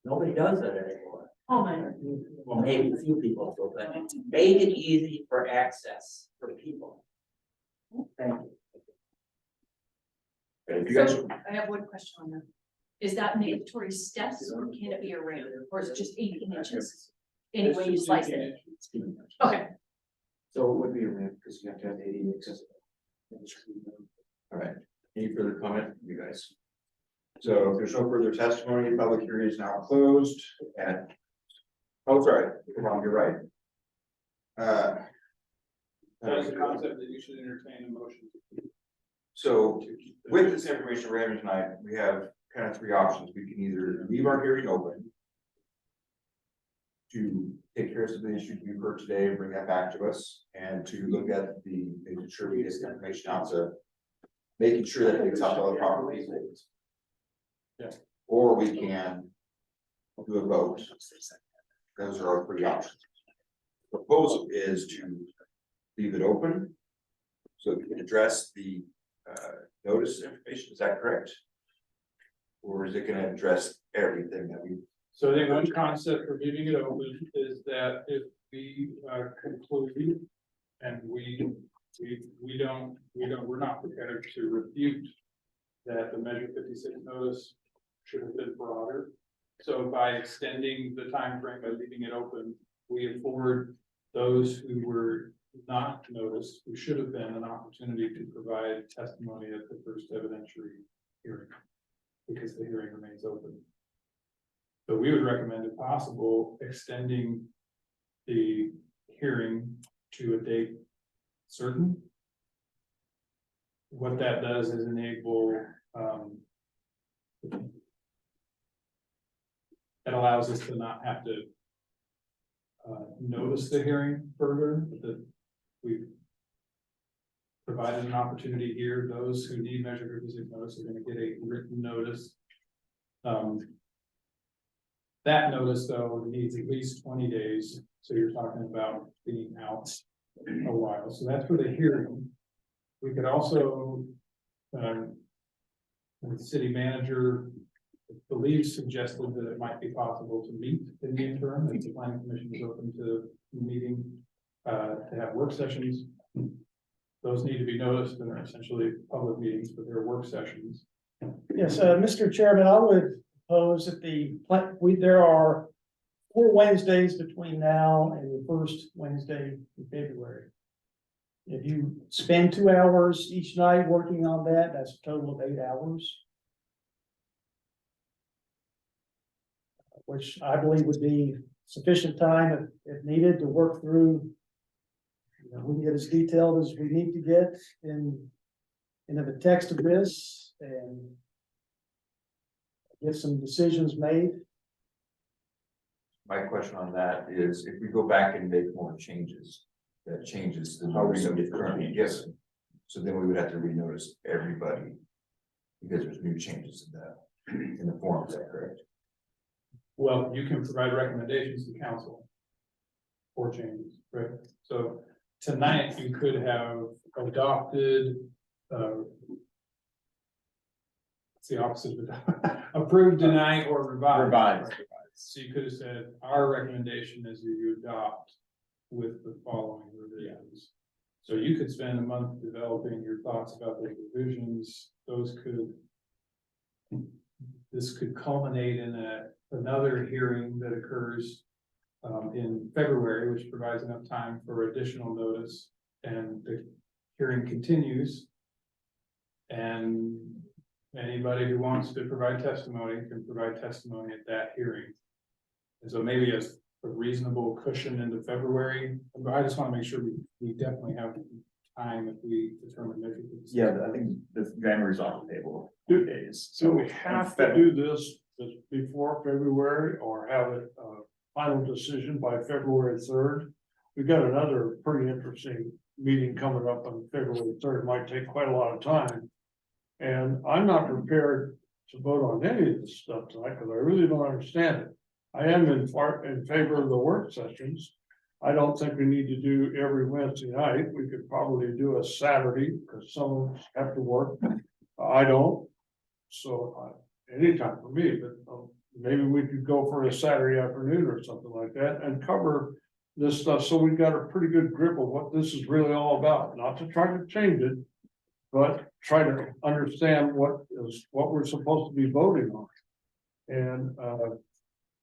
Nobody does that anymore. Oh, my. Well, maybe a few people do, but make it easy for access for people. Thank you. If you guys, So I have one question on that. Is that mandatory steps or can it be a ramp or is it just 18 inches? Any way you slice it. Okay, So it would be a ramp, because you have to have ADA accessible. all right, any further comment, you guys? So if there's no further testimony, public hearing is now closed and. Oh, sorry, Ron, you're right. There's a concept that you should entertain a motion. So with this information we're having tonight, we have kind of 3 options. We can either leave our hearing open to take care of some of the issues we've heard today and bring that back to us and to look at making sure we get the information out to making sure that it gets out to all the proper people. Yeah. Or we can do a vote. Those are our 3 options. Proposal is to leave it open so we can address the notice information. Is that correct? Or is it going to address everything that we? So I think one concept for leaving it open is that if we conclude and we're not prepared to refute that the measure 56 notice should have been broader. So by extending the time frame by leaving it open, we afford those who were not noticed, who should have been, an opportunity to provide testimony at the first evidentiary hearing, because the hearing remains open. So we would recommend, if possible, extending the hearing to a date certain. What that does is enable, it allows us to not have to notice the hearing further, that we've provided an opportunity here. Those who need measure 56 notice are going to get a written notice. That notice, though, needs at least 20 days. So you're talking about being out a while. So that's for the hearing. We could also, the city manager believes suggested that it might be possible to meet in the interim, and the planning commission is open to meeting to have work sessions. Those need to be noticed and are essentially public meetings, but they're work sessions. Yes, Mr. Chairman, I would propose that there are 4 Wednesdays between now and the first Wednesday in February. If you spend 2 hours each night working on that, that's a total of 8 hours. Which I believe would be sufficient time if needed to work through. We can get as detailed as we need to get into the text of this and get some decisions made. My question on that is, if we go back and make more changes, that changes the notice that we've currently given. So then we would have to renotice everybody because there's new changes in the form. Is that correct? Well, you can provide recommendations to council for changes, right? So tonight you could have adopted, it's the opposite of approved, deny, or revise. So you could have said, our recommendation is that you adopt with the following revisions. So you could spend a month developing your thoughts about those revisions. This could culminate in another hearing that occurs in February, which provides enough time for additional notice, and the hearing continues. And Anybody who wants to provide testimony can provide testimony at that hearing. And so maybe a reasonable cushion into February, but I just want to make sure we definitely have time if we determine maybe. Yeah, but I think the January's off the table, 2 days. So we have to do this before February or have it, final decision by February 3rd. We've got another pretty interesting meeting coming up on February 3rd, might take quite a lot of time. And I'm not prepared to vote on any of this stuff tonight, because I really don't understand it. I am in favor of the work sessions. I don't think we need to do every Wednesday night. We could probably do a Saturday, because some of us have to work. I don't. So, anytime for me, but maybe we could go for a Saturday afternoon or something like that and cover this stuff. So we've got a pretty good grip of what this is really all about, not to try to change it, but try to understand what we're supposed to be voting on. And,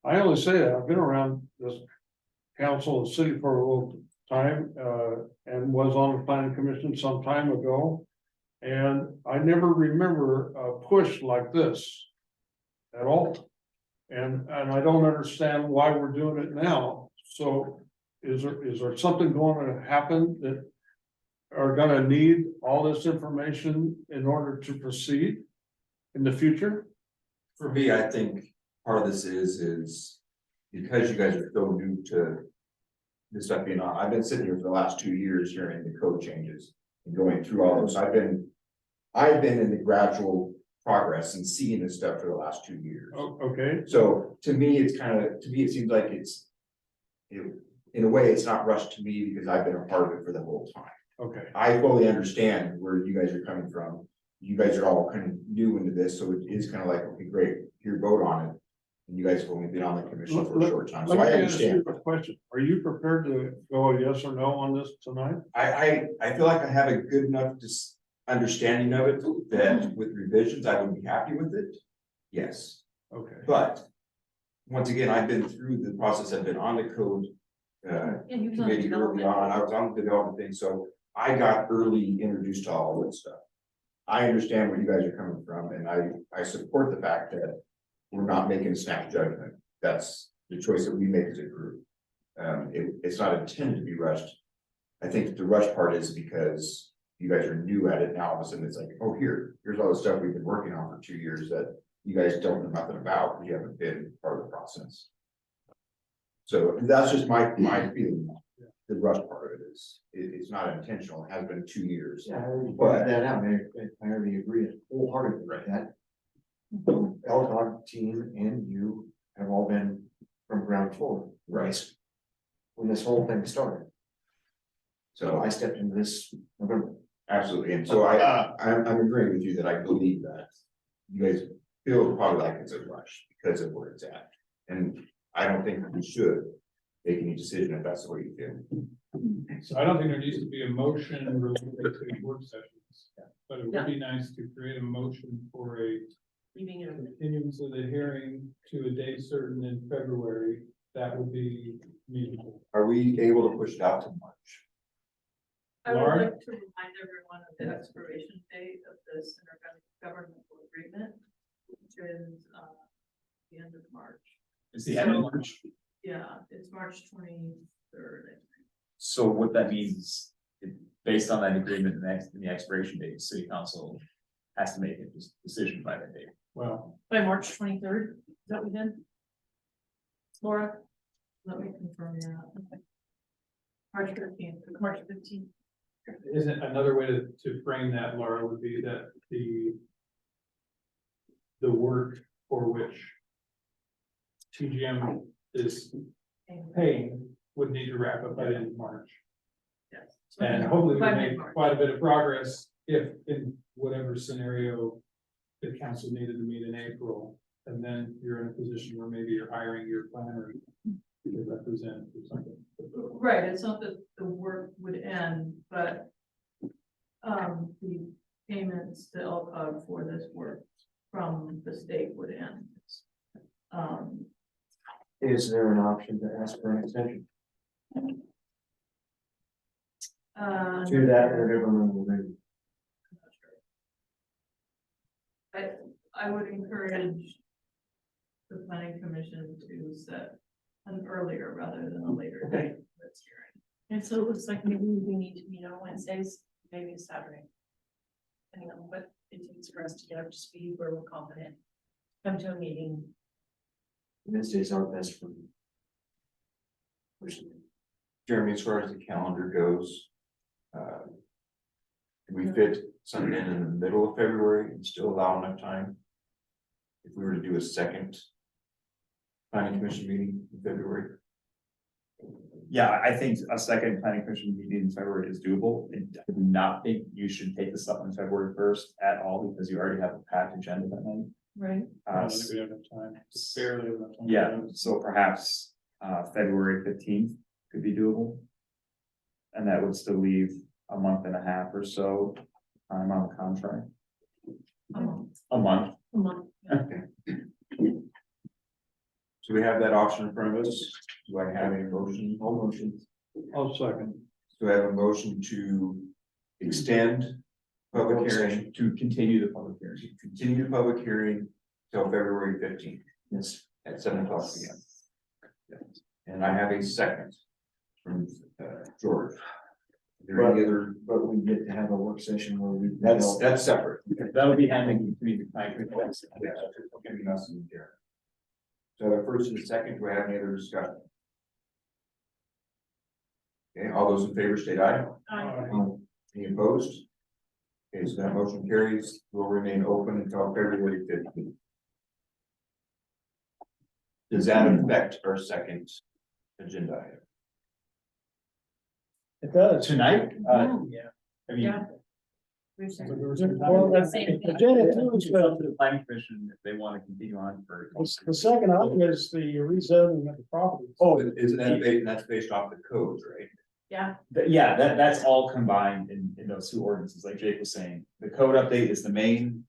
I only say that I've been around this council and city for a little time, and was on the planning commission some time ago. And I never remember a push like this at all. And I don't understand why we're doing it now. So is there something going to happen that are gonna need all this information in order to proceed in the future? For me, I think part of this is because you guys are so new to this stuff being on. I've been sitting here for the last 2 years hearing the code changes and going through all those. I've been in the gradual progress and seeing this stuff for the last 2 years. Oh, okay. So to me, it seems like in a way, it's not rushed to me because I've been a part of it for the whole time. Okay. I fully understand where you guys are coming from. You guys are all kind of new into this, so it is kind of like, okay, great, here, vote on it. And you guys have only been on the commission for a short time, so I understand. A question, are you prepared to go a yes or no on this tonight? I feel like I have a good enough understanding of it that with revisions, I would be happy with it. Yes, Okay. but once again, I've been through the process. I've been on the code committee early on. I was on the development thing, so I got early introduced to all this stuff. I understand where you guys are coming from, and I support the fact that we're not making a snap judgment. That's the choice that we make as a group. It's not intended to be rushed. I think the rush part is because you guys are new at it now. All of a sudden, it's like, oh, here's all the stuff we've been working on for 2 years that you guys don't know nothing about. You haven't been part of the process. So that's just my feeling. The rush part of it is, it's not intentional. It has been 2 years. Yeah, but that out, I already agree wholeheartedly with that. LDOG team and you have all been from ground floor. Right. When this whole thing started. So So I stepped into this November. absolutely, and so I'm agreeing with you that I believe that you guys feel probably like it's a rush because of where it's at. And I don't think we should make any decision if that's the way you feel. So I don't think there needs to be a motion related to work sessions. But it would be nice to create a motion for a Leaving it open. continuance of the hearing to a date certain in February. That would be meaningful. Are we able to push it out to March? I would Lauren? like to remind everyone of the expiration date of this intergovernmental agreement, which is, the end of March. It's the end of March. Yeah, it's March 23rd, I think. So what that means is, based on that agreement, and the expiration date, city council has to make a decision by that date. Well, By March 23rd, is that what we did? Laura? Let me confirm that. March 15th, March 15th. isn't another way to frame that, Laura, would be that the work for which TGM is paying would need to wrap up by the end of March. Yes. And hopefully we By make mid-March. quite a bit of progress if in whatever scenario the council needed to meet in April. And then you're in a position where maybe you're hiring your planner to represent or something. Right, it's not that the work would end, but the payments to LCOG for this work from the state would end. Is there an option to ask for an extension to that intergovernmental agreement? I would encourage the planning commission to set an earlier rather than a later date for this hearing. And so it looks like maybe we need to meet on Wednesdays, maybe a Saturday. Depending on what it takes for us to get up to speed, where we're confident, come to a meeting. Wednesdays are best for me. Personally. Jeremy, as far as the calendar goes, can we fit something in the middle of February and still allow enough time? If we were to do a second planning commission meeting in February? Yeah, I think a second planning commission meeting in February is doable. And I do not think you should take this up on February 1st at all, because you already have a packed agenda that night. Right. I don't think we have enough time, just barely enough time. Yeah, so perhaps February 15th could be doable. And that would still leave a month and a half or so time on the contract. A month. A month. So we have that option in front of us. Do I have any motion? All motions. I'll second. Do I have a motion to extend public hearing, To continue the public hearing. continue the public hearing till February 15th? Yes. At 7:00 p.m. And I have a second from George. Is there any other? But we get to have a work session where we. That's separate. That would be handling community planning. Giving us in here. So the first and the second, do I have any other discussion? Okay, all those in favor state aye. Any opposed? Okay, so that motion carries, will remain open until February 15th. Does that affect our second agenda item? It does. Tonight? Yeah. I mean, Yeah. Well, that's agenda two is to the planning commission if they want to continue on for. the second item is the rezoning of the property. Oh, isn't that based, that's based off the codes, right? Yeah, Yeah, that's all combined in those two ordinances, like Jake was saying. The code update is the main,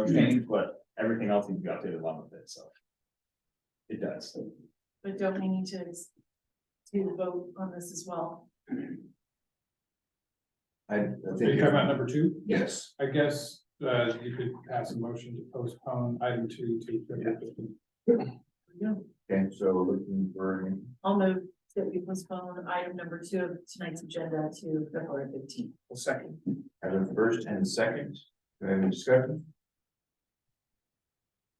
change, but everything else needs to be updated along with it, so. It does. but don't we need to do the vote on this as well? I Are you think. talking about number 2? Yes, I guess, you could pass a motion to postpone item 2 to February 15th. okay, so looking for, I'll move that we postpone item number 2 of tonight's agenda to February 15th. second, as a first and second, do I have any discussion?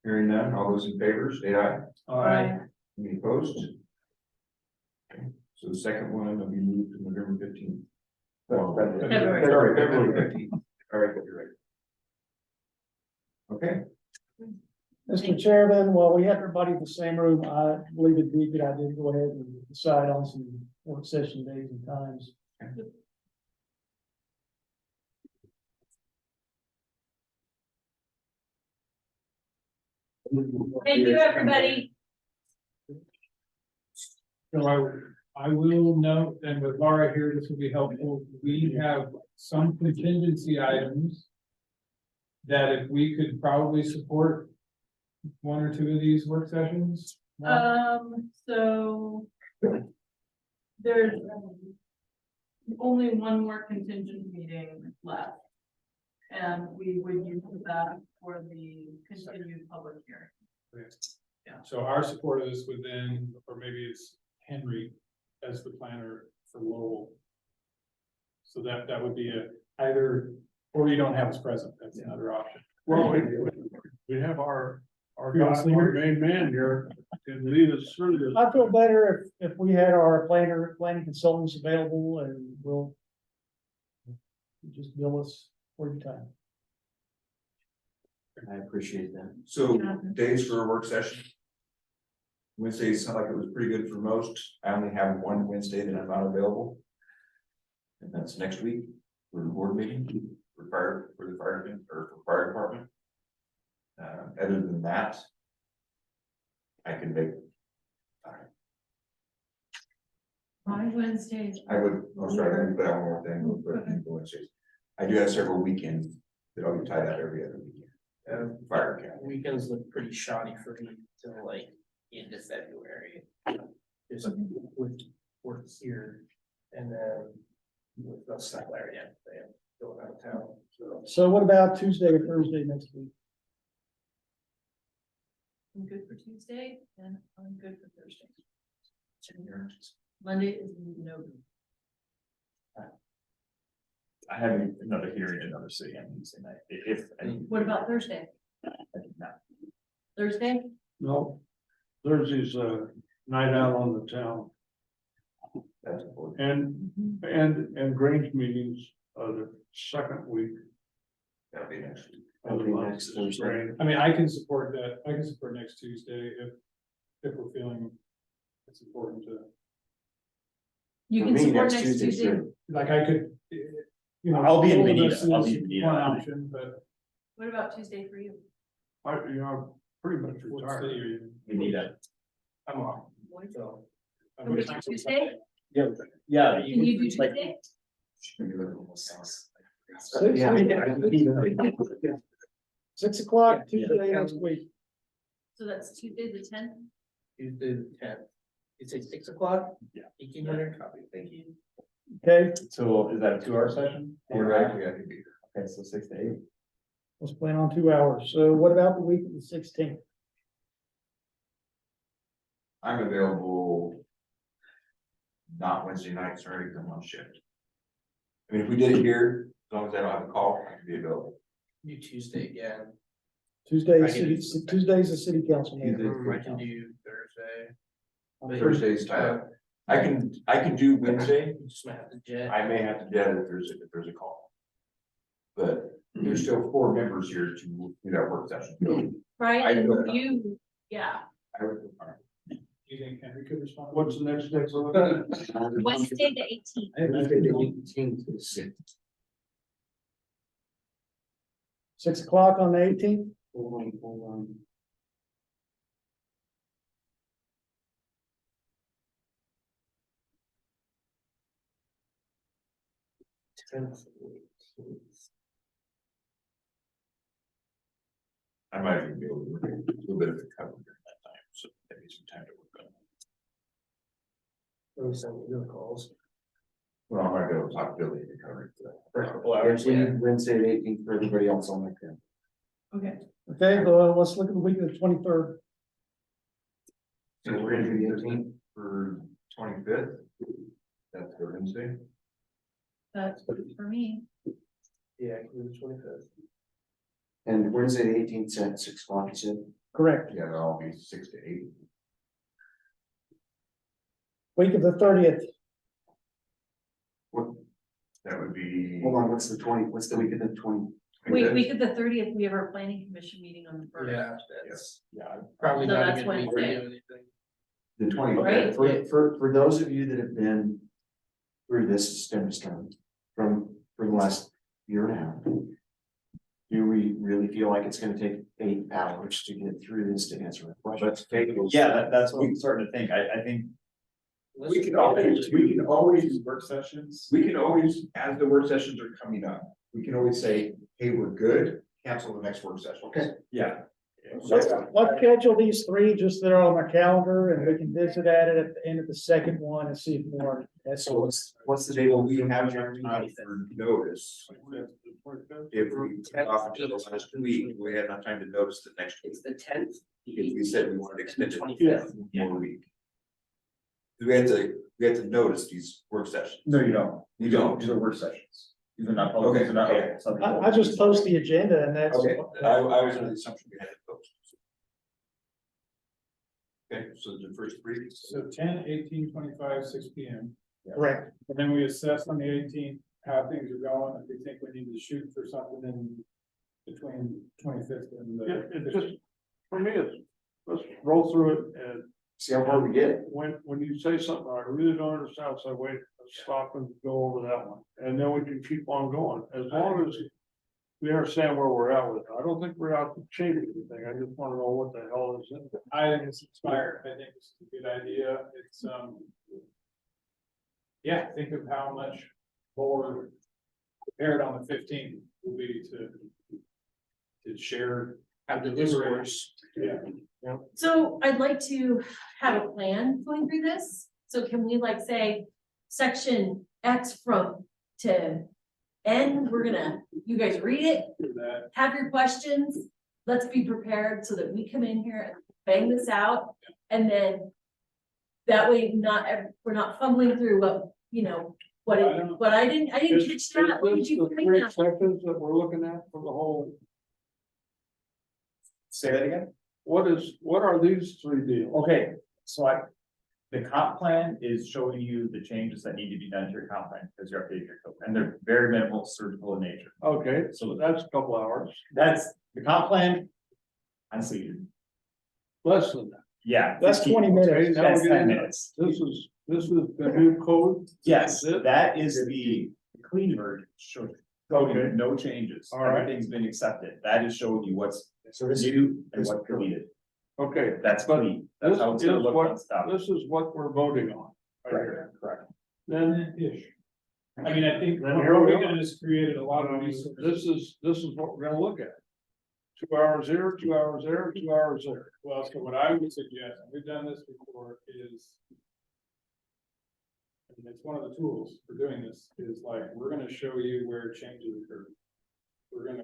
Hearing none, all those in favor, state aye. Any opposed? Okay, so the second one will be moved to November 15th. February. Sorry, February 15th. All right, you're right. Okay, Mr. Chairman, while we have everybody in the same room, I believe it'd be a good idea to go ahead and decide on some work session days and times. Thank you, everybody. So I will note, and with Laura here, this will be helpful, we have some contingency items that if we could probably support 1 or 2 of these work sessions. So there's only one more contingent meeting left. And we would use that for the continued public hearing. So our support of this would then, or maybe it's Henry as the planner for Lowell. So that would be either, or you don't have us present, that's another option. Well, we have our Previously- main man here can lead us through this. I feel better if we had our planning consultants available and we'll just bill us for your time. I appreciate that. so days for a work session. Wednesdays sound like it was pretty good for most. I only have one Wednesday that I'm not available. And that's next week for the board meeting for the fire or for fire department. Other than that, I can make. On Wednesdays. I would, I'm sorry, let me put out one more thing, real quick, and go Wednesdays. I do have several weekends that I'll be tied up every other weekend. Fire account. Weekends look pretty shoddy for me till like end of February. Just with work here and then with no stuff there yet, going out of town, so. So what about Tuesday or Thursday next week? I'm good for Tuesday and I'm good for Thursday. Monday is no. I have another hearing in another city on Tuesday night, if any. What about Thursday? Thursday? No, Thursday's a night out on the town. That's important. And Grange meetings, the second week. That'll be next week. That'll be next Thursday. I mean, I can support that, I can support next Tuesday if we're feeling it's important to, You For can me, support next next Tuesday's Tuesday. good. like I could, you know. I'll be in all of Veneta. this I'll is be in Veneta. One option, but What about Tuesday for you? I'm pretty much what retired. city are you in? We need a. I'm off. So. Can we do Tuesday? Yeah, Can you do like- Tuesday? Yeah. 6 o'clock Tuesday next week. So that's Tuesday the 10th? Tuesday the 10th. You say 6 o'clock? Yeah. 1800 copy, thank you. Okay, So is that a 2-hour session? You're right, we have to be here. Okay, so 6 to 8. let's plan on 2 hours. So what about the week of the 16th? I'm available. Not Wednesday nights or anything on shift. I mean, if we did it here, as long as I don't have a call, I can be available. Do Tuesday again. Tuesday's the city council meeting. I can do Thursday. Thursday's tight. I can do Wednesday. Just might have to jet. I may have to jet if there's a call. But there's still 4 members here to do that work session. Right, I and would- you, yeah, I would prefer. Do you think Henry could respond? What's the next day for that? Wednesday the 18th. Wednesday the 18th is 6 o'clock on the 18th? hold on. 10th. I might even be able to work a little bit of it covered during that time, so maybe some time to work on it. Or send me calls. Well, I might be able to talk Billy into covering for that. First couple hours, We yeah. need Wednesday the 18th for everybody else on that. Okay. Okay, let's look at the week of the 23rd. So we're gonna do the 18th for 25th. That's for Wednesday. That's good for me. Yeah, I can do the 25th. And Wednesday the 18th at 6 o'clock, you said? Correct. Yeah, that'll be 6 to 8. Week of the 30th. That would be. Hold on, what's the week of the 20? Week of the 30th, we have our planning commission meeting on the first. That's Yeah. probably So not a that's good week to Wednesday. do anything. The 20th. Right. For those of you that have been through this STEM term from the last year and a half. Do we really feel like it's gonna take 8 hours to get through this to answer a question? Yeah, that's what I'm starting to think. I think. We can always work sessions. We can always, as the work sessions are coming up, we can always say, hey, we're good, cancel the next work session. Okay. Yeah. Let's schedule these 3 just that are on my calendar and we can visit at it at the end of the second one and see if more. So what's the date? Well, we have enough time for notice. If we take off until the last week, we have enough time to notice the next week. It's the 10th. If we said we wanted to extend it 25th. one more week. We have to notice these work sessions. No, you don't. You don't. These are work sessions. These are not public. These are not. Okay. I just post the agenda and that's. Okay, I was under the assumption we had to post. Okay, so the first 3. So 10, 18, 25, 6 P.M. Correct. And then we assess on the 18th how things are going, if we think we need to shoot for something in between 25th and the. It's just, for me, let's roll through it and See how far we get. when you say something, I really don't understand, so wait, let's stop and go over that one. And then we can keep on going, as long as we understand where we're at with it. I don't think we're out to change anything. I just want to know what the hell is in it. I think it's inspired. I think it's a good idea. It's, yeah, think of how much more prepared on the 15th will be to share. Have the discourse. Yeah. So I'd like to have a plan going through this. So can we like say section X from to N, you guys read it, Do that. have your questions. Let's be prepared so that we come in here at the bang this out, and then that way we're not fumbling through what, you know, what I didn't catch that. What did Is you the bring three up? sections that we're looking at for the whole, Say that again? what are these three deals? Okay, so the comp plan is showing you the changes that need to be done to your comp plan, because you're updating your code, and they're very minimal, surgical in nature. Okay, so that's a couple hours, That's the comp plan. Honestly, less than that. yeah. That's 20 minutes. Okay, now That's we're 10 getting, minutes. this is the new code? Yes, This is it? that is the clean version, showing Okay. no changes. All right. Everything's been accepted. That is showing you what's So this new and what's deleted. Okay, That's But clean. this That's how it's gonna is look what, on stuff. this is what we're voting on. right here. Correct. Then, Ish. I mean, I think Then what here we Oregon are. has created a lot of resources. this is what we're gonna look at. 2 hours here, 2 hours there, 2 hours there. Well, so what I would suggest, and we've done this before, is. And it's one of the tools for doing this, is like, we're gonna show you where changes occur. We're gonna,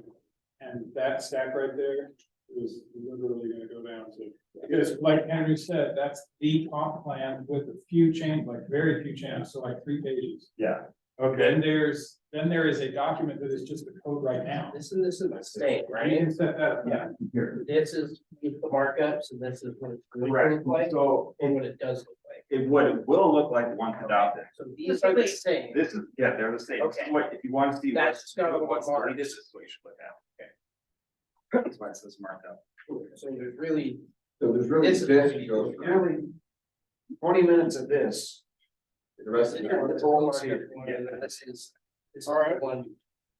and that stack right there is literally gonna go down to, because like Henry said, that's the comp plan with a few changes, like very few changes, so like 3 pages. Yeah. Then there is a document that is just the code right now. This is the state, You right? can set that up. Yeah. Here. This is the markups, and this is what it's going to Correct. look like, So and what it does look like. what it will look like once adopted. So these are the same. This is, yeah, they're the same. This is Okay. what, if you want to see That's gonna look what's hard. deleted, this is what you should look at. Okay. That's why it says marked up. So there's really, So there's really This is this, what we you know, do. really 20 minutes of this. The rest of this is All right. one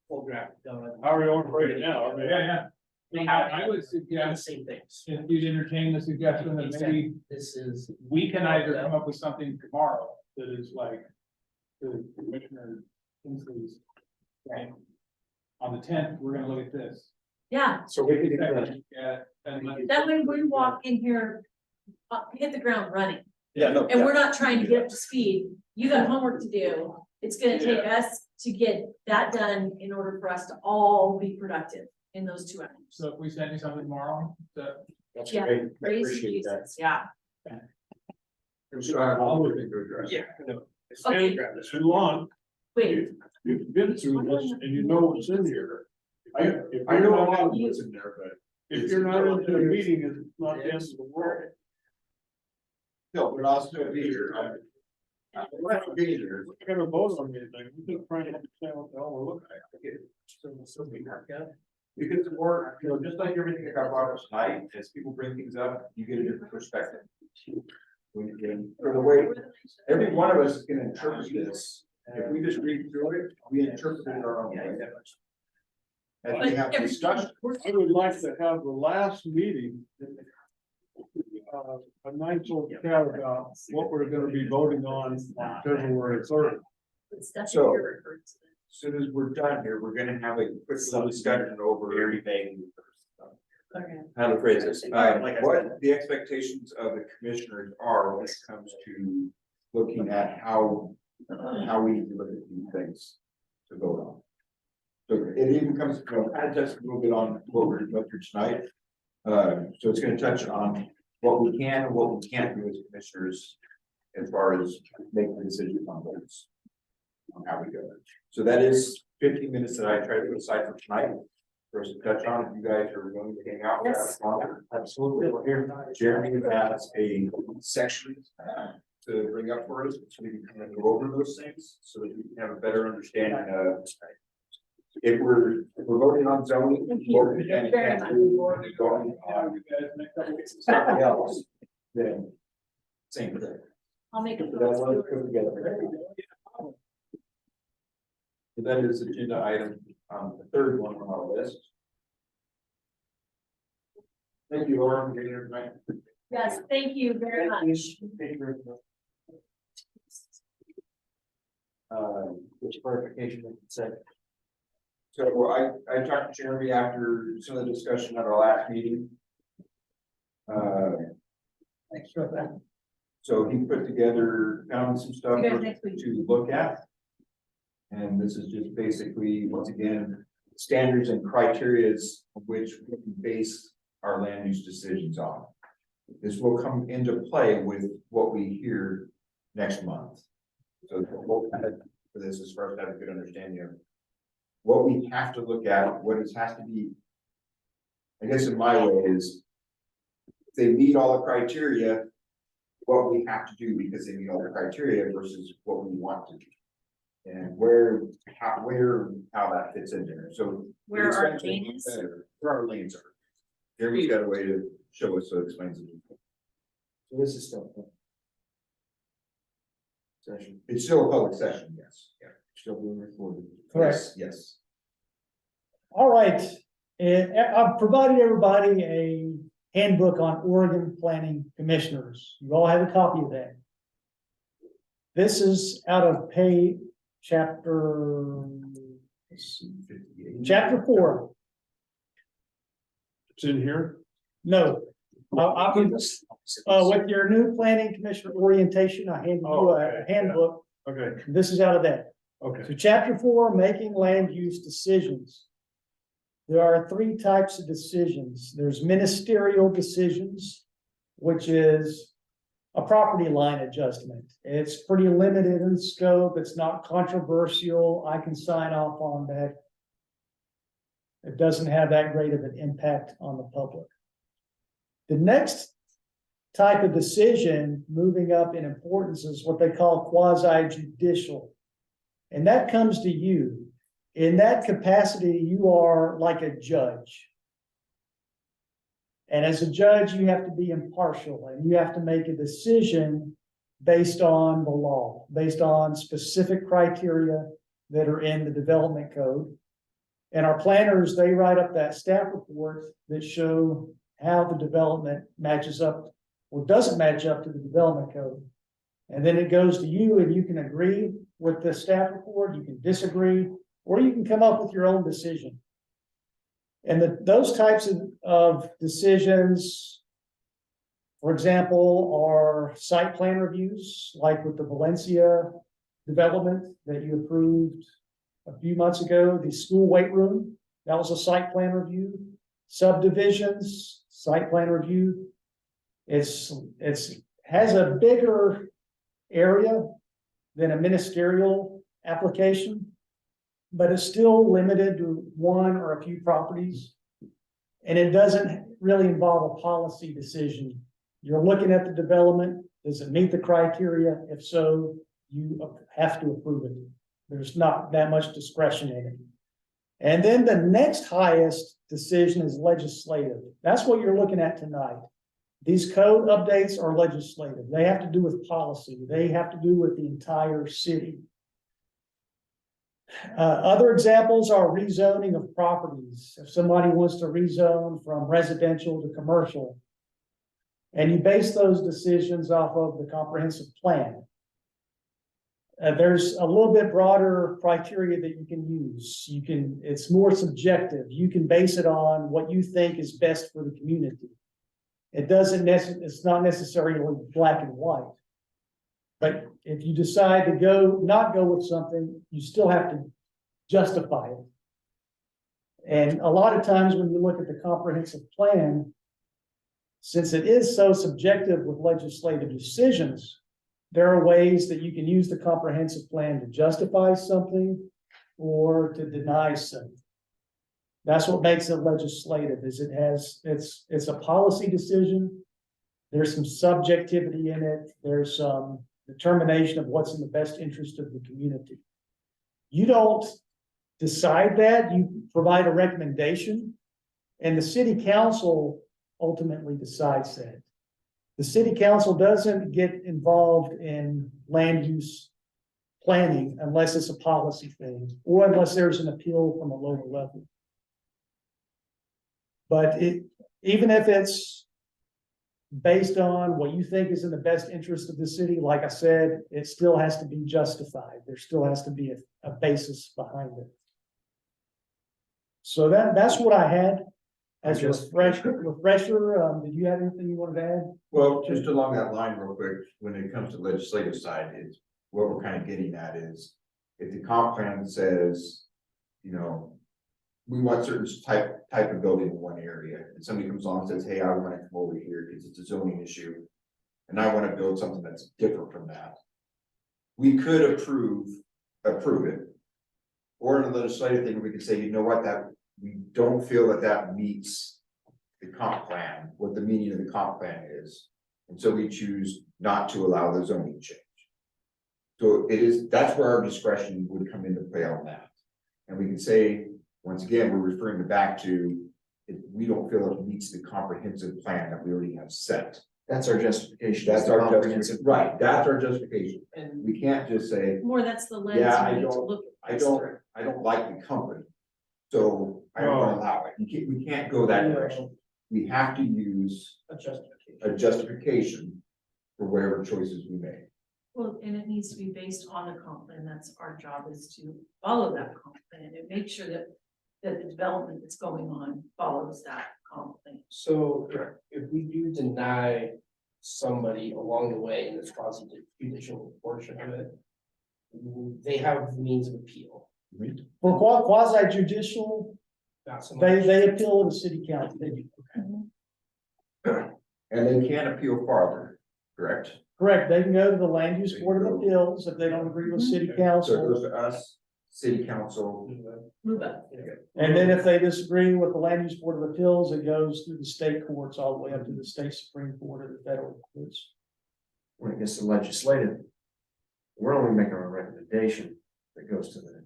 full draft done. How are you want to break it now? I mean, I would The suggest, same things. if you'd entertain the suggestion that maybe This is. we can either come up with something tomorrow that is like the Commissioner Inslee's thing. On the 10th, we're gonna look at this. Yeah, So we can do Yeah, and then- that way we walk in here, hit the ground running. Yeah, no. And we're not trying to get up to speed. You got homework to do. It's gonna take us to get that done in order for us to all be productive in those 2 hours. So if we send you something tomorrow, that, That's Yeah, great. I Raise appreciate that. excuses, yeah. I'm sure I have all the things to address. Yeah. Okay. It's too long. Wait, You've been through this and you know what's in here. If I know a you're lot not- of what's in there, but. If you're not into the meeting, it's not the end of the world. No, but I'll still be here. I'm gonna be here. We're gonna vote on anything. We're just trying to understand what the hell we're looking at. So we mark up. Because the more, you know, just like everything that got brought up tonight, as people bring things up, you get a different perspective. When you get, or the way, every one of us is gonna interpret this, if we just read through it, we interpret it our own way. And we have discussion. I would like to have the last meeting. A nice little chat about what we're gonna be voting on February 3rd. it's stuff that So- you're referring to. As soon as we're done here, we're gonna have a quick little discussion over. Very vague. Okay. How to phrase this, Like I what the expectations of the commissioners are when it comes to looking at how we need to look at these things to vote on. So it even comes, you know, kind of just a little bit on what we're going through tonight. So it's gonna touch on what we can and what we can't do as commissioners as far as making decisions on votes. On how we go. So that is 15 minutes that I tried to put aside for tonight. For us to touch on, if you guys are willing to hang out. with us longer. Absolutely, we're here. Jeremy has a section to bring up for us, so we can kind of go over those things, so that we can have a better understanding of. If we're voting on zoning, what we can and can't do, or we're voting on something else, then same thing. I'll make a. So that's what it's put together. So that is agenda item, the third one on our list. Thank you, Laura, for being here tonight. Yes, thank you very much. Which clarification we can say. So I talked to Jeremy after some of the discussion at our last meeting. Thanks for that. So he put together, found some stuff You guys next week. to look at. And this is just basically, once again, standards and criterias of which we can base our land use decisions on. this will come into play with what we hear next month. So we'll kind of, for this, as far as to have a good understanding of what we have to look at, what it has to be. I guess in my way is, if they meet all the criteria, what we have to do because they meet all the criteria versus what we want to do. And where that fits in there, so. Where our lanes, Where our lanes are. Jeremy's got a way to show us, so it explains it. So this is still. Session. It's still a public session, yes, yeah. Still being recorded. Correct. Yes. All right, and I've provided everybody a handbook on Oregon Planning Commissioners. You all have a copy of that. This is out of pay chapter, let's see, chapter 4. It's in here. No, I can, with your new planning commissioner orientation, I handed you a handbook. Okay, This is out of that. okay. So chapter 4, making land use decisions. There are 3 types of decisions. There's ministerial decisions, which is a property line adjustment. It's pretty limited in scope. It's not controversial. I can sign off on that. It doesn't have that great of an impact on the public. The next type of decision, moving up in importance, is what they call quasi-judicial. And that comes to you. In that capacity, you are like a judge. And as a judge, you have to be impartial and you have to make a decision based on the law, based on specific criteria that are in the development code. And our planners, they write up that staff report that show how the development matches up or doesn't match up to the development code. And then it goes to you and you can agree with the staff report, you can disagree, or you can come up with your own decision. And those types of decisions, for example, are site plan reviews, like with the Valencia development that you approved a few months ago, the school weight room, that was a site plan review. Subdivisions, site plan review. It's has a bigger area than a ministerial application, but it's still limited to 1 or a few properties. And it doesn't really involve a policy decision. You're looking at the development. Does it meet the criteria? If so, you have to approve it. There's not that much discretion in it. And then the next highest decision is legislative. That's what you're looking at tonight. These code updates are legislative. They have to do with policy. They have to do with the entire city. Other examples are rezoning of properties. If somebody wants to rezone from residential to commercial, and you base those decisions off of the comprehensive plan. There's a little bit broader criteria that you can use. It's more subjective. You can base it on what you think is best for the community. It's not necessarily black and white. But if you decide to not go with something, you still have to justify it. And a lot of times when you look at the comprehensive plan, since it is so subjective with legislative decisions, there are ways that you can use the comprehensive plan to justify something or to deny something. That's what makes it legislative, is it's a policy decision. There's some subjectivity in it. There's some determination of what's in the best interest of the community. You don't decide that, you provide a recommendation, and the city council ultimately decides that. The city council doesn't get involved in land use planning unless it's a policy thing, or unless there's an appeal from a lower level. But even if it's based on what you think is in the best interest of the city, like I said, it still has to be justified. There still has to be a basis behind it. So that's what I had as a refresher. Did you have anything you wanted to add? Well, just along that line real quick, when it comes to legislative side, it's what we're kind of getting at is if the comp plan says, we want certain type of building in one area, and somebody comes along and says, hey, I wanna come over here because it's a zoning issue. And I wanna build something that's different from that. We could approve it. Or in the legislative thing, we could say, you know what, that, we don't feel that that meets the comp plan, what the meaning of the comp plan is. And so we choose not to allow the zoning change. So it is, that's where our discretion would come into play on that. And we can say, once again, we're referring it back to, if we don't feel it meets the comprehensive plan that we already have set. That's our justification. That's our comprehensive. justification, right, that's our justification. And We can't just say, more, that's the lens Yeah, you need to look at this through. I don't like the company. So I don't wanna allow it. We can't go that direction. We have to use A justification. a justification for whatever choices we make. Well, and it needs to be based on the comp plan. That's our job, is to follow that comp plan and make sure that the development that's going on follows that comp plan. So if we do deny somebody along the way in this quasi-judicial portion of it, they have the means of appeal, For quasi judicial, not so much. they appeal to the city council. And they can't appeal farther, correct? Correct, they can go to the land use board of appeals if they don't agree with city So it council. goes to us, city council. Move up. And then if they disagree with the land use board of appeals, it goes through the state courts all the way up to the state supreme court or the federal courts. When it gets to legislative, we're only making a recommendation that goes to the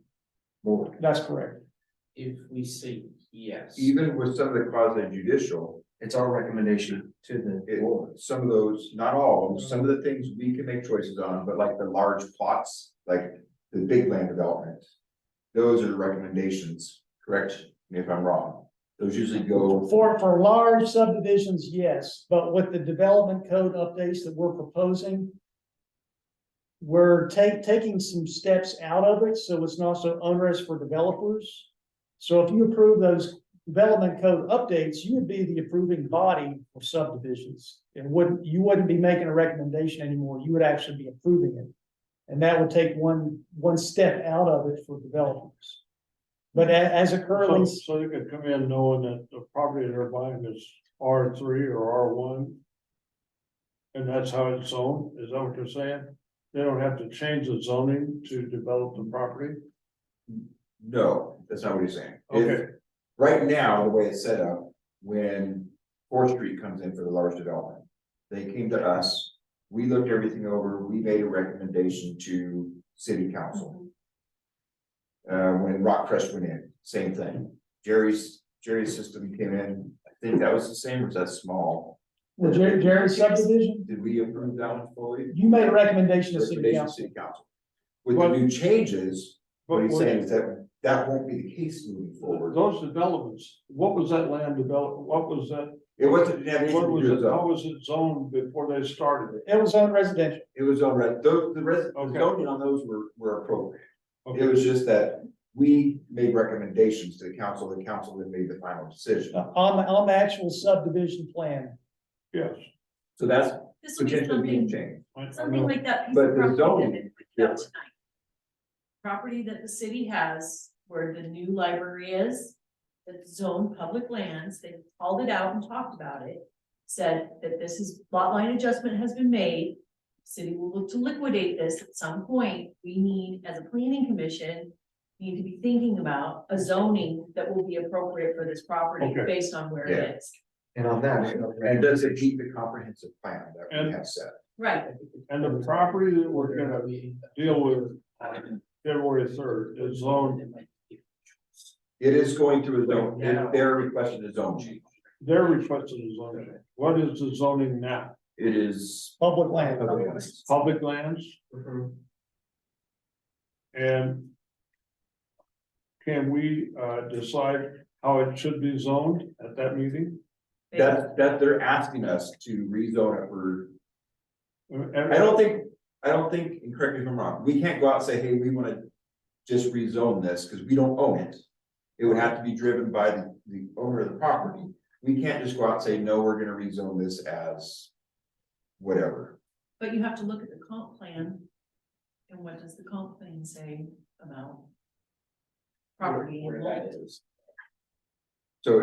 board. That's correct. If we say yes. Even with some of the quasi judicial, It's our recommendation to the board. some of those, not all, of them, some of the things we can make choices on, but like the large plots, like the big land development. Those are recommendations, correct me if I'm wrong. Those usually go, For large subdivisions, yes, but with the development code updates that we're proposing, we're taking some steps out of it, so it's not so onerous for developers. So if you approve those development code updates, you would be the approving body for subdivisions. You wouldn't be making a recommendation anymore, you would actually be approving it. And that would take one step out of it for developers. But as it currently, So you could come in knowing that the property they're buying is R3 or R1. And that's how it's zoned, is that what you're saying? They don't have to change the zoning to develop the property? no, that's not what he's saying. If- Okay. Right now, the way it's set up, when Fourth Street comes in for the large development, they came to us, we looked everything over, we made a recommendation to city council. When Rock Crest went in, same thing. Jerry's system came in, I think that was the same, or was that small? with Jerry's subdivision, Did we approve that one fully? you made a recommendation to city Recommendation to council. city council. With the new changes, what he's But saying is that won't be the case moving forward. those developments, what was that land developed, what was that, It wasn't, it had what anything was to do it, with how zone. was it zoned before they started it? It was on residential. It was on the Okay. zoning on those were appropriate. It Okay. was just that we made recommendations to the council then made the final decision. On the actual subdivision plan. Yes. So that's This will be potentially being something, changed. I something know. like that piece But of the property zoning that is they picked out different. tonight. Property that the city has, where the new library is, that's zoned public lands, they called it out and talked about it. Said that this is, lot line adjustment has been made, city will look to liquidate this at some point. We need, as a planning commission, need to be thinking about a zoning that will be appropriate for this property Okay. based on where Yeah. it is. And on that. And does it meet the comprehensive plan that we And- have set? Right, And the property that we're gonna deal with February 3rd is zoned, It is going to a zone, they're requesting a zone change. they're requesting a zoning. What is the zoning now? It is. Public land. Public lands? And can we decide how it should be zoned at that meeting? That they're asking us to rezone it for, And- I don't think, and correct me if I'm wrong, we can't go out and say, hey, we wanna just rezone this, cause we don't own it. It would have to be driven by the owner of the property. We can't just go out and say, no, we're gonna rezone this as whatever. but you have to look at the comp plan. And what does the comp plan say about property and Where land? that is. So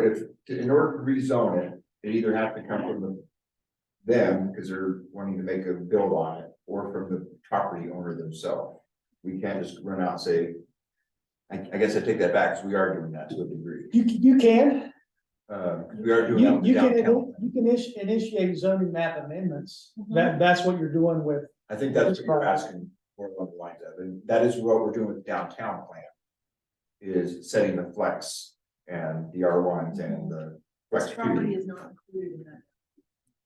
in order to rezone it, it either have to come from them, because they're wanting to make a build on it, or from the property owner themselves. We can't just run out and say, I guess I take that back, because we are doing that to a degree. You can, We are doing that with the downtown. you can initiate zoning map amendments, that's what you're doing with. I think that's what you're asking for along the lines of, and that is what we're doing with the downtown plan. Is setting the flex and the R1s and the flex This property two. is not included in that.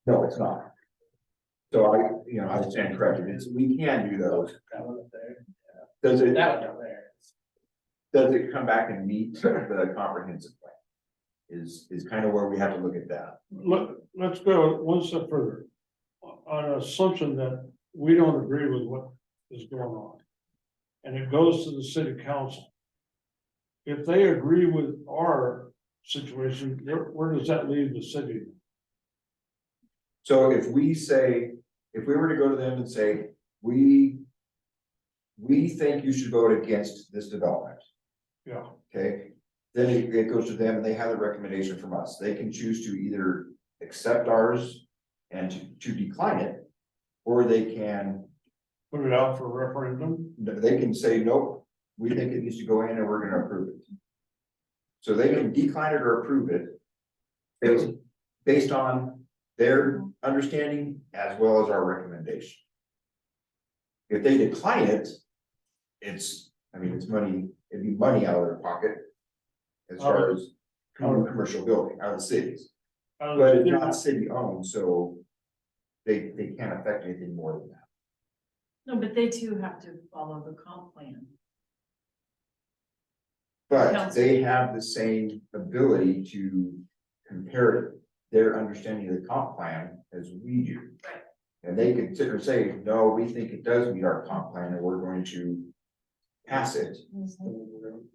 No, it's not. So I stand corrected, we can do those. Does it, That one down there. does it come back and meet the comprehensive plan? Is kind of where we have to look at that. Let's go one step further. On an assumption that we don't agree with what is going on. And it goes to the city council. If they agree with our situation, where does that leave the city? So if we were to go to them and say, we think you should vote against this development, Yeah, okay? Then it goes to them and they have a recommendation from us. They can choose to either accept ours and to decline it. Or they can, put it out for referendum. they can say, nope, we think it needs to go in and we're gonna approve it. So they can decline it or approve it based on their understanding as well as our recommendation. If they decline it, it's money, it'd be money out of their pocket as far as commercial building out of the cities. But it's not city owned, so they can't affect anything more than that. No, but they too have to follow the comp plan. But they have the same ability to compare their understanding of the comp plan as we do. Right. And they can sit and say, no, we think it does meet our comp plan and we're going to pass it.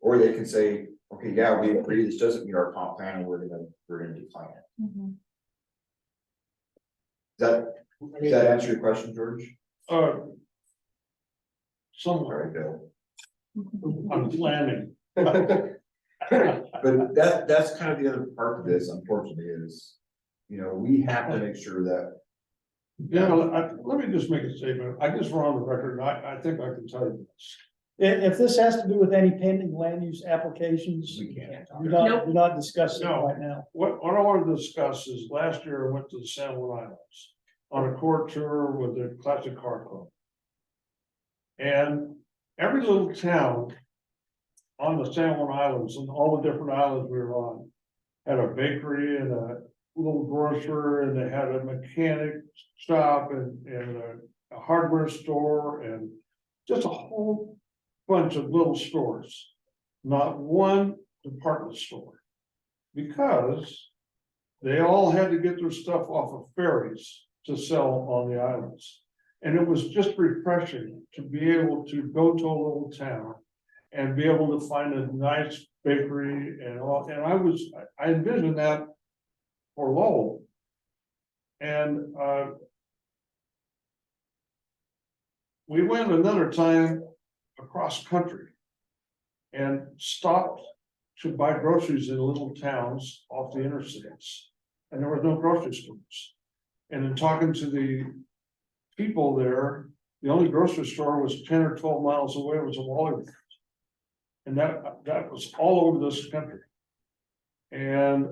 Or they can say, okay, yeah, we agree, this doesn't meet our comp plan and we're gonna decline it. Does that answer your question, George? Somewhere, Alright, Bill. I'm planning. But that's kind of the other part of this, unfortunately, is, we have to make sure that. Yeah, let me just make a statement. I just went on the record, and I think I can tell you this. If this has to do with any pending land use applications, We can't. you're not discussing it No. right now. What I want to discuss is last year I went to the San Juan Islands on a court tour with the Classic Car Club. And every little town on the San Juan Islands and all the different islands we were on had a bakery and a little grocer, and they had a mechanic shop and a hardware store and just a whole bunch of little stores, not one department store. Because they all had to get their stuff off of ferries to sell on the islands. And it was just refreshing to be able to go to a little town and be able to find a nice bakery and all, and I envisioned that for Lowell. And we went another time across country and stopped to buy groceries in little towns off the interstates. And there were no grocery stores. And in talking to the people there, the only grocery store was 10 or 12 miles away, it was a Walmart. And that was all over this country. And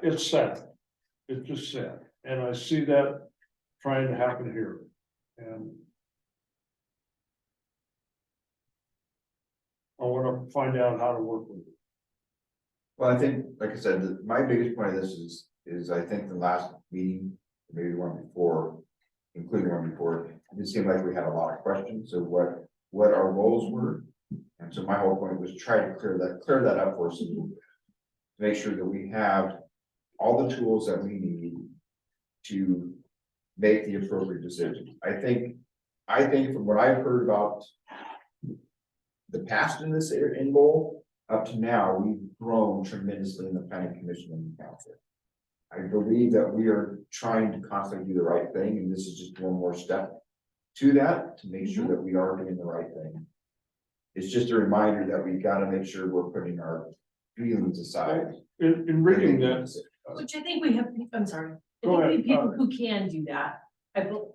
it's sad. It's just sad. And I see that trying to happen here. And I want to find out how to work with it. Well, I think, like I said, my biggest point of this is I think the last meeting, maybe the one before, including the one before, it seemed like we had a lot of questions of what our goals were. And so my whole point was try to clear that up for us a little bit. To make sure that we have all the tools that we need to make the appropriate decision. I think from what I've heard about the past in this in Lowell, up to now, we've grown tremendously in the planning commission and the council. I believe that we are trying to constantly do the right thing, and this is just one more step to that, to make sure that we are doing the right thing. It's just a reminder that we gotta make sure we're putting our feelings aside. In reading that, Which I think we have, I'm sorry, I Go think we have ahead, people who can do that.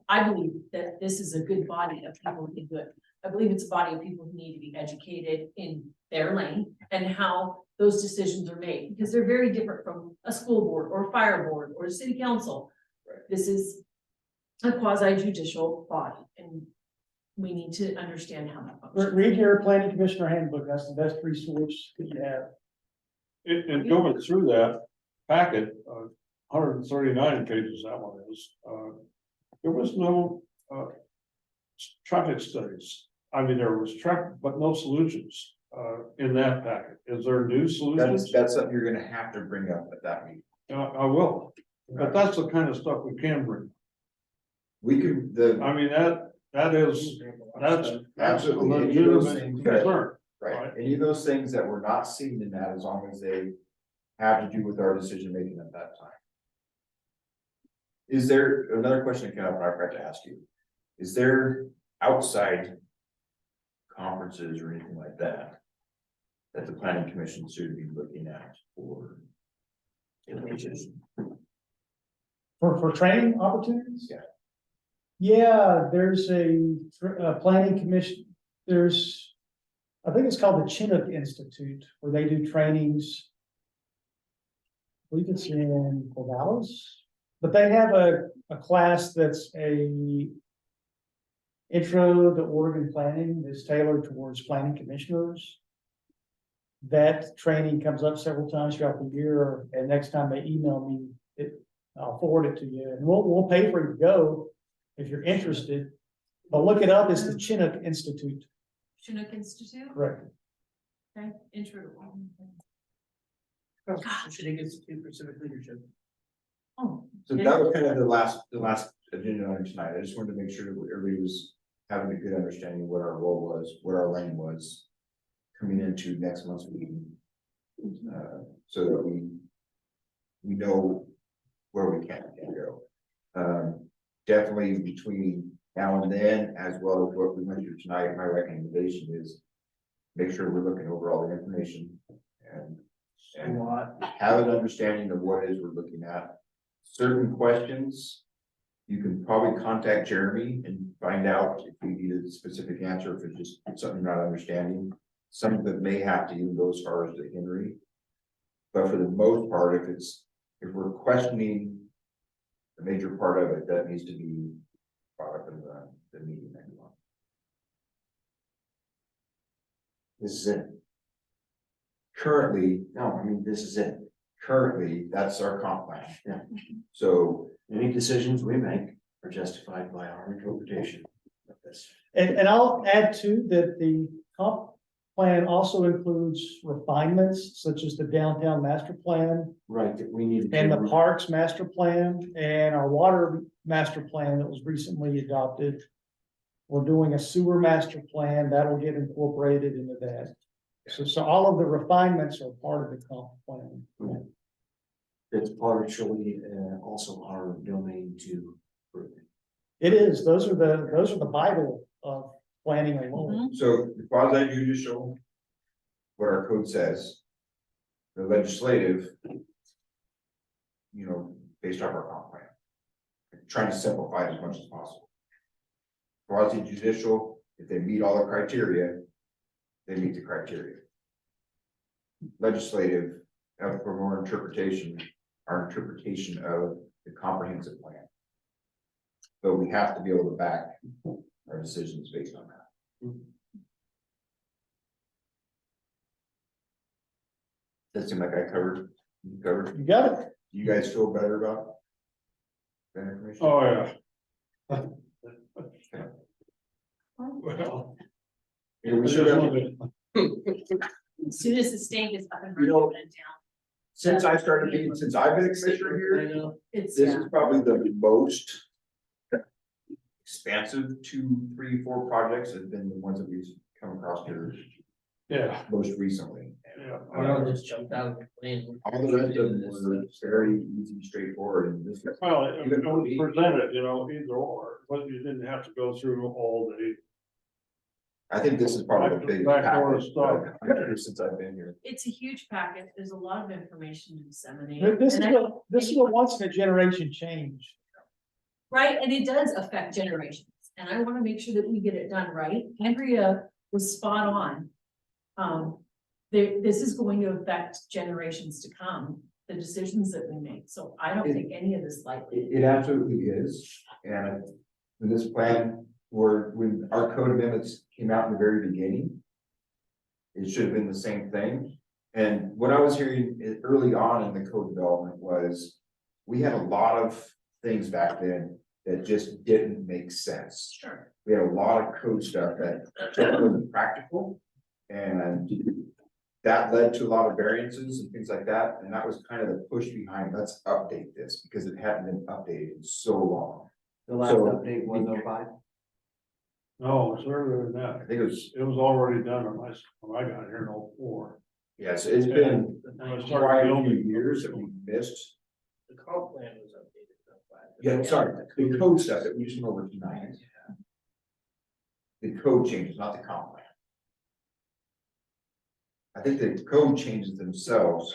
I believe that this is a good body of people who can do it. I believe it's a body of people who need to be educated in their lane and how those decisions are made, because they're very different from a school board or a fire board or a city council. This is a quasi judicial body, and we need to understand how that functions. Read your planning commissioner handbook, that's the best resource that you have. in going through that packet, 139 pages that one is, there was no, traffic studies. I mean, there was traffic, but no solutions, in that packet. Is there new solutions? That's something you're gonna have to bring up at that meeting. I will, but that's the kind of stuff we can bring. We could, I mean, that's a absolutely, any of those legitimate things, concern. right, any of those things that were not seen in that, as long as they have to do with our decision making at that time. Is there, another question that came up, I forgot to ask you, is there outside conferences or anything like that that the planning commission should be looking at for information? For training opportunities? Yeah. Yeah, there's a planning commission, I think it's called the Chinook Institute, where they do trainings. I believe it's in Corvallis, but they have a class that's a intro to Oregon planning that's tailored towards planning commissioners. That training comes up several times throughout the year, and next time they email me, I'll forward it to you, and we'll pay for you to go if you're interested. But look it up, it's the Chinook Institute. Chinook Institute, Correct. okay, intro. Chinook Institute for Civic Leadership. Oh, So that was kind of the last agenda item tonight. I just wanted to make sure that everybody was having a good understanding of what our role was, what our lane was coming into next month's meeting. So that we know where we can go. Definitely between now and then, as well as what we went through tonight, my recommendation is make sure we're looking over all the information and have an understanding of what it is we're looking at. Certain questions, you can probably contact Jeremy and find out if we need a specific answer, if it's just something you're not understanding. Some of it may have to even go as far as to Henry. But for the most part, if we're questioning the major part of it, that needs to be brought up in the meeting that you want. This is it. Currently, No, I mean, this is it. currently, that's our comp plan. Yeah. So Any decisions we make are justified by our interpretation of this. And I'll add too, that the comp plan also includes refinements, such as the downtown master plan Right, that we need to. and the parks master plan and our water master plan that was recently adopted. We're doing a sewer master plan that'll get incorporated into that. So all of the refinements are part of the comp plan. It's partially also our domain to prove it. It is, those are the Bible of planning alone. So the quasi judicial, what our code says, the legislative, based off our comp plan. Trying to simplify it as much as possible. Quasi judicial, if they meet all the criteria, they meet the criteria. Legislative, for more interpretation, our interpretation of the comprehensive plan. So we have to be able to back our decisions based on that. That seemed like I covered. You got it. You guys feel better about that information? Oh, yeah. Well, Yeah, we I should just have, wanted to- As soon as the state is up and You know, running in town, since I've been a commissioner here, it's, this yeah, is probably the most expansive 2, 3, 4 projects have been the ones that we've come across here Yeah, most recently. yeah. Just jumped out of the plane. All the rest of them were very easy, straightforward, and this. Well, it was presented, either or, but you didn't have to go through all the I think this is probably the biggest Back door package stuff. since I've been here. It's a huge packet. There's a lot of information to disseminate. This is And I a, don't this is a think- once in a generation change. Right, and it does affect generations, and I wanna make sure that we get it done right. Andrea was spot on. This is going to affect generations to come, the decisions that we make, so I don't think any of this lightly. It absolutely is, and when this plan, when our code amendments came out in the very beginning. It should have been the same thing, and what I was hearing early on in the code development was. We had a lot of things back then that just didn't make sense. Sure. We had a lot of code stuff that just wasn't practical. And that led to a lot of variances and things like that, and that was kind of the push behind, let's update this, because it hadn't been updated in so long. The last So- update was 05. No, it's earlier than I that. think It was already done when I got here in 04. yes, it's been When I started quite a few building. years that we missed. The comp plan was updated. Yeah, sorry, the code stuff that we just went over tonight. The code changes, not the comp plan. I think the code changes themselves.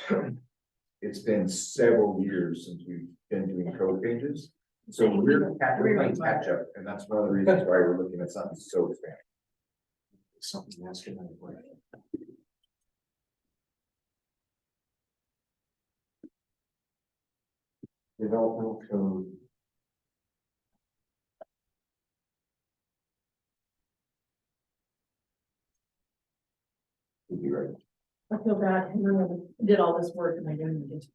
It's been several years since we've been doing code changes. So we're playing catch up, and that's one of the reasons why we're looking at something so expanded. Something else can I work. Developmental code. Would be right. I feel bad, I really did all this work and I didn't get to.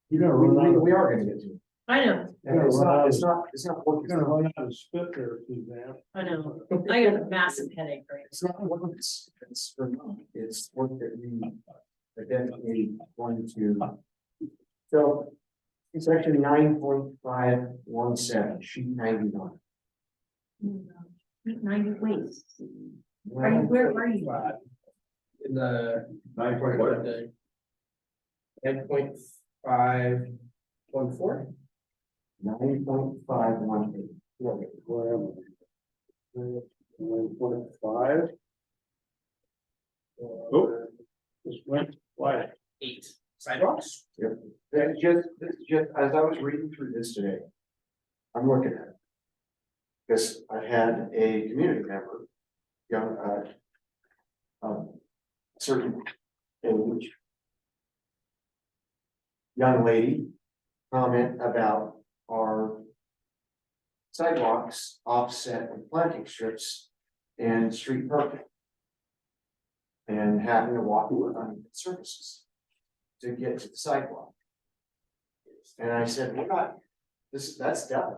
You're gonna run out of, We are gonna get to it. I know, And it's not you're working. gonna run out of spit there, Suzanne. I know, I got a massive headache right It's not work, it's for me, it's work that we are definitely going to. So, it's actually 9.517, sheet 99. now. 90, wait, are you, where are you? In the 9.1. 9.514. 9.518. Whatever. 9.5. Oh, just went quiet. 8 sidewalks. That's just, as I was reading through this today, I'm looking at it. Because I had a community member, young, certain age, young lady, comment about our sidewalks offset with planting strips and street parking. And having to walk on uneven surfaces to get to the sidewalk. And I said, we're not, that's done.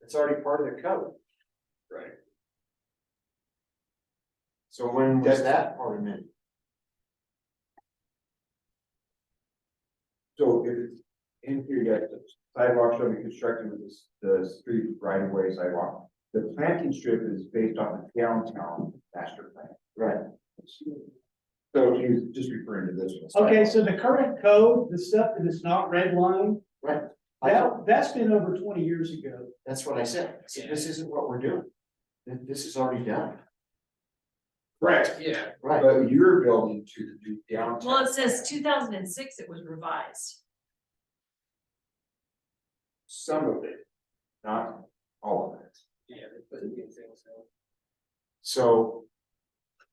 It's already part of the code. Right. So when was that part amended? So if it's in here, yet the sidewalk shall be constructed with the street right of way sidewalk. The planting strip is based on the downtown master plan. Right. So he's just referring to this one. Okay, so the current code, the stuff that is not redlined, Right. that's been over 20 years ago. That's what I said. I said, this isn't what we're doing. This is already done. Correct. Yeah. Right. But you're building to the new downtown. Well, it says 2006, it was revised. Some of it, not all of it. Yeah, they put a few things out So,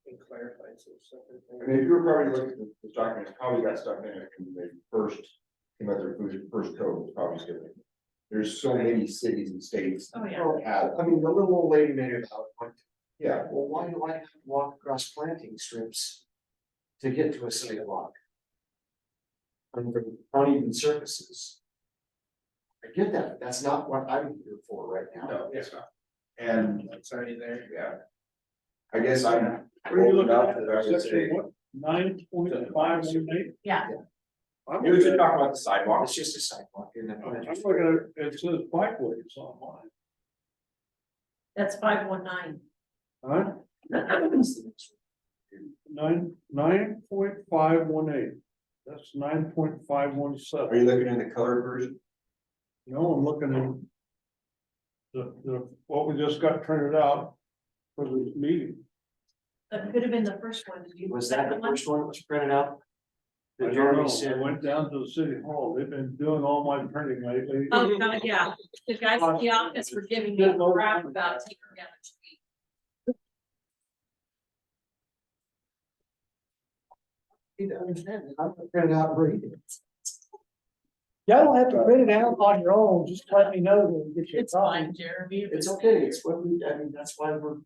and clarified some stuff. I mean, if you were probably looking at the document, it's probably got stuff in it from the first, came out their first code was probably still in. There's so many cities and states. Oh, yeah. that have, I mean, the little old lady made it about, yeah, well, why do I have to walk across planting strips to get to a sidewalk? Under uneven surfaces. I get that, that's not what I'm here for right now. no, it's not. And, It's already there. yeah. I guess I'm. What are you looking old at? enough that I would say- Section what? 9.518? Yeah, I'm You were just looking talking about the sidewalk. It's just a sidewalk in the. at, it says bikeways on mine, that's 519. huh? 9.518. That's 9.517. Are you looking in the colored version? No, I'm looking what we just got printed out for this meeting. That could have been the first one. Did you? Was that the first one that was printed out? I That don't Jeremy know, I said, went down to the city hall, they've been doing all my printing lately. Oh, God, yeah, the guys in the office were giving me crap about taking down the tree. you need to understand, I'm gonna print it out and read it. Y'all don't have to print it out on your own, just let me know when you get your It's copy. fine, Jeremy. It's okay, it's what we, I mean, that's why I'm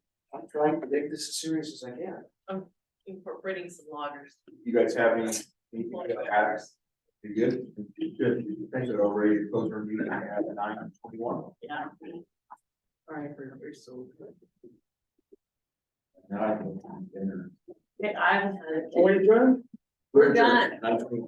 trying to make this as serious as I can. Incorporating some loggers. You guys have anything to add? You good? Good. Thanks, we're ready to close our meeting at 9:21. Yeah. All right, we're so good. Now I can dinner. Okay, I haven't had it. Are we adjourned? We're done. 9:21.